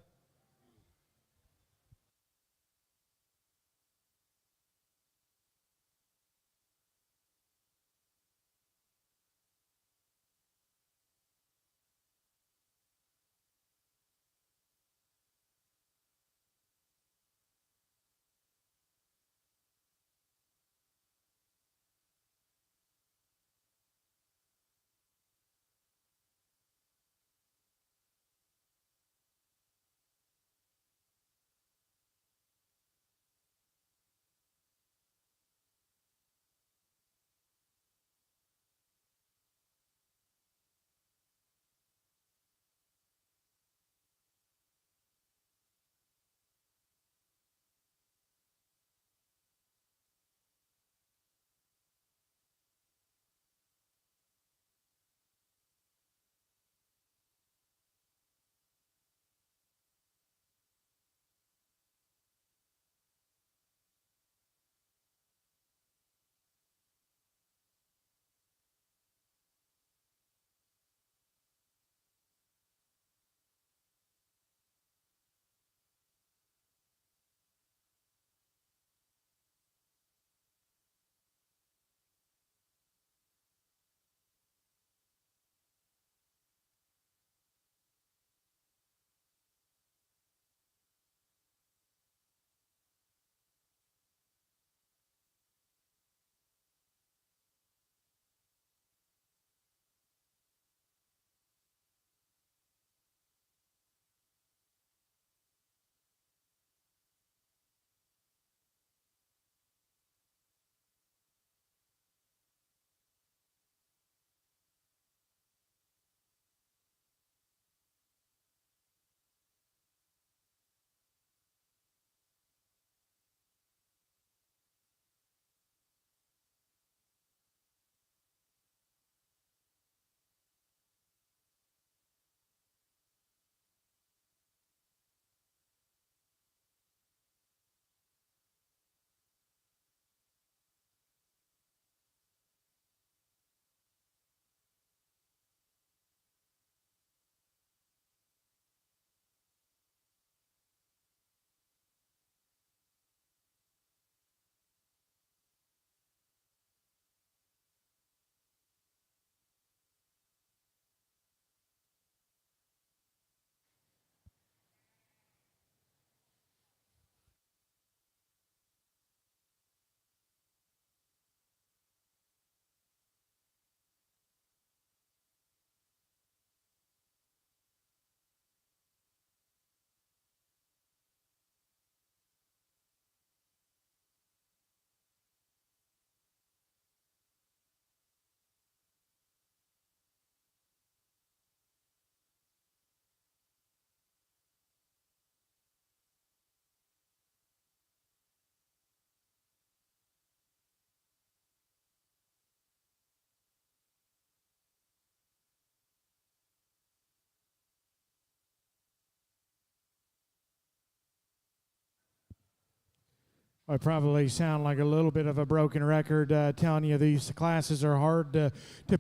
I probably sound like a little bit of a broken record telling you these classes are hard to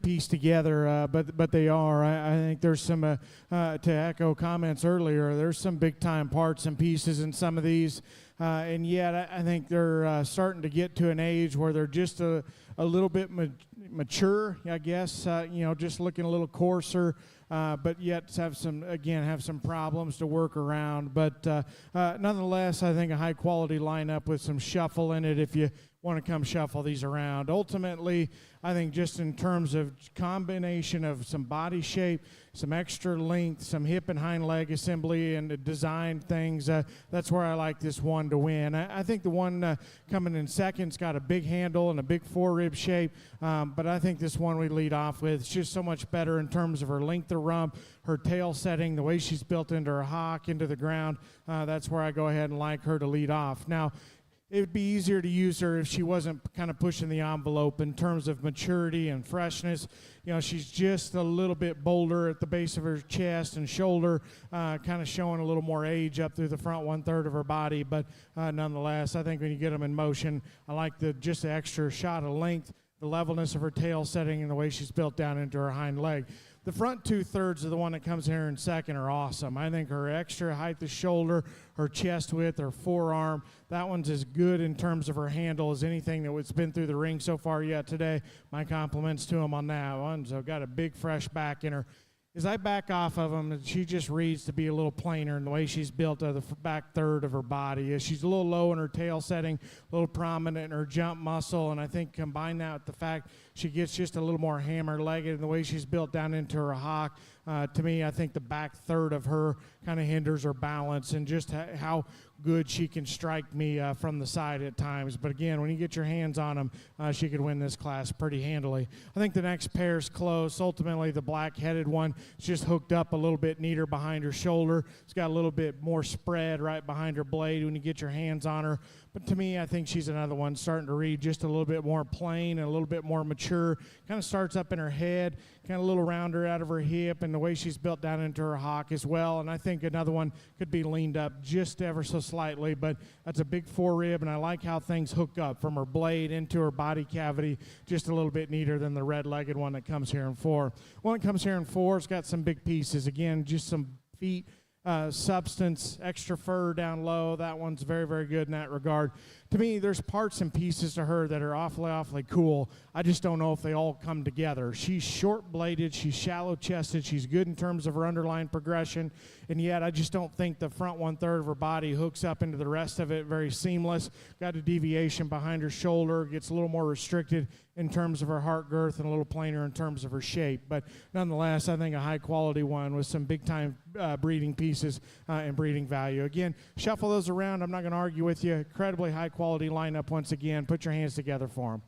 piece together, but they are. I think there's some, to echo comments earlier, there's some big-time parts and pieces in some of these, and yet I think they're starting to get to an age where they're just a little bit mature, I guess, just looking a little coarser, but yet have some problems to work around. But nonetheless, I think a high-quality lineup with some shuffle in it if you want to come shuffle these around. Ultimately, I think just in terms of combination of some body shape, some extra length, some hip and hind leg assembly and design things, that's where I like this one to win. I think the one coming in second's got a big handle and a big forerib shape, but I think this one we lead off with, it's just so much better in terms of her length of rump, her tail setting, the way she's built into her hock, into the ground. That's where I go ahead and like her to lead off. Now, it would be easier to use her if she wasn't kind of pushing the envelope in terms of maturity and freshness. You know, she's just a little bit bolder at the base of her chest and shoulder, kind of showing a little more age up through the front 1/3 of her body. But nonetheless, I think when you get them in motion, I like just the extra shot of length, the levelness of her tail setting, and the way she's built down into her hind leg. The front 2/3 of the one that comes here in second are awesome. I think her extra height of shoulder, her chest width, her forearm, that one's as good in terms of her handle as anything that's been through the ring so far yet today. My compliments to him on that one. So got a big fresh back in her. As I back off of them, she just reads to be a little plainer in the way she's built the back third of her body. She's a little low in her tail setting, a little prominent in her jump muscle, and I think combine that with the fact she gets just a little more hammer-legged in the way she's built down into her hock. To me, I think the back third of her kind of hinders her balance and just how good she can strike me from the side at times. But again, when you get your hands on them, she could win this class pretty handily. I think the next pair's close. Ultimately, the black-headed one is just hooked up a little bit neater behind her shoulder. It's got a little bit more spread right behind her blade when you get your hands on her. But to me, I think she's another one starting to read just a little bit more plain and a little bit more mature. Kind of starts up in her head, kind of a little rounder out of her hip, and the way she's built down into her hock as well. And I think another one could be leaned up just ever so slightly, but that's a big forerib, and I like how things hook up from her blade into her body cavity just a little bit neater than the red-legged one that comes here in 4. One that comes here in 4, it's got some big pieces. Again, just some feet, substance, extra fur down low. That one's very, very good in that regard. To me, there's parts and pieces to her that are awfully cool. I just don't know if they all come together. She's short-bladed, she's shallow-chested, she's good in terms of her underlying progression, and yet I just don't think the front 1/3 of her body hooks up into the rest of it very seamless. Got a deviation behind her shoulder, gets a little more restricted in terms of her heart girth and a little plainer in terms of her shape. But nonetheless, I think a high-quality one with some big-time breeding pieces and breeding value. Again, shuffle those around. I'm not going to argue with you. Incredibly high-quality lineup once again. Put your hands together for them.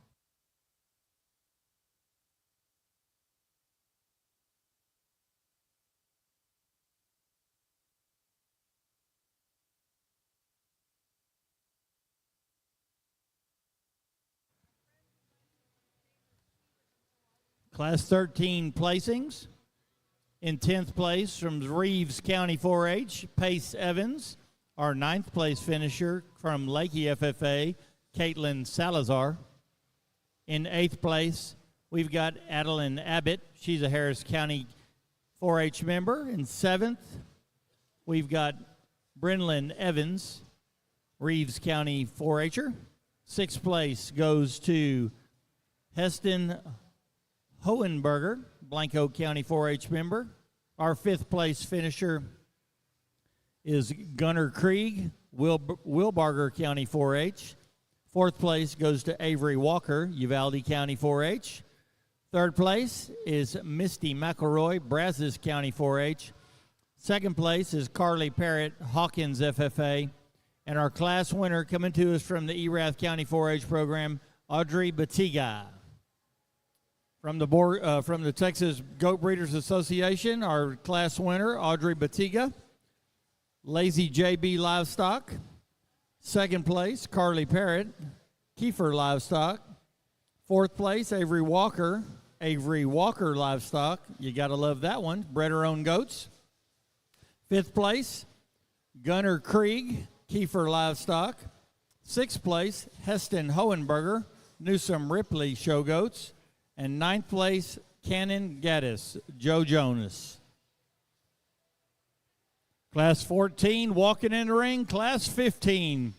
Class 13 placings. In 10th place from Reeves County 4-H, Pace Evans. Our 9th place finisher from Lakey FFA, Caitlin Salazar. In 8th place, we've got Adeline Abbott. She's a Harris County 4-H member. In 7th, we've got Brenlyn Evans, Reeves County 4-H'er. 6th place goes to Heston Hohenberger, Blanco County 4-H member. Our 5th place finisher is Gunnar Krieg, Wilbarger County 4-H. 4th place goes to Avery Walker, Uvalde County 4-H. 3rd place is Misty McElroy, Brazos County 4-H. 2nd place is Carly Parrott, Hawkins FFA. And our class winner coming to us from the Erath County 4-H program, Audrey Batiga. From the Texas Goat Breeders Association, our class winner, Audrey Batiga. Lazy JB Livestock. 2nd place, Carly Parrott, Kiefer Livestock. 4th place, Avery Walker Livestock. You got to love that one. Bred her own goats. 5th place, Gunnar Krieg, Kiefer Livestock. 6th place, Heston Hohenberger, Newsom Ripley Show Goats. And 9th place, Cannon Gaddis, Joe Jonas. Class 14, walking in the ring. Class 15.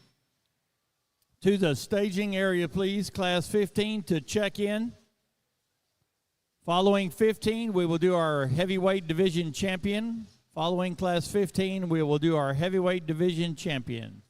To the staging area, please. Class 15 to check in. Following 15, we will do our heavyweight division champion. Following class 15, we will do our heavyweight division champion.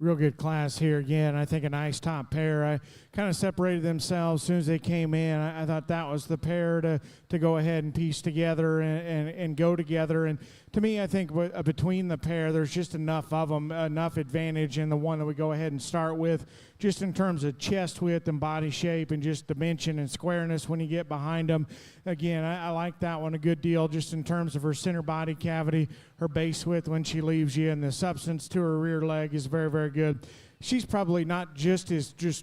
Real good class here again. I think a nice top pair. I kind of separated themselves as soon as they came in. I thought that was the pair to go ahead and piece together and go together. And to me, I think between the pair, there's just enough of them, enough advantage in the one that we go ahead and start with, just in terms of chest width and body shape and just dimension and squareness when you get behind them. Again, I like that one a good deal just in terms of her center body cavity, her base width when she leaves you, and the substance to her rear leg is very, very good. She's probably not just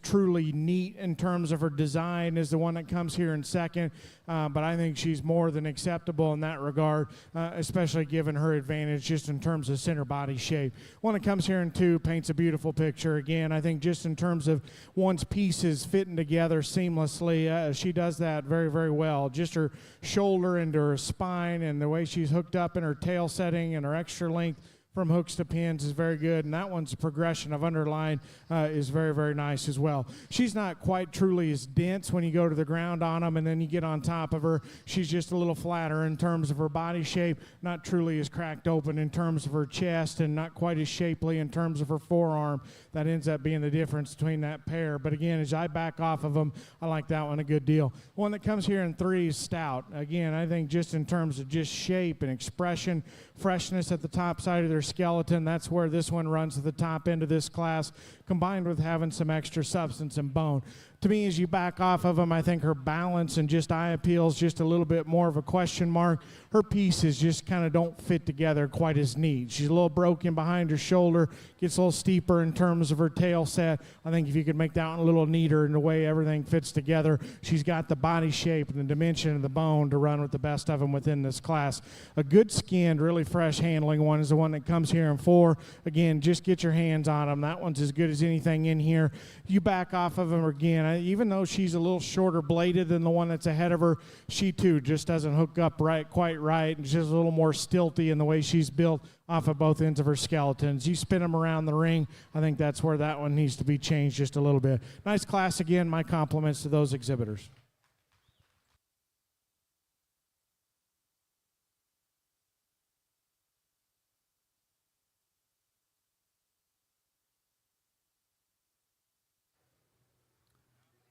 truly neat in terms of her design as the one that comes here in second, but I think she's more than acceptable in that regard, especially given her advantage just in terms of center body shape. One that comes here in two paints a beautiful picture. Again, I think just in terms of one's pieces fitting together seamlessly, she does that very, very well. Just her shoulder and her spine and the way she's hooked up in her tail setting and her extra length from hooks to pins is very good, and that one's progression of underline is very, very nice as well. She's not quite truly as dense when you go to the ground on them and then you get on top of her. She's just a little flatter in terms of her body shape, not truly as cracked open in terms of her chest, and not quite as shapely in terms of her forearm. That ends up being the difference between that pair. But again, as I back off of them, I like that one a good deal. One that comes here in three is Stout. Again, I think just in terms of just shape and expression, freshness at the top side of their skeleton, that's where this one runs to the top end of this class, combined with having some extra substance and bone. To me, as you back off of them, I think her balance and just eye appeal is just a little bit more of a question mark. Her pieces just kind of don't fit together quite as neat. She's a little broken behind her shoulder, gets a little steeper in terms of her tail set. I think if you could make that one a little neater in the way everything fits together, she's got the body shape and the dimension of the bone to run with the best of them within this class. A good skinned, really fresh handling one is the one that comes here in four. Again, just get your hands on them. That one's as good as anything in here. You back off of them again. Even though she's a little shorter bladed than the one that's ahead of her, she too just doesn't hook up quite right, and she's a little more stilty in the way she's built off of both ends of her skeletons. You spin them around the ring, I think that's where that one needs to be changed just a little bit. Nice class again. My compliments to those exhibitors.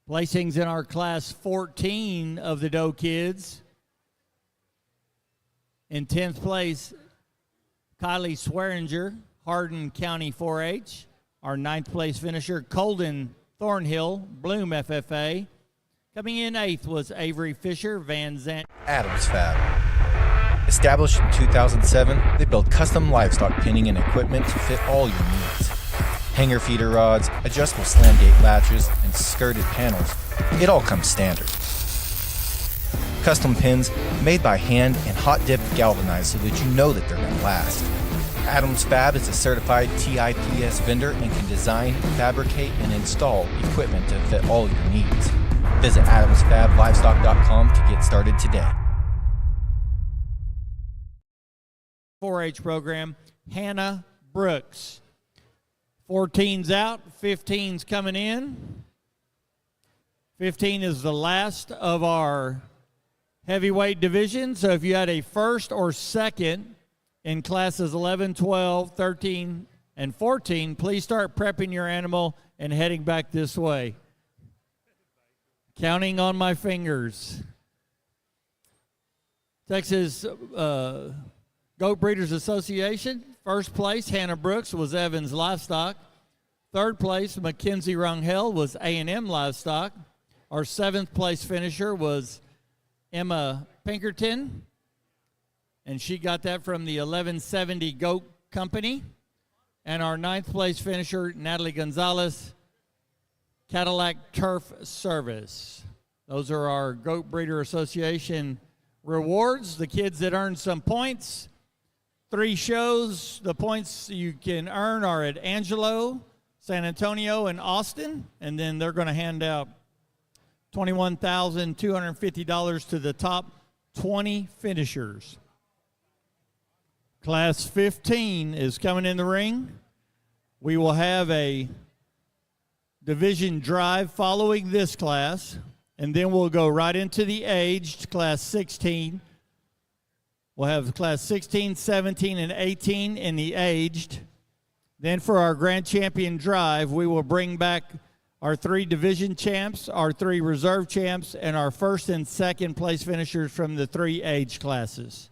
Placings in our class 14 of the Doe Kids. In 10th place, Kylie Swearinger, Hardin County 4-H. Our 9th place finisher, Colden Thornhill, Bloom FFA. Coming in 8th was Avery Fisher, Van Zant. Adams Fab. Established in 2007, they build custom livestock pinning and equipment to fit all your needs. Hanger feeder rods, adjustable slam gate latches, and skirted panels. It all comes standard. Custom pins made by hand and hot dipped galvanized so that you know that they're going to last. Adams Fab is a certified TIPS vendor and can design, fabricate, and install equipment to fit all your needs. Visit adamsfablivestock.com to get started today. 4-H program, Hannah Brooks. 14's out, 15's coming in. 15 is the last of our heavyweight division, so if you had a first or second in classes 11, 12, 13, and 14, please start prepping your animal and heading back this way. Counting on my fingers. Texas Goat Breeders Association, first place, Hannah Brooks, was Evans Livestock. Third place, Mackenzie Rangel, was A&M Livestock. Our 7th place finisher was Emma Pinkerton, and she got that from the 1170 Goat Company. And our 9th place finisher, Natalie Gonzalez, Cadillac Turf Service. Those are our Goat Breeder Association rewards. The kids that earned some points. 3 shows. The points you can earn are at Angelo, San Antonio, and Austin. And then they're going to hand out $21,250 to the top 20 finishers. Class 15 is coming in the ring. We will have a division drive following this class, and then we'll go right into the aged class 16. We'll have class 16, 17, and 18 in the aged. Then for our grand champion drive, we will bring back our 3 division champs, our 3 reserve champs, and our first and second place finishers from the 3 age classes.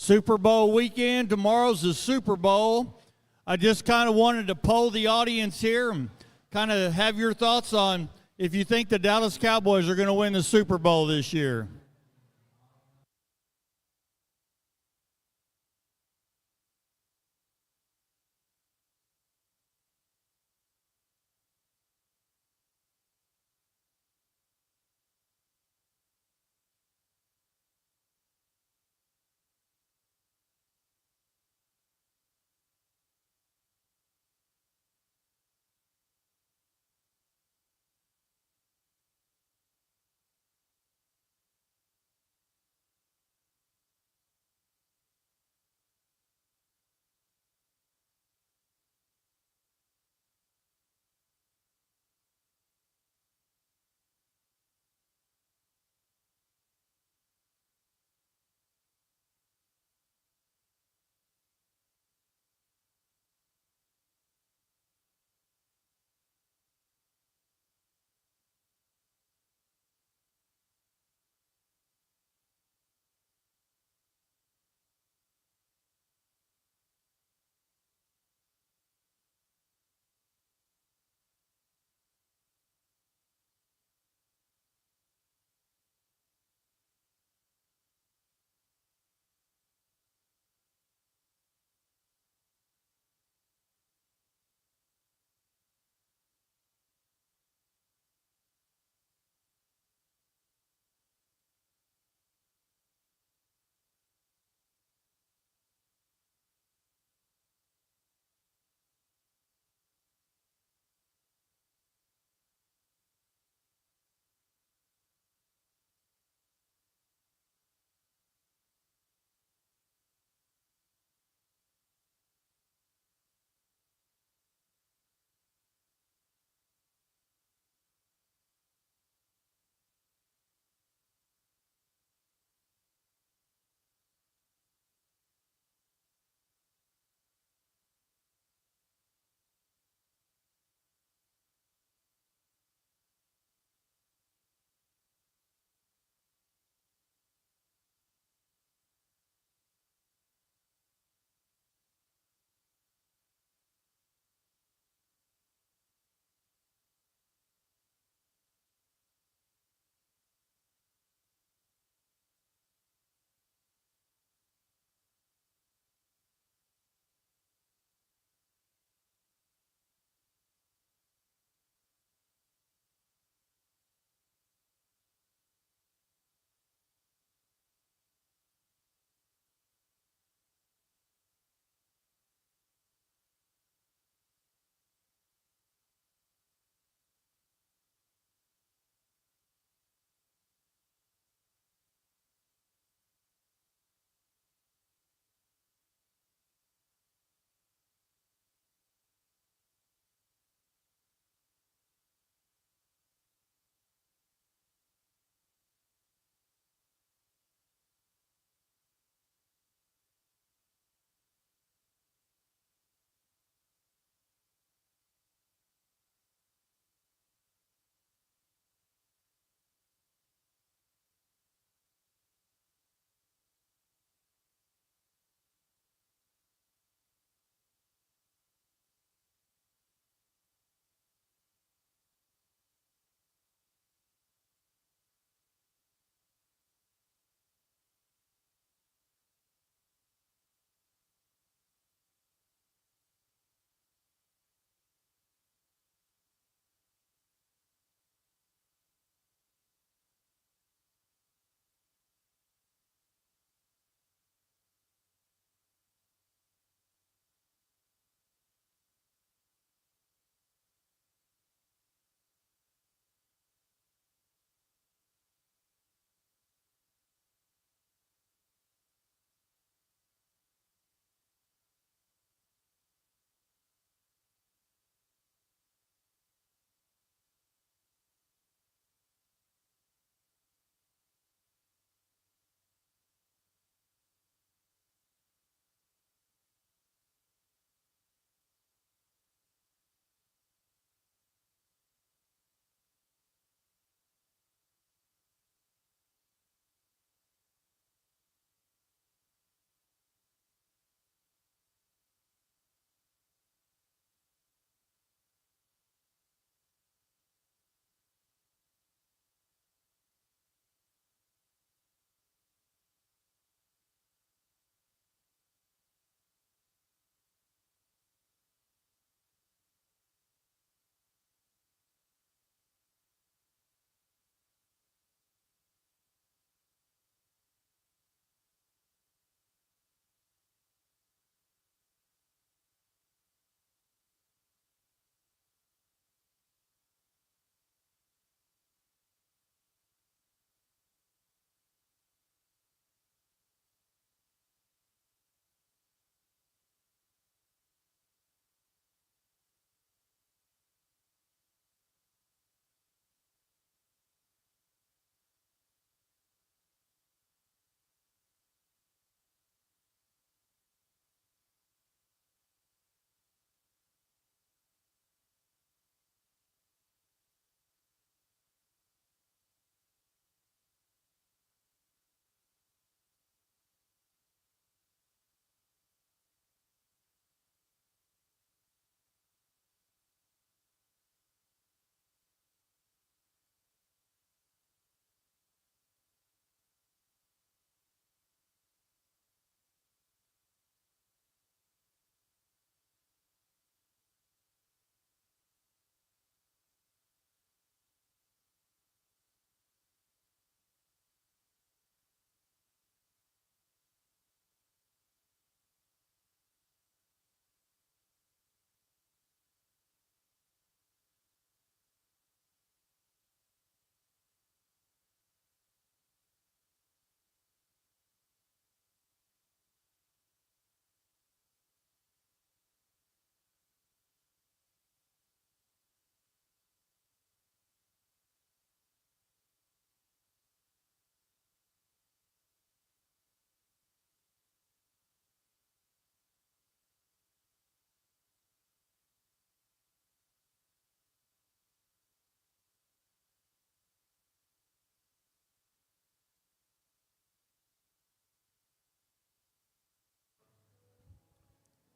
Super Bowl weekend. Tomorrow's the Super Bowl. I just kind of wanted to poll the audience here and kind of have your thoughts on if you think the Dallas Cowboys are going to win the Super Bowl this year.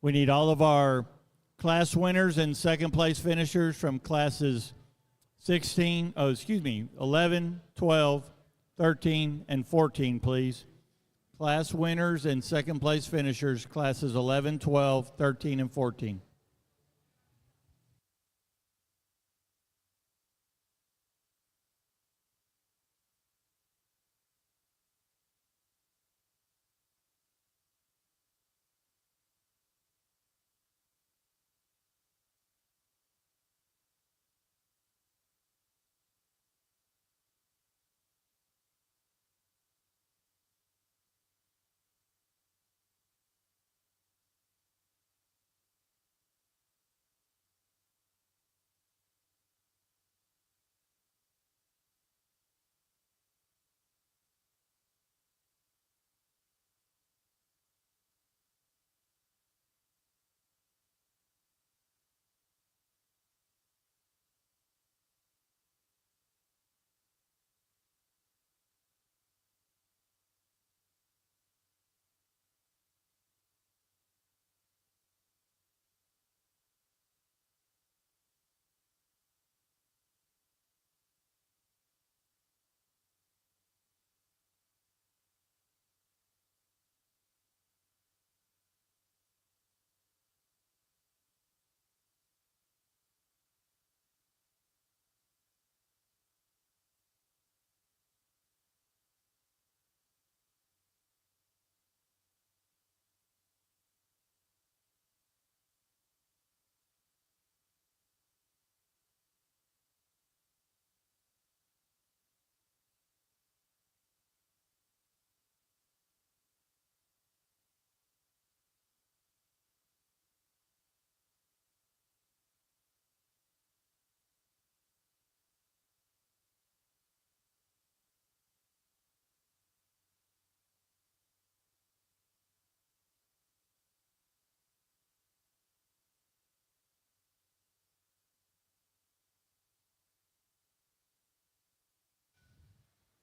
We need all of our class winners and second place finishers from classes 11, 12, 13, and 14, please. Class winners and second place finishers, classes 11, 12, 13, and 14.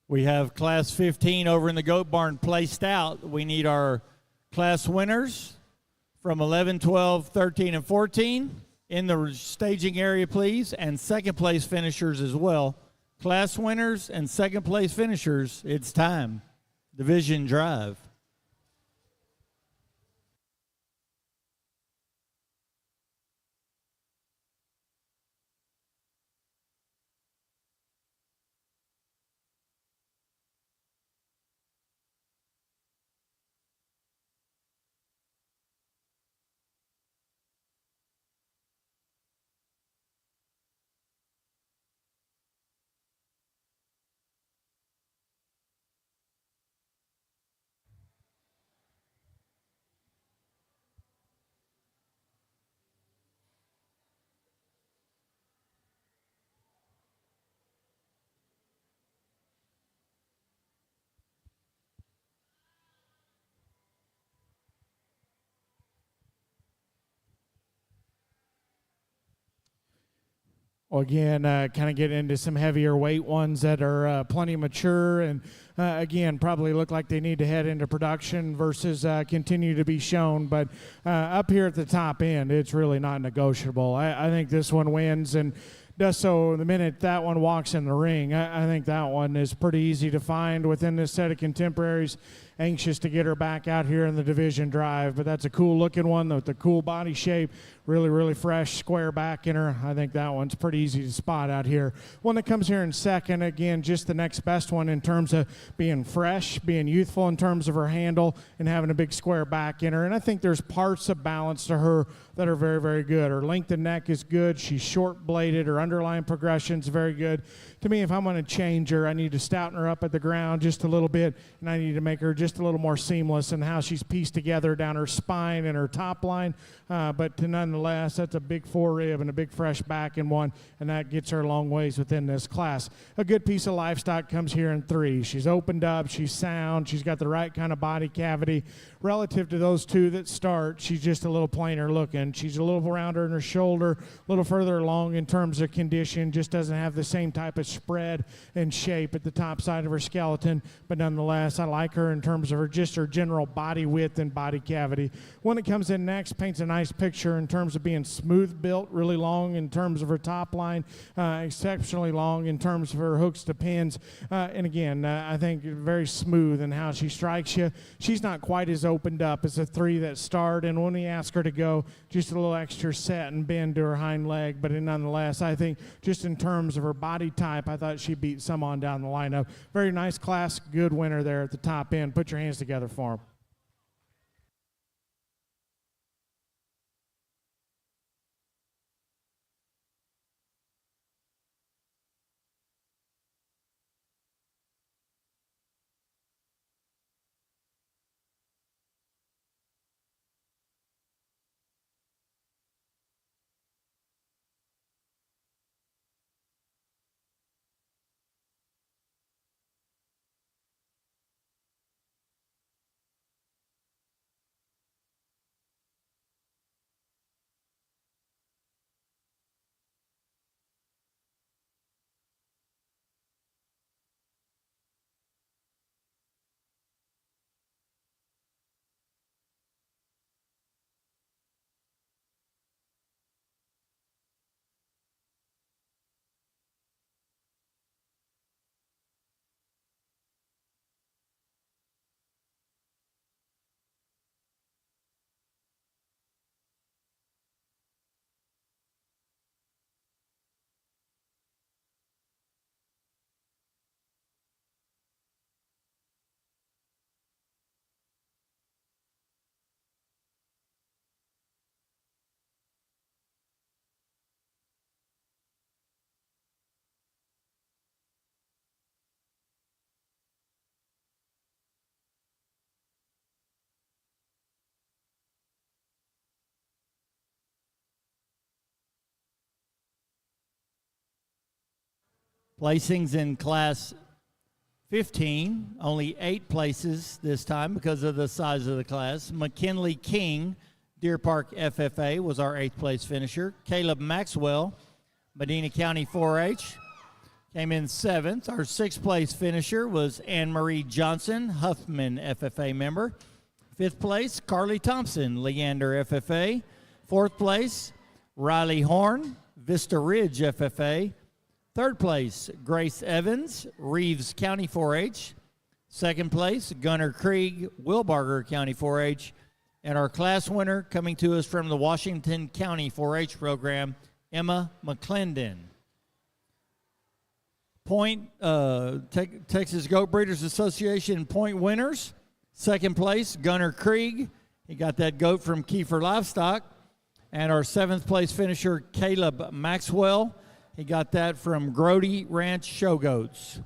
We have class 15 over in the goat barn placed out. We need our class winners from 11, 12, 13, and 14 in the staging area, please, and second place finishers as well. Class winners and second place finishers, it's time. Division drive. Well, again, kind of get into some heavier weight ones that are plenty mature and, again, probably look like they need to head into production versus continue to be shown. But up here at the top end, it's really not negotiable. I think this one wins, and does so the minute that one walks in the ring. I think that one is pretty easy to find within this set of contemporaries. Anxious to get her back out here in the division drive, but that's a cool looking one with the cool body shape, really, really fresh square back in her. I think that one's pretty easy to spot out here. One that comes here in second, again, just the next best one in terms of being fresh, being youthful in terms of her handle, and having a big square back in her. And I think there's parts of balance to her that are very, very good. Her length of neck is good. She's short bladed. Her underlying progression's very good. To me, if I'm going to change her, I need to stouten her up at the ground just a little bit, and I need to make her just a little more seamless in how she's pieced together down her spine and her top line. But nonetheless, that's a big forerib and a big fresh back in one, and that gets her a long ways within this class. A good piece of livestock comes here in 3. She's opened up, she's sound, she's got the right kind of body cavity. Relative to those 2 that start, she's just a little plainer looking. She's a little rounder in her shoulder, a little further along in terms of condition, just doesn't have the same type of spread and shape at the top side of her skeleton. But nonetheless, I like her in terms terms of her general body width and body cavity. One that comes in next paints a nice picture in terms of being smooth built, really long in terms of her top line, exceptionally long in terms of her hooks to pins. And again, I think very smooth in how she strikes you. She's not quite as opened up as the three that start, and when we ask her to go, just a little extra set and bend to her hind leg. But nonetheless, I think just in terms of her body type, I thought she beat some on down the lineup. Very nice class, good winner there at the top end. Put your hands together for him. Placings in Class 15, only 8 places this time because of the size of the class. McKinley King, Deer Park FFA, was our 8th place finisher. Caleb Maxwell, Medina County 4-H, came in 7th. Our 6th place finisher was Anne Marie Johnson, Huffman FFA member. 5th place, Carly Thompson, Leander FFA. 4th place, Riley Horn, Vista Ridge FFA. 3rd place, Grace Evans, Reeves County 4-H. 2nd place, Gunnar Krieg, Wilbarger County 4-H. And our class winner coming to us from the Washington County 4-H program, Emma McClendon. Texas Goat Breeders Association point winners. 2nd place, Gunnar Krieg. He got that goat from Kiefer Livestock. And our 7th place finisher, Caleb Maxwell. He got that from Grody Ranch Show Goats.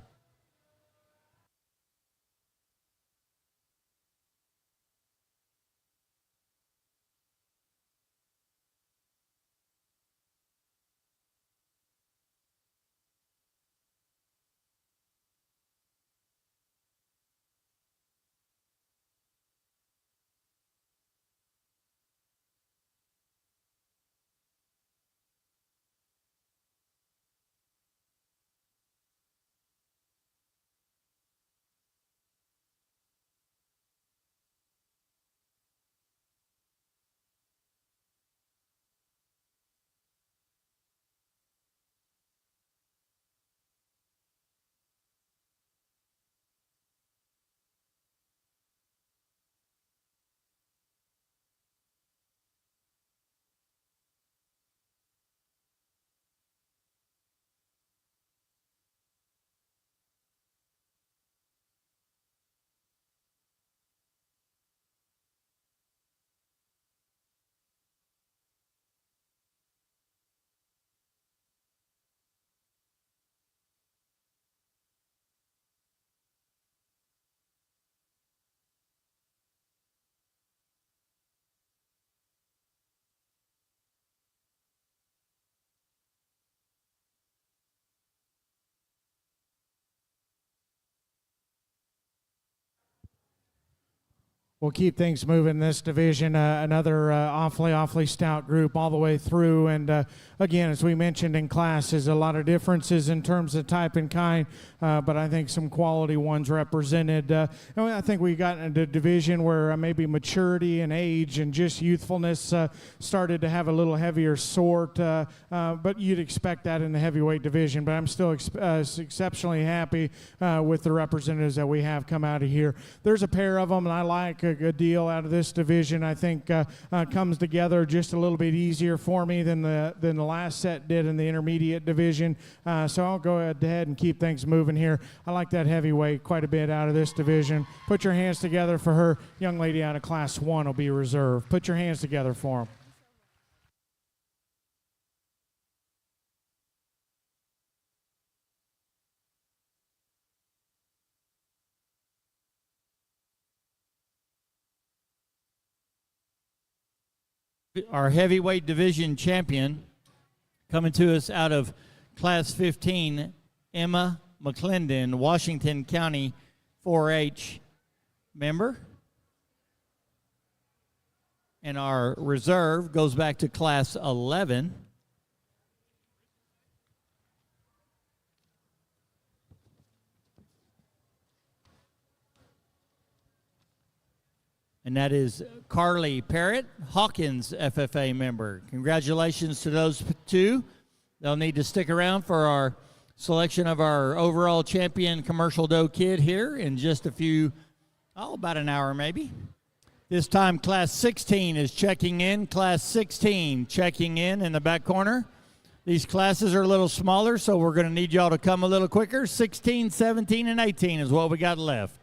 We'll keep things moving in this division. Another awfully stout group all the way through. And again, as we mentioned in classes, a lot of differences in terms of type and kind, but I think some quality ones represented. And I think we got into a division where maybe maturity and age and just youthfulness started to have a little heavier sort, but you'd expect that in the heavyweight division. But I'm still exceptionally happy with the representatives that we have come out of here. There's a pair of them, and I like a good deal out of this division. I think comes together just a little bit easier for me than the last set did in the intermediate division. So I'll go ahead and keep things moving here. I like that heavyweight quite a bit out of this division. Put your hands together for her. Young lady out of Class 1 will be reserved. Put your hands together for them. Our heavyweight division champion, coming to us out of Class 15, Emma McClendon, Washington County 4-H member. And our reserve goes back to Class 11. And that is Carly Parrott, Hawkins FFA member. Congratulations to those two. They'll need to stick around for our selection of our overall champion commercial doe kid here in just about an hour maybe. This time Class 16 is checking in. Class 16 checking in the back corner. These classes are a little smaller, so we're going to need y'all to come a little quicker. 16, 17, and 18 is what we got left.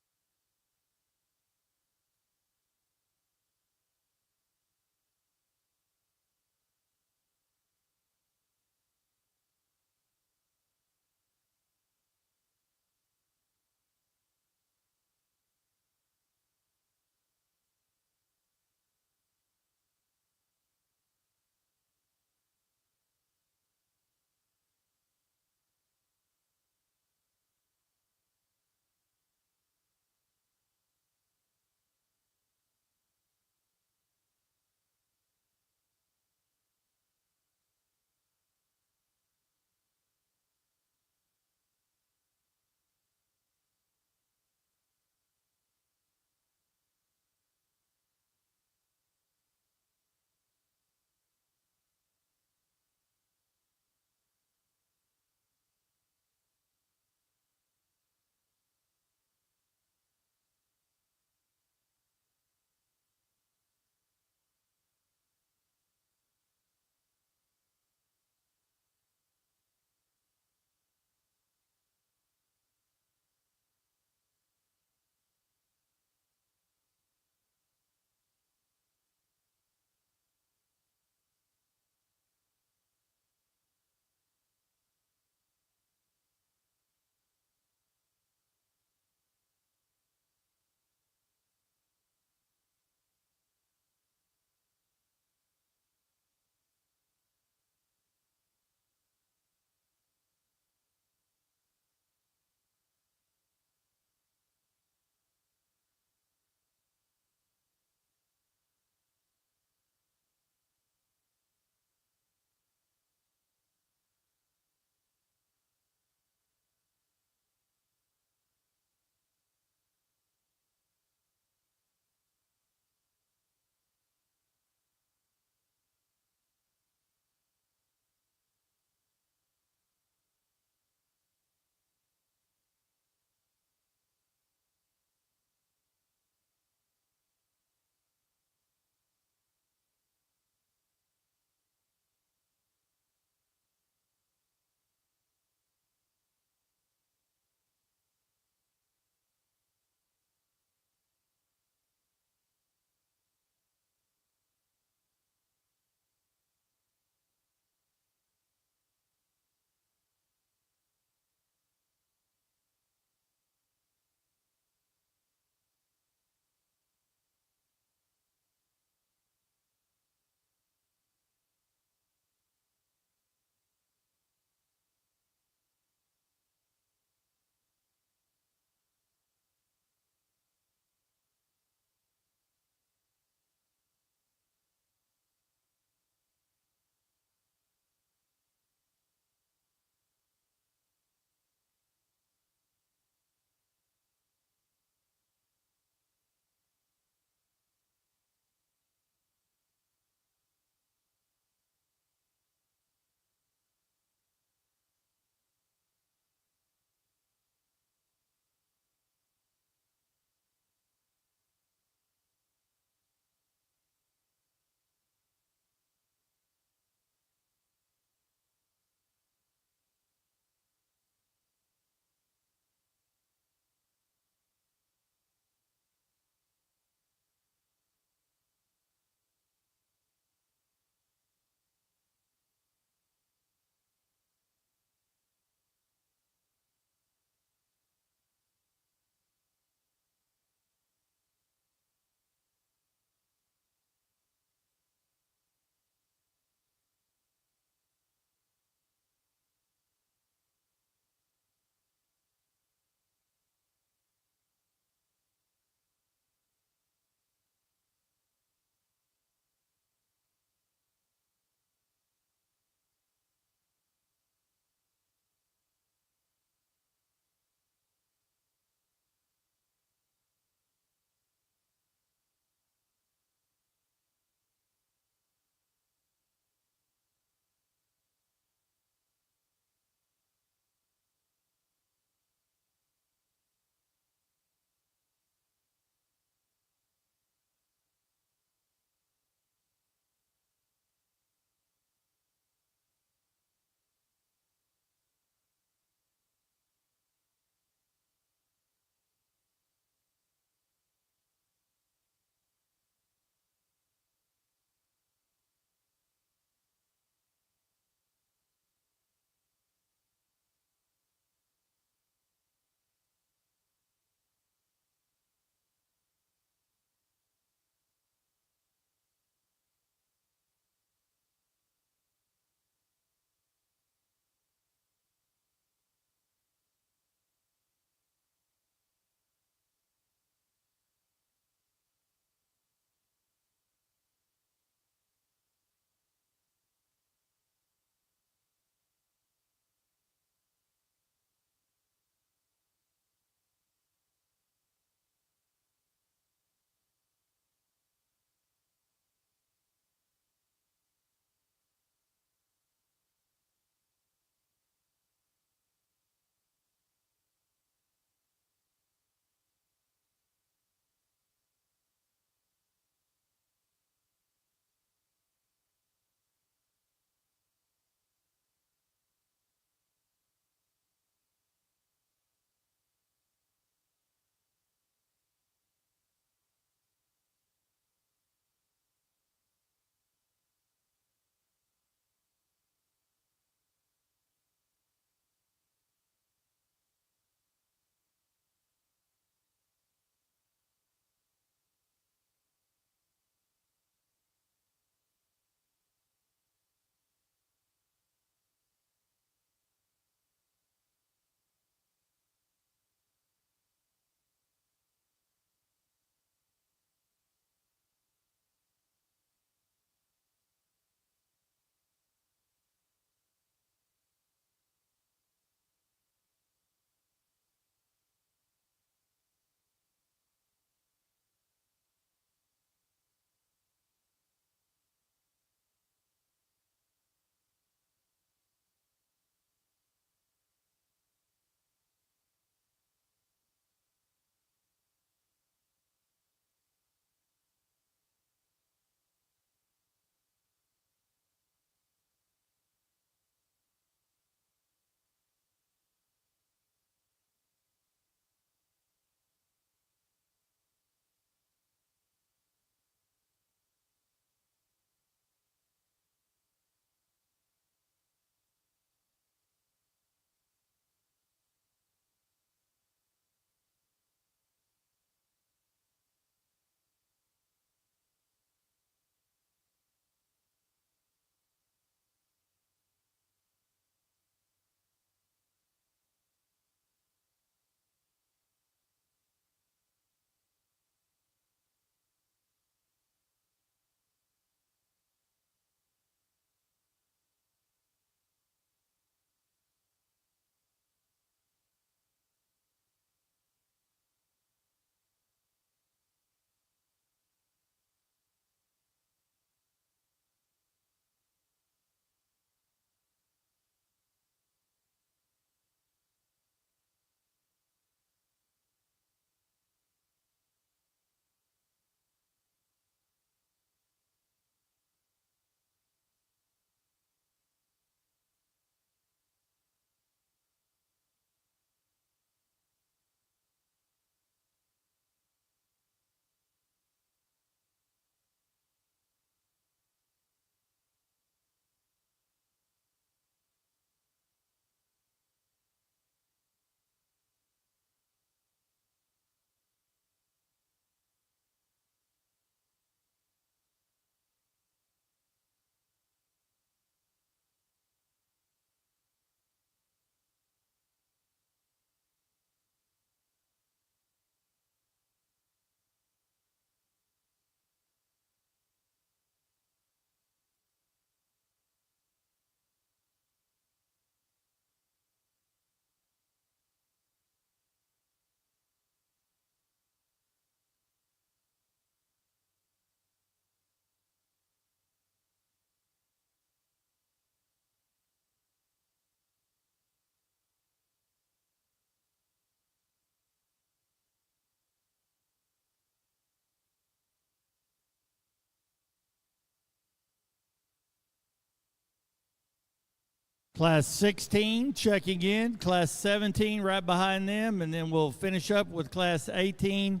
Class 16 checking in, Class 17 right behind them, and then we'll finish up with Class 18.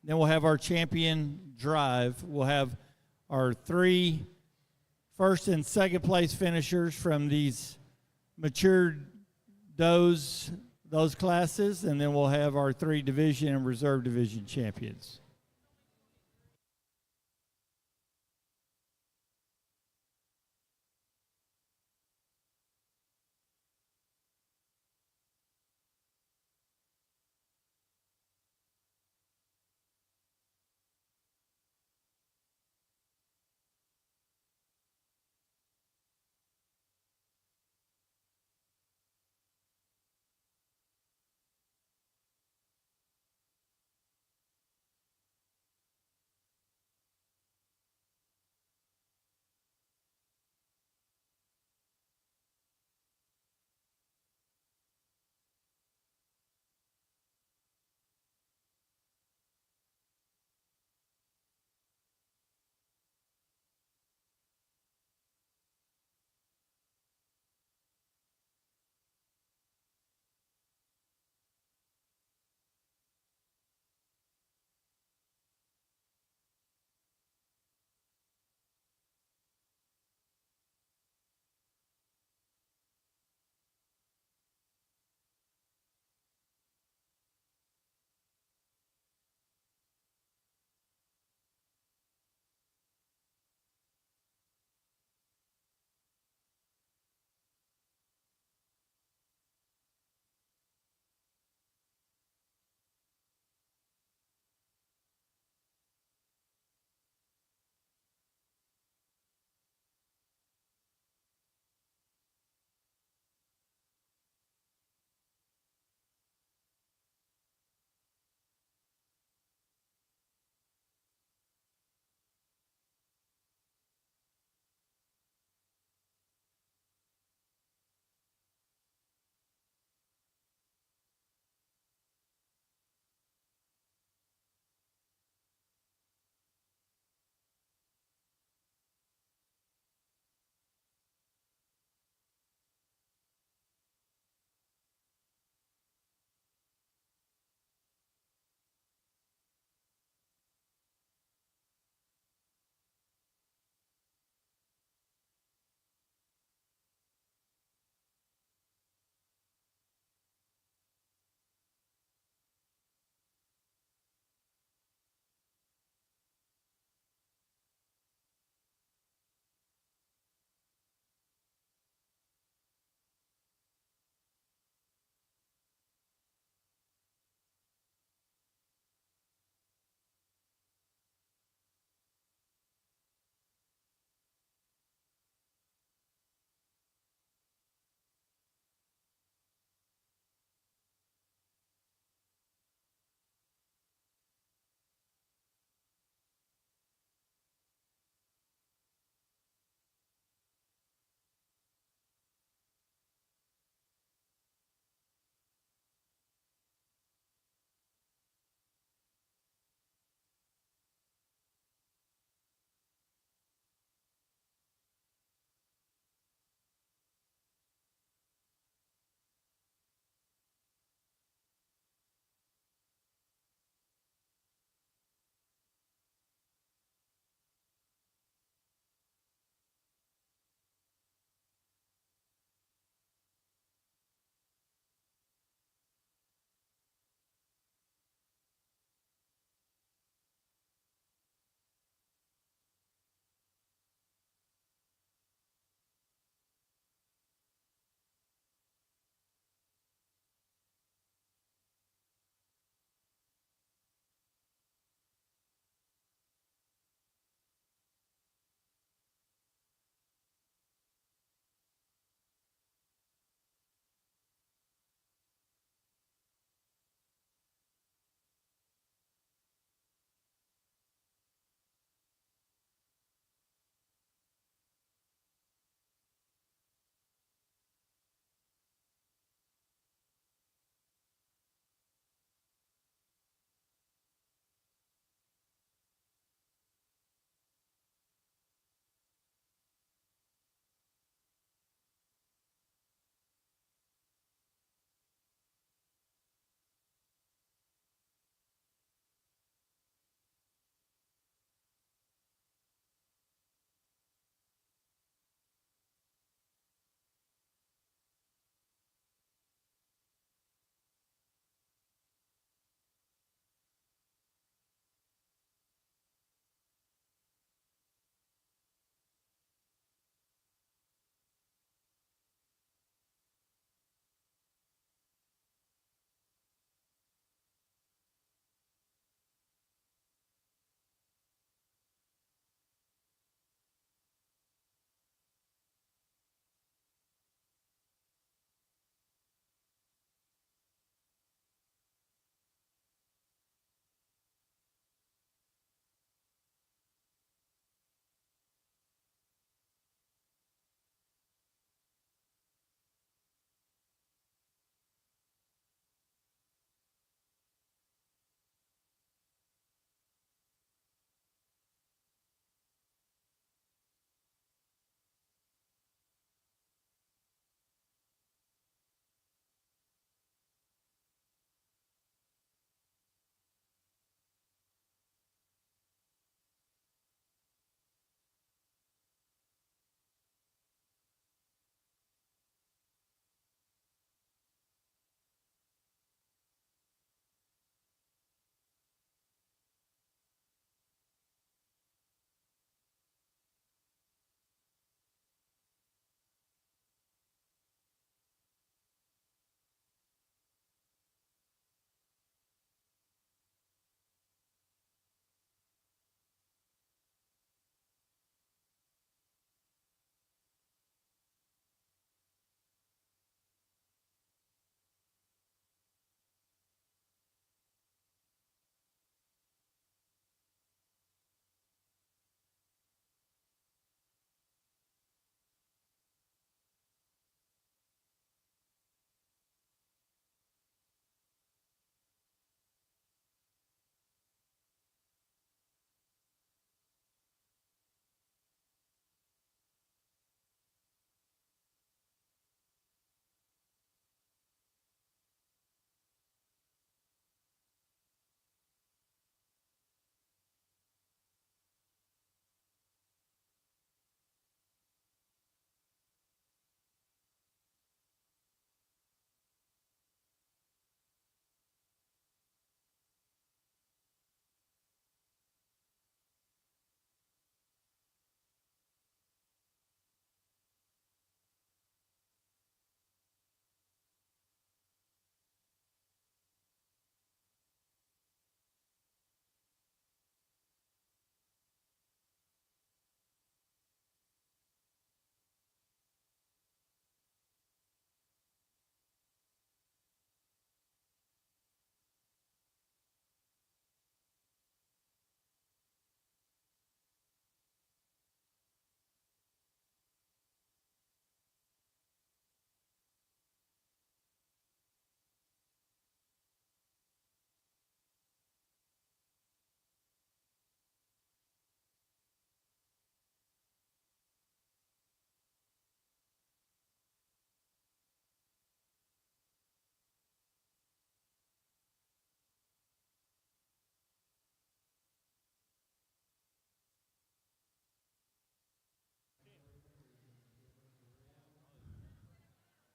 Then we'll have our champion drive. We'll have our 3 first and second place finishers from these matured those classes, and then we'll have our 3 division and reserve division champions.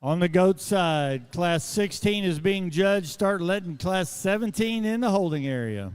On the goat side, Class 16 is being judged. Start letting Class 17 in the holding area.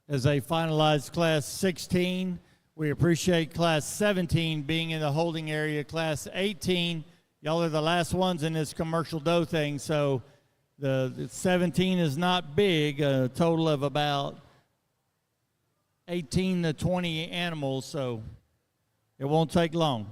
as they finalize Class 16. We appreciate Class 17 being in the holding area. Class 18, y'all are the last ones in this commercial doe thing, so the 17 is not big, a total of about 18 to 20 animals, so it won't take long.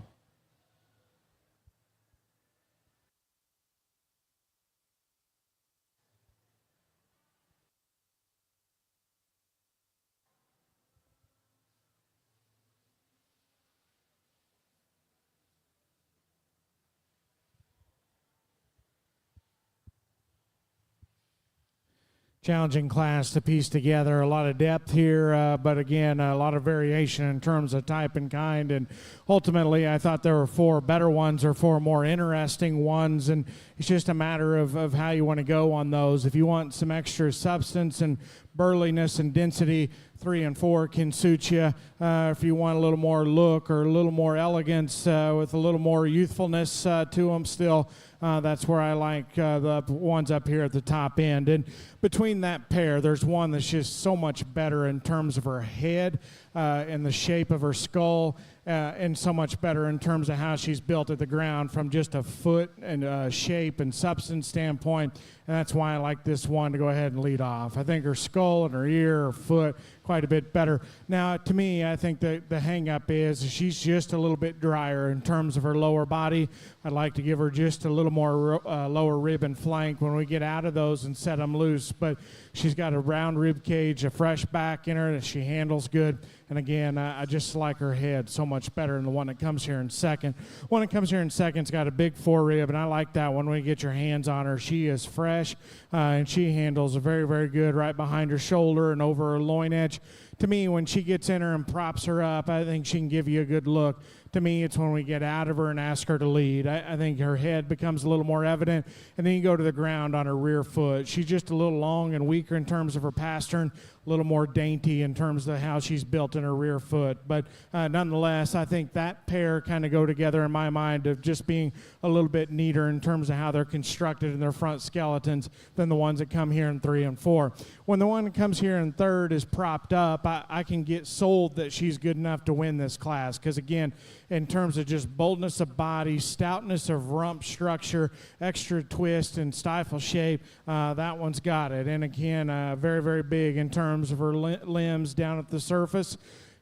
Challenging class to piece together. A lot of depth here, but again, a lot of variation in terms of type and kind. And ultimately, I thought there were 4 better ones or 4 more interesting ones. And it's just a matter of how you want to go on those. If you want some extra substance and burliness and density, 3 and 4 can suit you. If you want a little more look or a little more elegance with a little more youthfulness to them still, that's where I like the ones up here at the top end. And between that pair, there's one that's just so much better in terms of her head and the shape of her skull, and so much better in terms of how she's built at the ground from just a foot and shape and substance standpoint. And that's why I like this one to go ahead and lead off. I think her skull and her ear, her foot, quite a bit better. Now, to me, I think the hang-up is she's just a little bit drier in terms of her lower body. I'd like to give her just a little more lower rib and flank when we get out of those and set them loose. But she's got a round rib cage, a fresh back in her that she handles good. And again, I just like her head so much better than the one that comes here in second. One that comes here in second's got a big forerib, and I like that one when you get your hands on her. She is fresh, and she handles very, very good right behind her shoulder and over her loin edge. To me, when she gets in her and props her up, I think she can give you a good look. To me, it's when we get out of her and ask her to lead. I think her head becomes a little more evident, and then you go to the ground on her rear foot. She's just a little long and weaker in terms of her pastern, a little more dainty in terms of how she's built in her rear foot. But nonetheless, I think that pair kind of go together in my mind of just being a little bit neater in terms of how they're constructed in their front skeletons than the ones that come here in 3 and 4. When the one that comes here in third is propped up, I can get sold that she's good enough to win this class because, again, in terms of just boldness of body, stoutness of rump structure, extra twist and stifle shape, that one's got it. And again, very, very big in terms of her limbs down at the surface.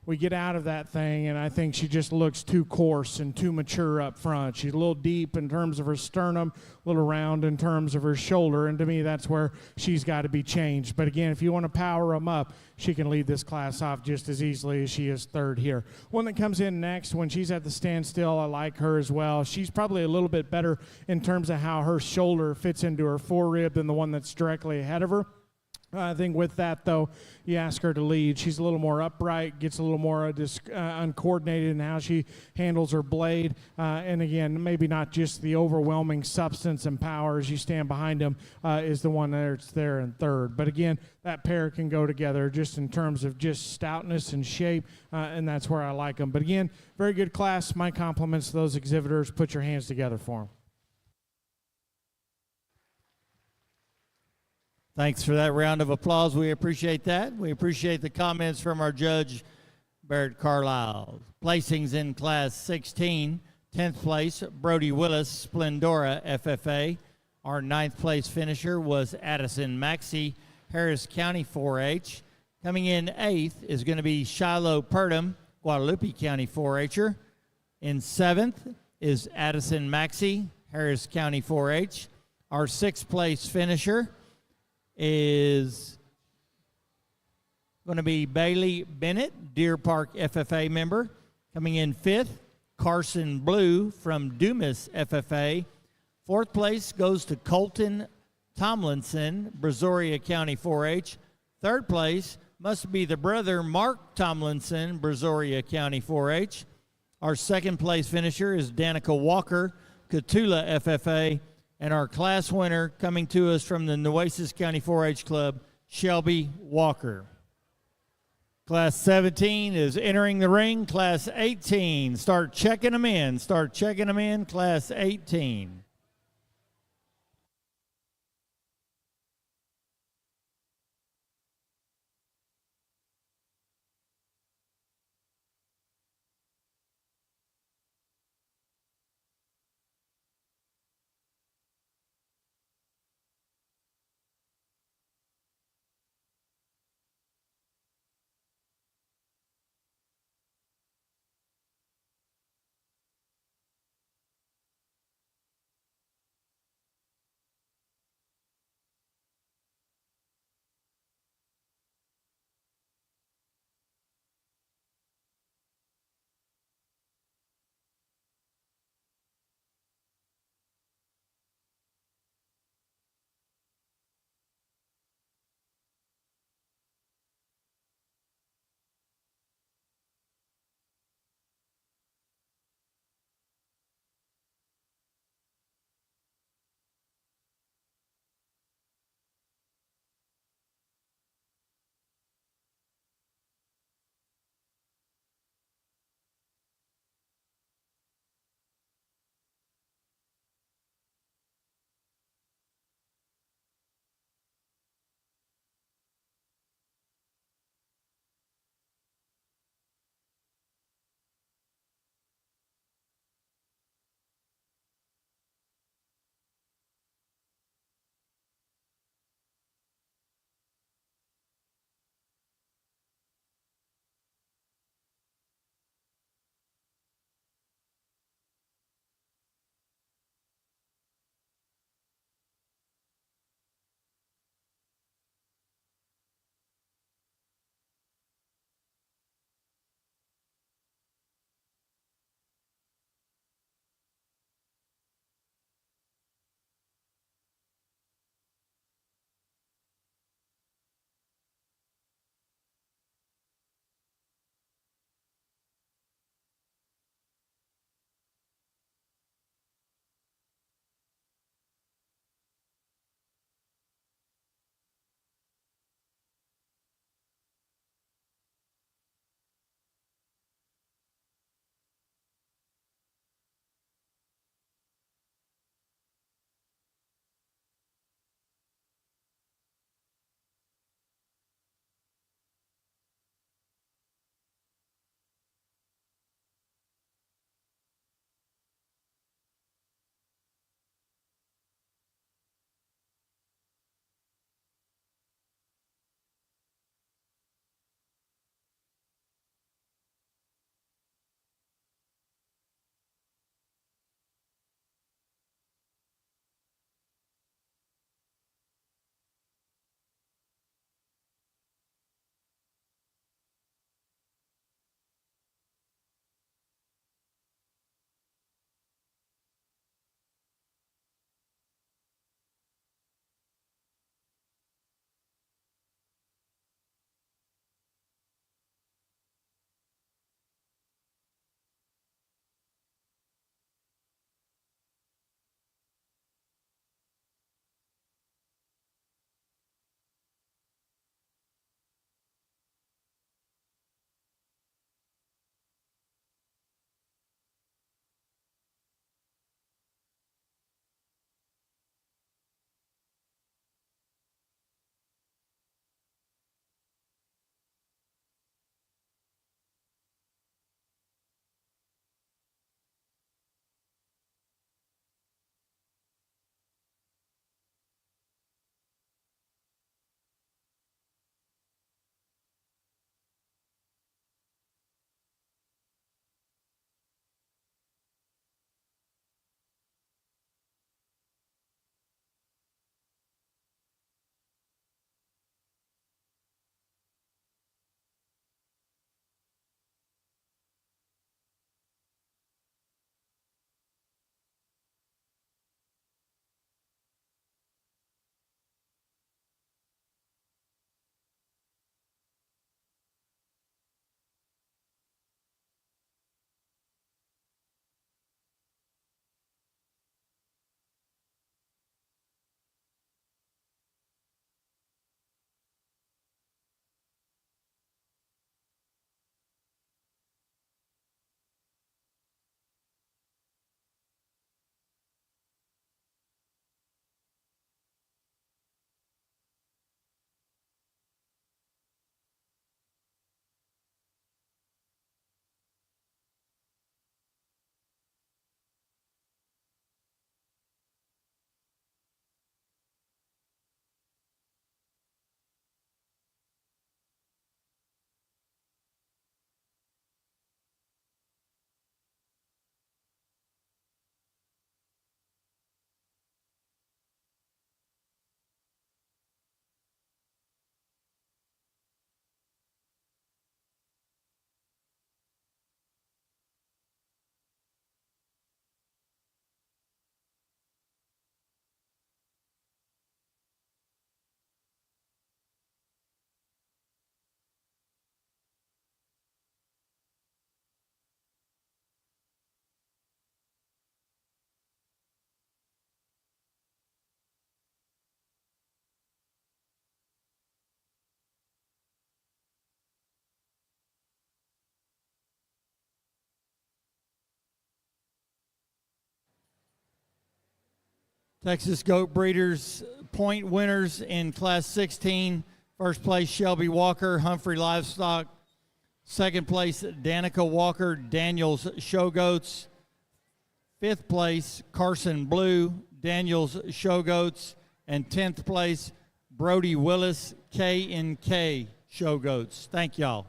We get out of that thing, and I think she just looks too coarse and too mature up front. She's a little deep in terms of her sternum, a little round in terms of her shoulder, and to me, that's where she's got to be changed. But again, if you want to power them up, she can lead this class off just as easily as she is third here. One that comes in next, when she's at the standstill, I like her as well. She's probably a little bit better in terms of how her shoulder fits into her forerib than the one that's directly ahead of her. I think with that, though, you ask her to lead. She's a little more upright, gets a little more uncoordinated in how she handles her blade. And again, maybe not just the overwhelming substance and power as you stand behind him is the one that's there in third. But again, that pair can go together just in terms of just stoutness and shape, and that's where I like them. But again, very good class. My compliments to those exhibitors. Put your hands together for them. Thanks for that round of applause. We appreciate that. We appreciate the comments from our judge, Barrett Carlisle. Placings in Class 16, 10th place, Brody Willis, Splendora, FFA. Our 9th place finisher was Addison Maxey, Harris County 4-H. Coming in 8th is going to be Shiloh Purdom, Guadalupe County 4-H'er. In 7th is Addison Maxey, Harris County 4-H. Our 6th place finisher is going to be Bailey Bennett, Deer Park FFA member. Coming in 5th, Carson Blue from Dumas FFA. 4th place goes to Colton Tomlinson, Brazoria County 4-H. 3rd place must be the brother Mark Tomlinson, Brazoria County 4-H. Our 2nd place finisher is Danica Walker, Cotulla FFA. And our class winner coming to us from the Nueces County 4-H Club, Shelby Walker. Class 17 is entering the ring. Class 18, start checking them in. Start checking them in, Class 18. Texas Goat Breeders point winners in Class 16. First place, Shelby Walker, Humphrey Livestock. Second place, Danica Walker, Daniels Show Goats. Fifth place, Carson Blue, Daniels Show Goats. And 10th place, Brody Willis, K&K Show Goats. Thank y'all.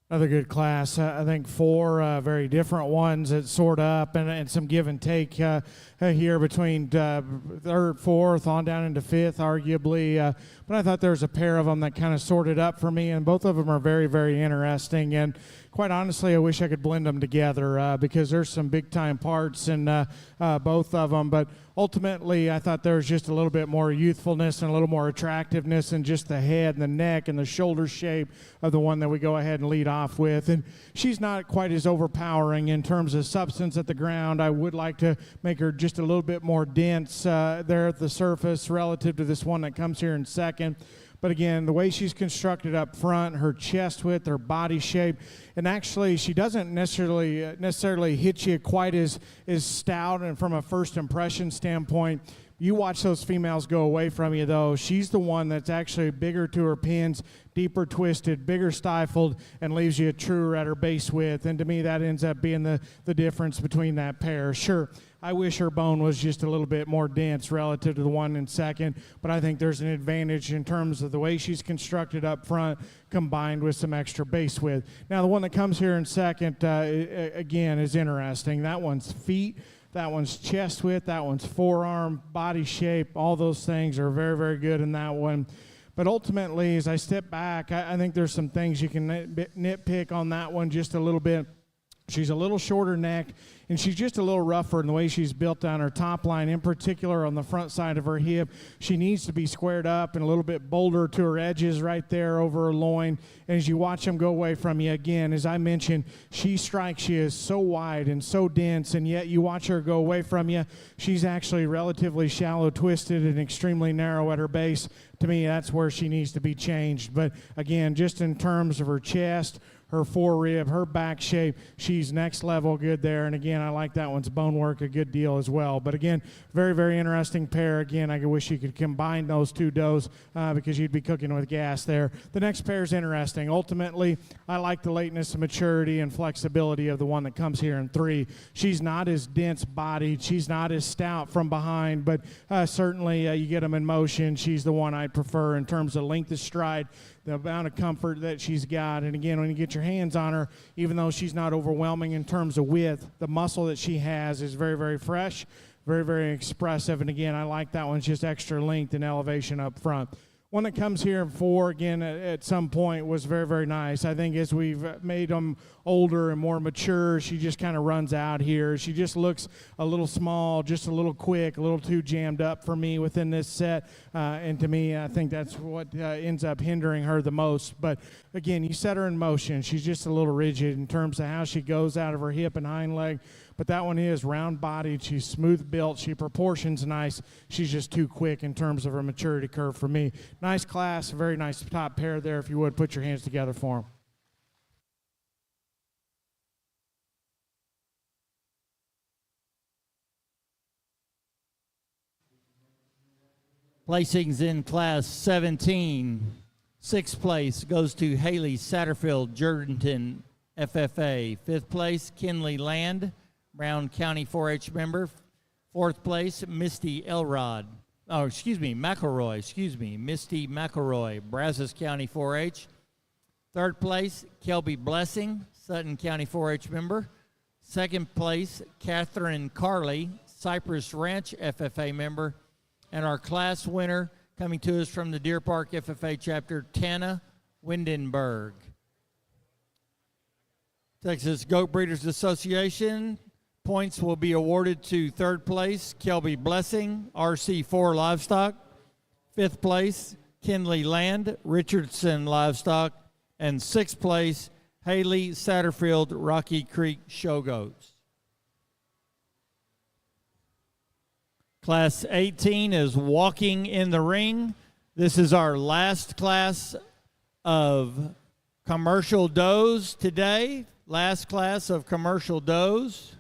Another good class. I think four very different ones that sort up and some give and take here between third, fourth, on down into fifth, arguably. But I thought there was a pair of them that kind of sorted up for me, and both of them are very, very interesting. And quite honestly, I wish I could blend them together because there's some big-time parts in both of them. But ultimately, I thought there was just a little bit more youthfulness and a little more attractiveness in just the head and the neck and the shoulder shape of the one that we go ahead and lead off with. And she's not quite as overpowering in terms of substance at the ground. I would like to make her just a little bit more dense there at the surface relative to this one that comes here in second. But again, the way she's constructed up front, her chest width, her body shape, and actually she doesn't necessarily hit you quite as stout and from a first impression standpoint. You watch those females go away from you, though. She's the one that's actually bigger to her pins, deeper twisted, bigger stifled, and leaves you truer at her base width. And to me, that ends up being the difference between that pair. Sure, I wish her bone was just a little bit more dense relative to the one in second, but I think there's an advantage in terms of the way she's constructed up front combined with some extra base width. Now, the one that comes here in second, again, is interesting. That one's feet. That one's chest width, that one's forearm, body shape, all those things are very, very good in that one. But ultimately, as I step back, I think there's some things you can nitpick on that one just a little bit. She's a little shorter neck, and she's just a little rougher in the way she's built on her top line, in particular on the front side of her hip. She needs to be squared up and a little bit bolder to her edges right there over her loin. And as you watch them go away from you, again, as I mentioned, she strikes you as so wide and so dense, and yet you watch her go away from you, she's actually relatively shallow twisted and extremely narrow at her base. To me, that's where she needs to be changed. But again, just in terms of her chest, her forerib, her back shape, she's next level good there. And again, I like that one's bone work a good deal as well. But again, very, very interesting pair. Again, I wish you could combine those two does because you'd be cooking with gas there. The next pair is interesting. Ultimately, I like the lateness and maturity and flexibility of the one that comes here in three. She's not as dense bodied. She's not as stout from behind, but certainly you get them in motion. She's the one I prefer in terms of length of stride, the amount of comfort that she's got. And again, when you get your hands on her, even though she's not overwhelming in terms of width, the muscle that she has is very, very fresh, very, very expressive. And again, I like that one's just extra length and elevation up front. One that comes here in four, again, at some point was very, very nice. I think as we've made them older and more mature, she just kind of runs out here. She just looks a little small, just a little quick, a little too jammed up for me within this set. And to me, I think that's what ends up hindering her the most. But again, you set her in motion. She's just a little rigid in terms of how she goes out of her hip and hind leg. But that one is round-bodied. She's smooth-built. She proportions nice. She's just too quick in terms of her maturity curve for me. Nice class, very nice top pair there. If you would, put your hands together for them. Placings in Class 17. Sixth place goes to Haley Satterfield, Jordanton, FFA. Fifth place, Kinley Land, Brown County 4-H member. Fourth place, Misty McElroy. Misty McElroy, Brazos County 4-H. Third place, Kelby Blessing, Sutton County 4-H member. Second place, Catherine Carley, Cypress Ranch FFA member. And our class winner coming to us from the Deer Park FFA chapter, Tana Windenberg. Texas Goat Breeders Association. Points will be awarded to third place, Kelby Blessing, RC4 Livestock. Fifth place, Kinley Land, Richardson Livestock. And sixth place, Haley Satterfield, Rocky Creek Show Goats. Class 18 is walking in the ring. This is our last class of commercial does today. Last class of commercial does.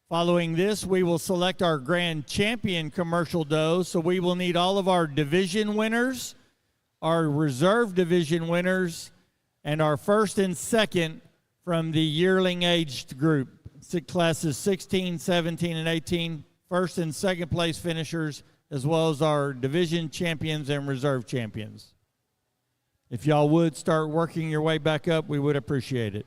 Following this, we will select our grand champion commercial doe. So we will need all of our division winners, our reserve division winners, and our first and second from the yearling aged group. Classes 16, 17, and 18, first and second place finishers, as well as our division champions and reserve champions. If y'all would start working your way back up, we would appreciate it.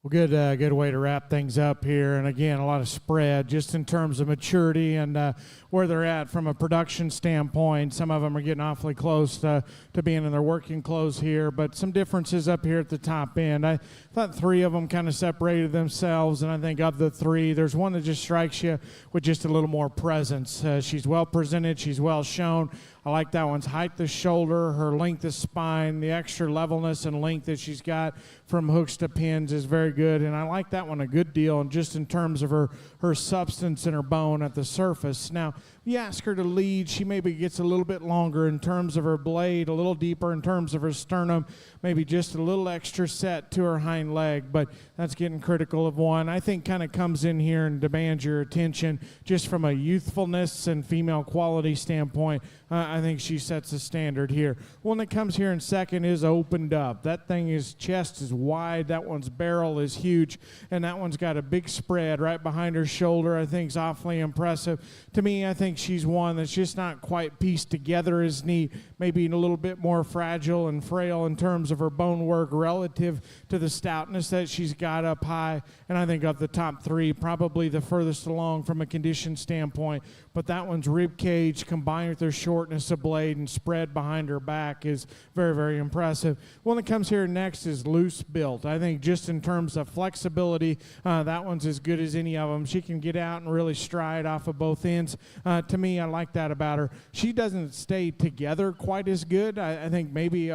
Well, good way to wrap things up here. And again, a lot of spread just in terms of maturity and where they're at from a production standpoint. Some of them are getting awfully close to being in their working clothes here, but some differences up here at the top end. I thought 3 of them kind of separated themselves, and I think of the 3, there's one that just strikes you with just a little more presence. She's well presented. She's well shown. I like that one's height of shoulder, her length of spine, the extra levelness and length that she's got from hooks to pins is very good, and I like that one a good deal, and just in terms of her substance and her bone at the surface. Now, you ask her to lead, she maybe gets a little bit longer in terms of her blade, a little deeper in terms of her sternum, maybe just a little extra set to her hind leg, but that's getting critical of one. I think kind of comes in here and demands your attention just from a youthfulness and female quality standpoint. I think she sets the standard here. One that comes here in second is Opened Up. That thing, is chest is wide, that one's barrel is huge, and that one's got a big spread right behind her shoulder. I think is awfully impressive. To me, I think she's one that's just not quite pieced together as neat, maybe a little bit more fragile and frail in terms of her bone work relative to the stoutness that she's got up high. And I think of the top 3, probably the furthest along from a condition standpoint. But that one's rib cage combined with her shortness of blade and spread behind her back is very, very impressive. One that comes here next is Loose Built. I think just in terms of flexibility, that one's as good as any of them. She can get out and really stride off of both ends. To me, I like that about her. She doesn't stay together quite as good. I think maybe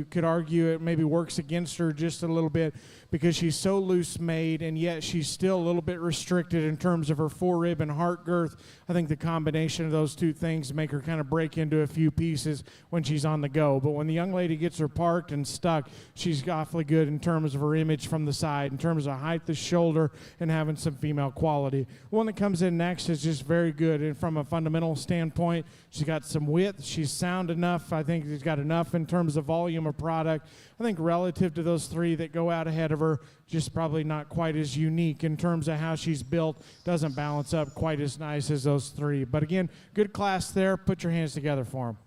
could argue it maybe works against her just a little bit because she's so loose made, and yet she's still a little bit restricted in terms of her forerib and heart girth. I think the combination of those 2 things make her kind of break into a few pieces when she's on the go. But when the young lady gets her parked and stuck, she's awfully good in terms of her image from the side, in terms of height, the shoulder, and having some female quality. One that comes in next is just very good, and from a fundamental standpoint, she's got some width. She's sound enough. I think she's got enough in terms of volume of product. I think relative to those 3 that go out ahead of her, just probably not quite as unique in terms of how she's built. Doesn't balance up quite as nice as those 3. But again, good class there. Put your hands together for them.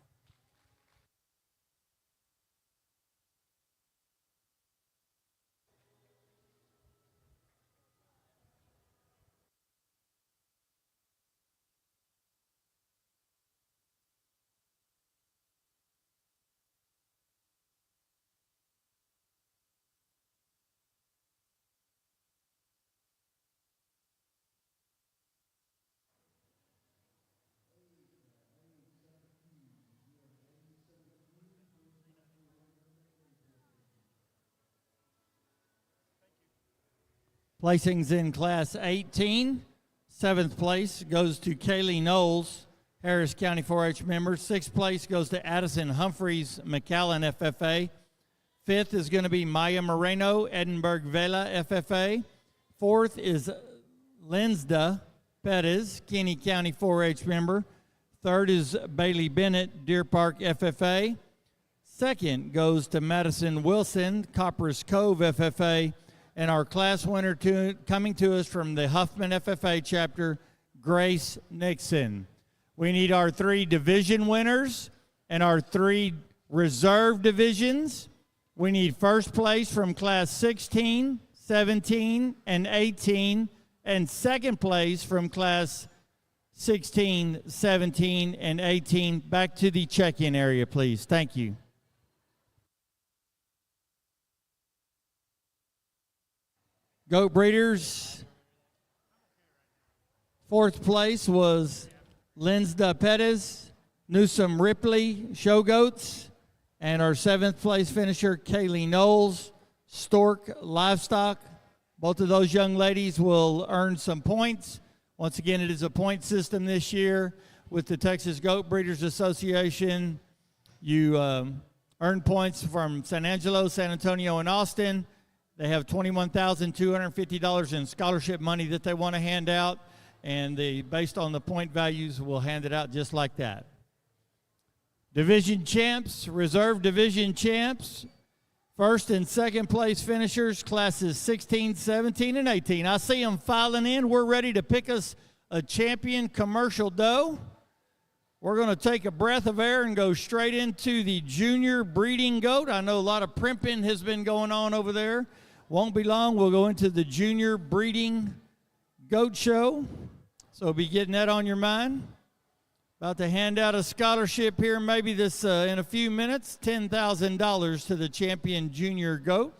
Placings in Class 18. 7th place goes to Kaylee Knowles, Harris County 4-H member. 6th place goes to Addison Humphreys, McAllen FFA. 5th is going to be Maya Moreno, Edinburgh Vela FFA. 4th is Lindsda Perez, Kenny County 4-H member. 3rd is Bailey Bennett, Deer Park FFA. 2nd goes to Madison Wilson, Copperas Cove FFA. And our class winner coming to us from the Huffman FFA chapter, Grace Nixon. We need our 3 division winners and our 3 reserve divisions. We need first place from class 16, 17, and 18, and second place from class 16, 17, and 18. Back to the check-in area, please. Thank you. Goat breeders, 4th place was Lindsda Perez, Newsom Ripley, Show Goats, and our 7th place finisher, Kaylee Knowles, Stork Livestock. Both of those young ladies will earn some points. Once again, it is a point system this year with the Texas Goat Breeders Association. You earn points from San Angelo, San Antonio, and Austin. They have $21,250 in scholarship money that they want to hand out, and based on the point values, we'll hand it out just like that. Division champs, reserve division champs, 1st and 2nd place finishers, classes 16, 17, and 18. I see them filing in. We're ready to pick us a champion commercial doe. We're going to take a breath of air and go straight into the junior breeding goat. I know a lot of primping has been going on over there Won't be long. We'll go into the junior breeding goat show. So be getting that on your mind. About to hand out a scholarship here, maybe this in a few minutes. $10,000 to the champion junior goat.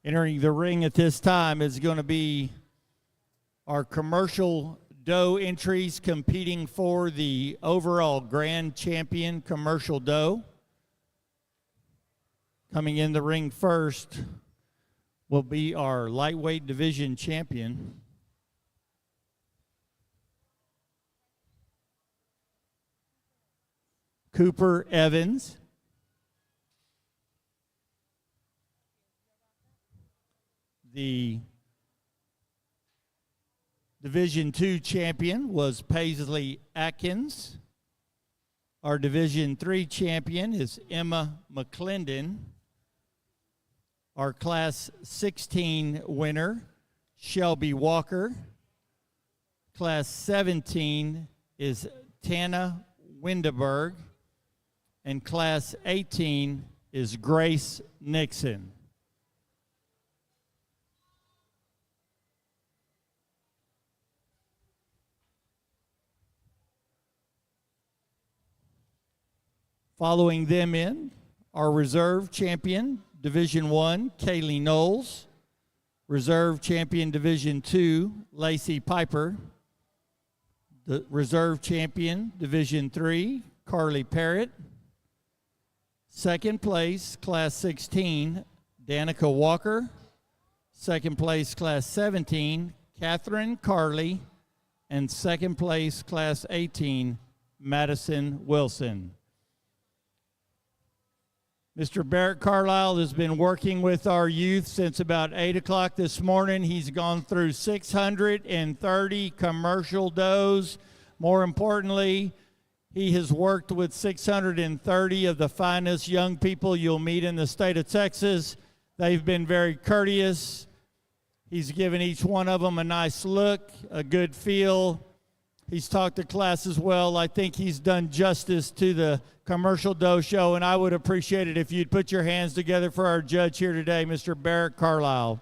Entering the ring at this time is going to be our commercial doe entries competing for the overall grand champion commercial doe. Coming in the ring first will be our lightweight division champion, Cooper Evans. The Division II champion was Paisley Atkins. Our Division III champion is Emma McClendon. Our Class 16 winner, Shelby Walker. Class 17 is Tana Windeberg. And Class 18 is Grace Nixon. Following them in, our reserve champion, Division I, Kaylee Knowles. Reserve champion, Division II, Lacey Piper. The reserve champion, Division III, Carly Parrott. Second place, Class 16, Danica Walker. Second place, Class 17, Catherine Carley. And second place, Class 18, Madison Wilson. Mr. Barrett Carlisle has been working with our youth since about 8 o'clock this morning. He's gone through 630 commercial does. More importantly, he has worked with 630 of the finest young people you'll meet in the state of Texas. They've been very courteous. He's given each one of them a nice look, a good feel. He's talked to class as well. I think he's done justice to the commercial doe show, and I would appreciate it if you'd put your hands together for our judge here today, Mr. Barrett Carlisle.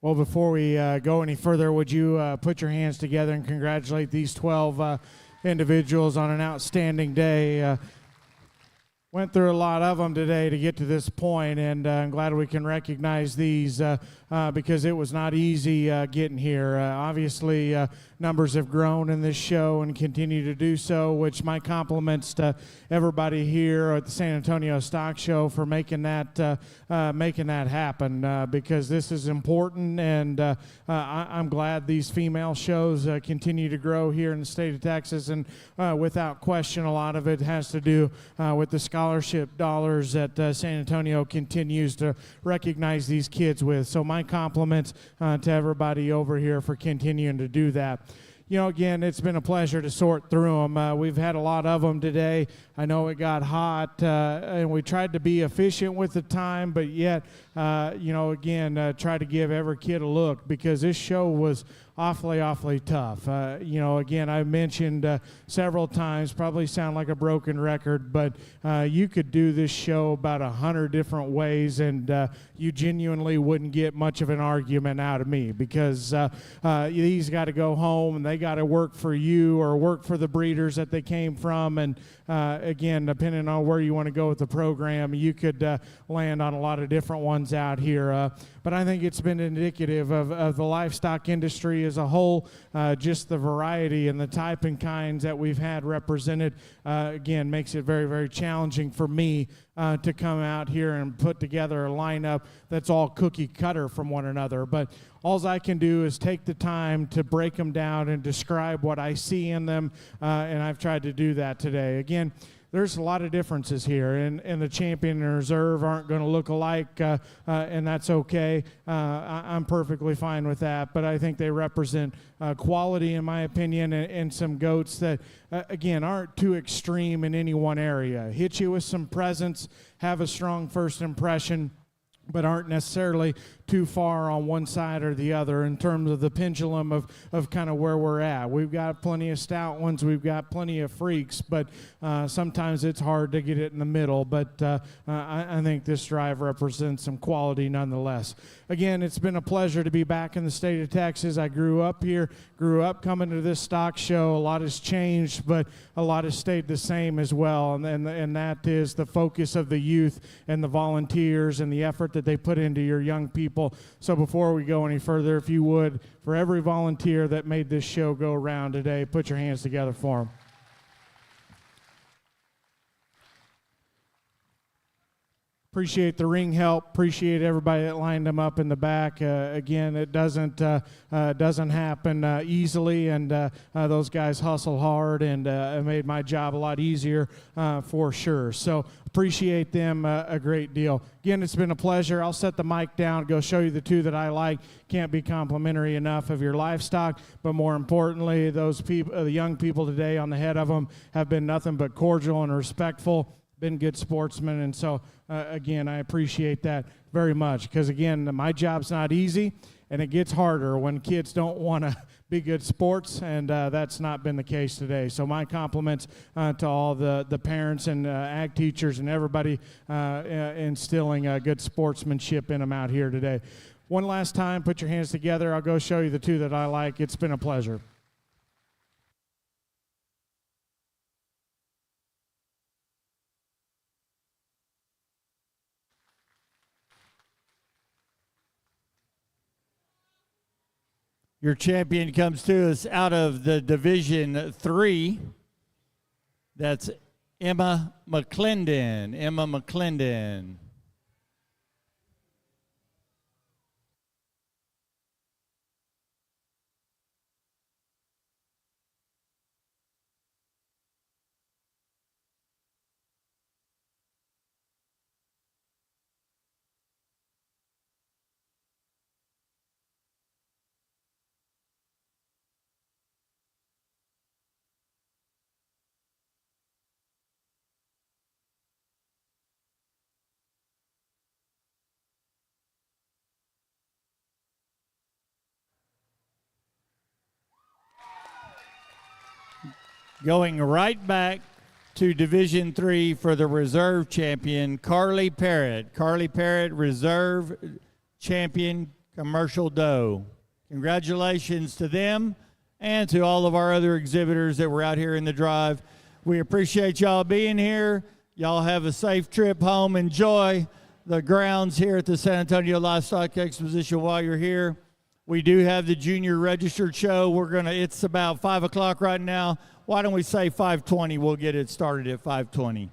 Well, before we go any further, would you put your hands together and congratulate these 12 individuals on an outstanding day? Went through a lot of them today to get to this point, and I'm glad we can recognize these because it was not easy getting here. Obviously, numbers have grown in this show and continue to do so, which my compliments to everybody here at the San Antonio Stock Show for making that happen because this is important, and I'm glad these female shows continue to grow here in the state of Texas, and without question, a lot of it has to do with the scholarship dollars that San Antonio continues to recognize these kids with. So my compliments to everybody over here for continuing to do that. You know, again, it's been a pleasure to sort through them. We've had a lot of them today. I know it got hot, and we tried to be efficient with the time, but yet, again, try to give every kid a look because this show was awfully tough. Again, I mentioned several times, probably sound like a broken record, but you could do this show about 100 different ways, and you genuinely wouldn't get much of an argument out of me because these got to go home and they got to work for you or work for the breeders that they came from. And again, depending on where you want to go with the program, you could land on a lot of different ones out here. But I think it's been indicative of the livestock industry as a whole, just the variety and the type and kinds that we've had represented, again, makes it very challenging for me to come out here and put together a lineup that's all cookie cutter from one another. But all I can do is take the time to break them down and describe what I see in them, and I've tried to do that today. Again, there's a lot of differences here, and the champion and reserve aren't going to look alike, and that's okay. I'm perfectly fine with that, but I think they represent quality, in my opinion, and some goats that, again, aren't too extreme in any one area. Hit you with some presence, have a strong first impression, but aren't necessarily too far on one side or the other in terms of the pendulum of kind of where we're at. We've got plenty of stout ones, we've got plenty of freaks, but sometimes it's hard to get it in the middle. But I think this drive represents some quality nonetheless. Again, it's been a pleasure to be back in the state of Texas. I grew up here, grew up coming to this stock show. A lot has changed, but a lot has stayed the same as well, and that is the focus of the youth and the volunteers and the effort that they put into your young people. So before we go any further, if you would, for every volunteer that made this show go around today, put your hands together for them. Appreciate the ring help. Appreciate everybody that lined them up in the back. Again, it doesn't happen easily, and those guys hustle hard, and it made my job a lot easier for sure. So appreciate them a great deal. Again, it's been a pleasure. I'll set the mic down, go show you the two that I like. Can't be complimentary enough of your livestock, but more importantly, those people, the young people today on the head of them, have been nothing but cordial and respectful. Been good sportsmen, and so again, I appreciate that very much because again, my job's not easy, and it gets harder when kids don't want to be good sports, and that's not been the case today. So my compliments to all the parents and ag teachers and everybody instilling good sportsmanship in them out here today. One last time, put your hands together. I'll go show you the two that I like. It's been a pleasure. Your champion comes to us out of the Division 3. That's Emma McClendon. Emma McClendon. Going right back to Division 3 for the reserve champion, Carly Parrott. Carly Parrott, reserve champion, commercial doe. Congratulations to them and to all of our other exhibitors that were out here in the drive. We appreciate y'all being here. Y'all have a safe trip home. Enjoy the grounds here at the San Antonio Livestock Exposition while you're here. We do have the junior registered show. It's about 5 o'clock right now. Why don't we say 5:20? We'll get it started at 5:20.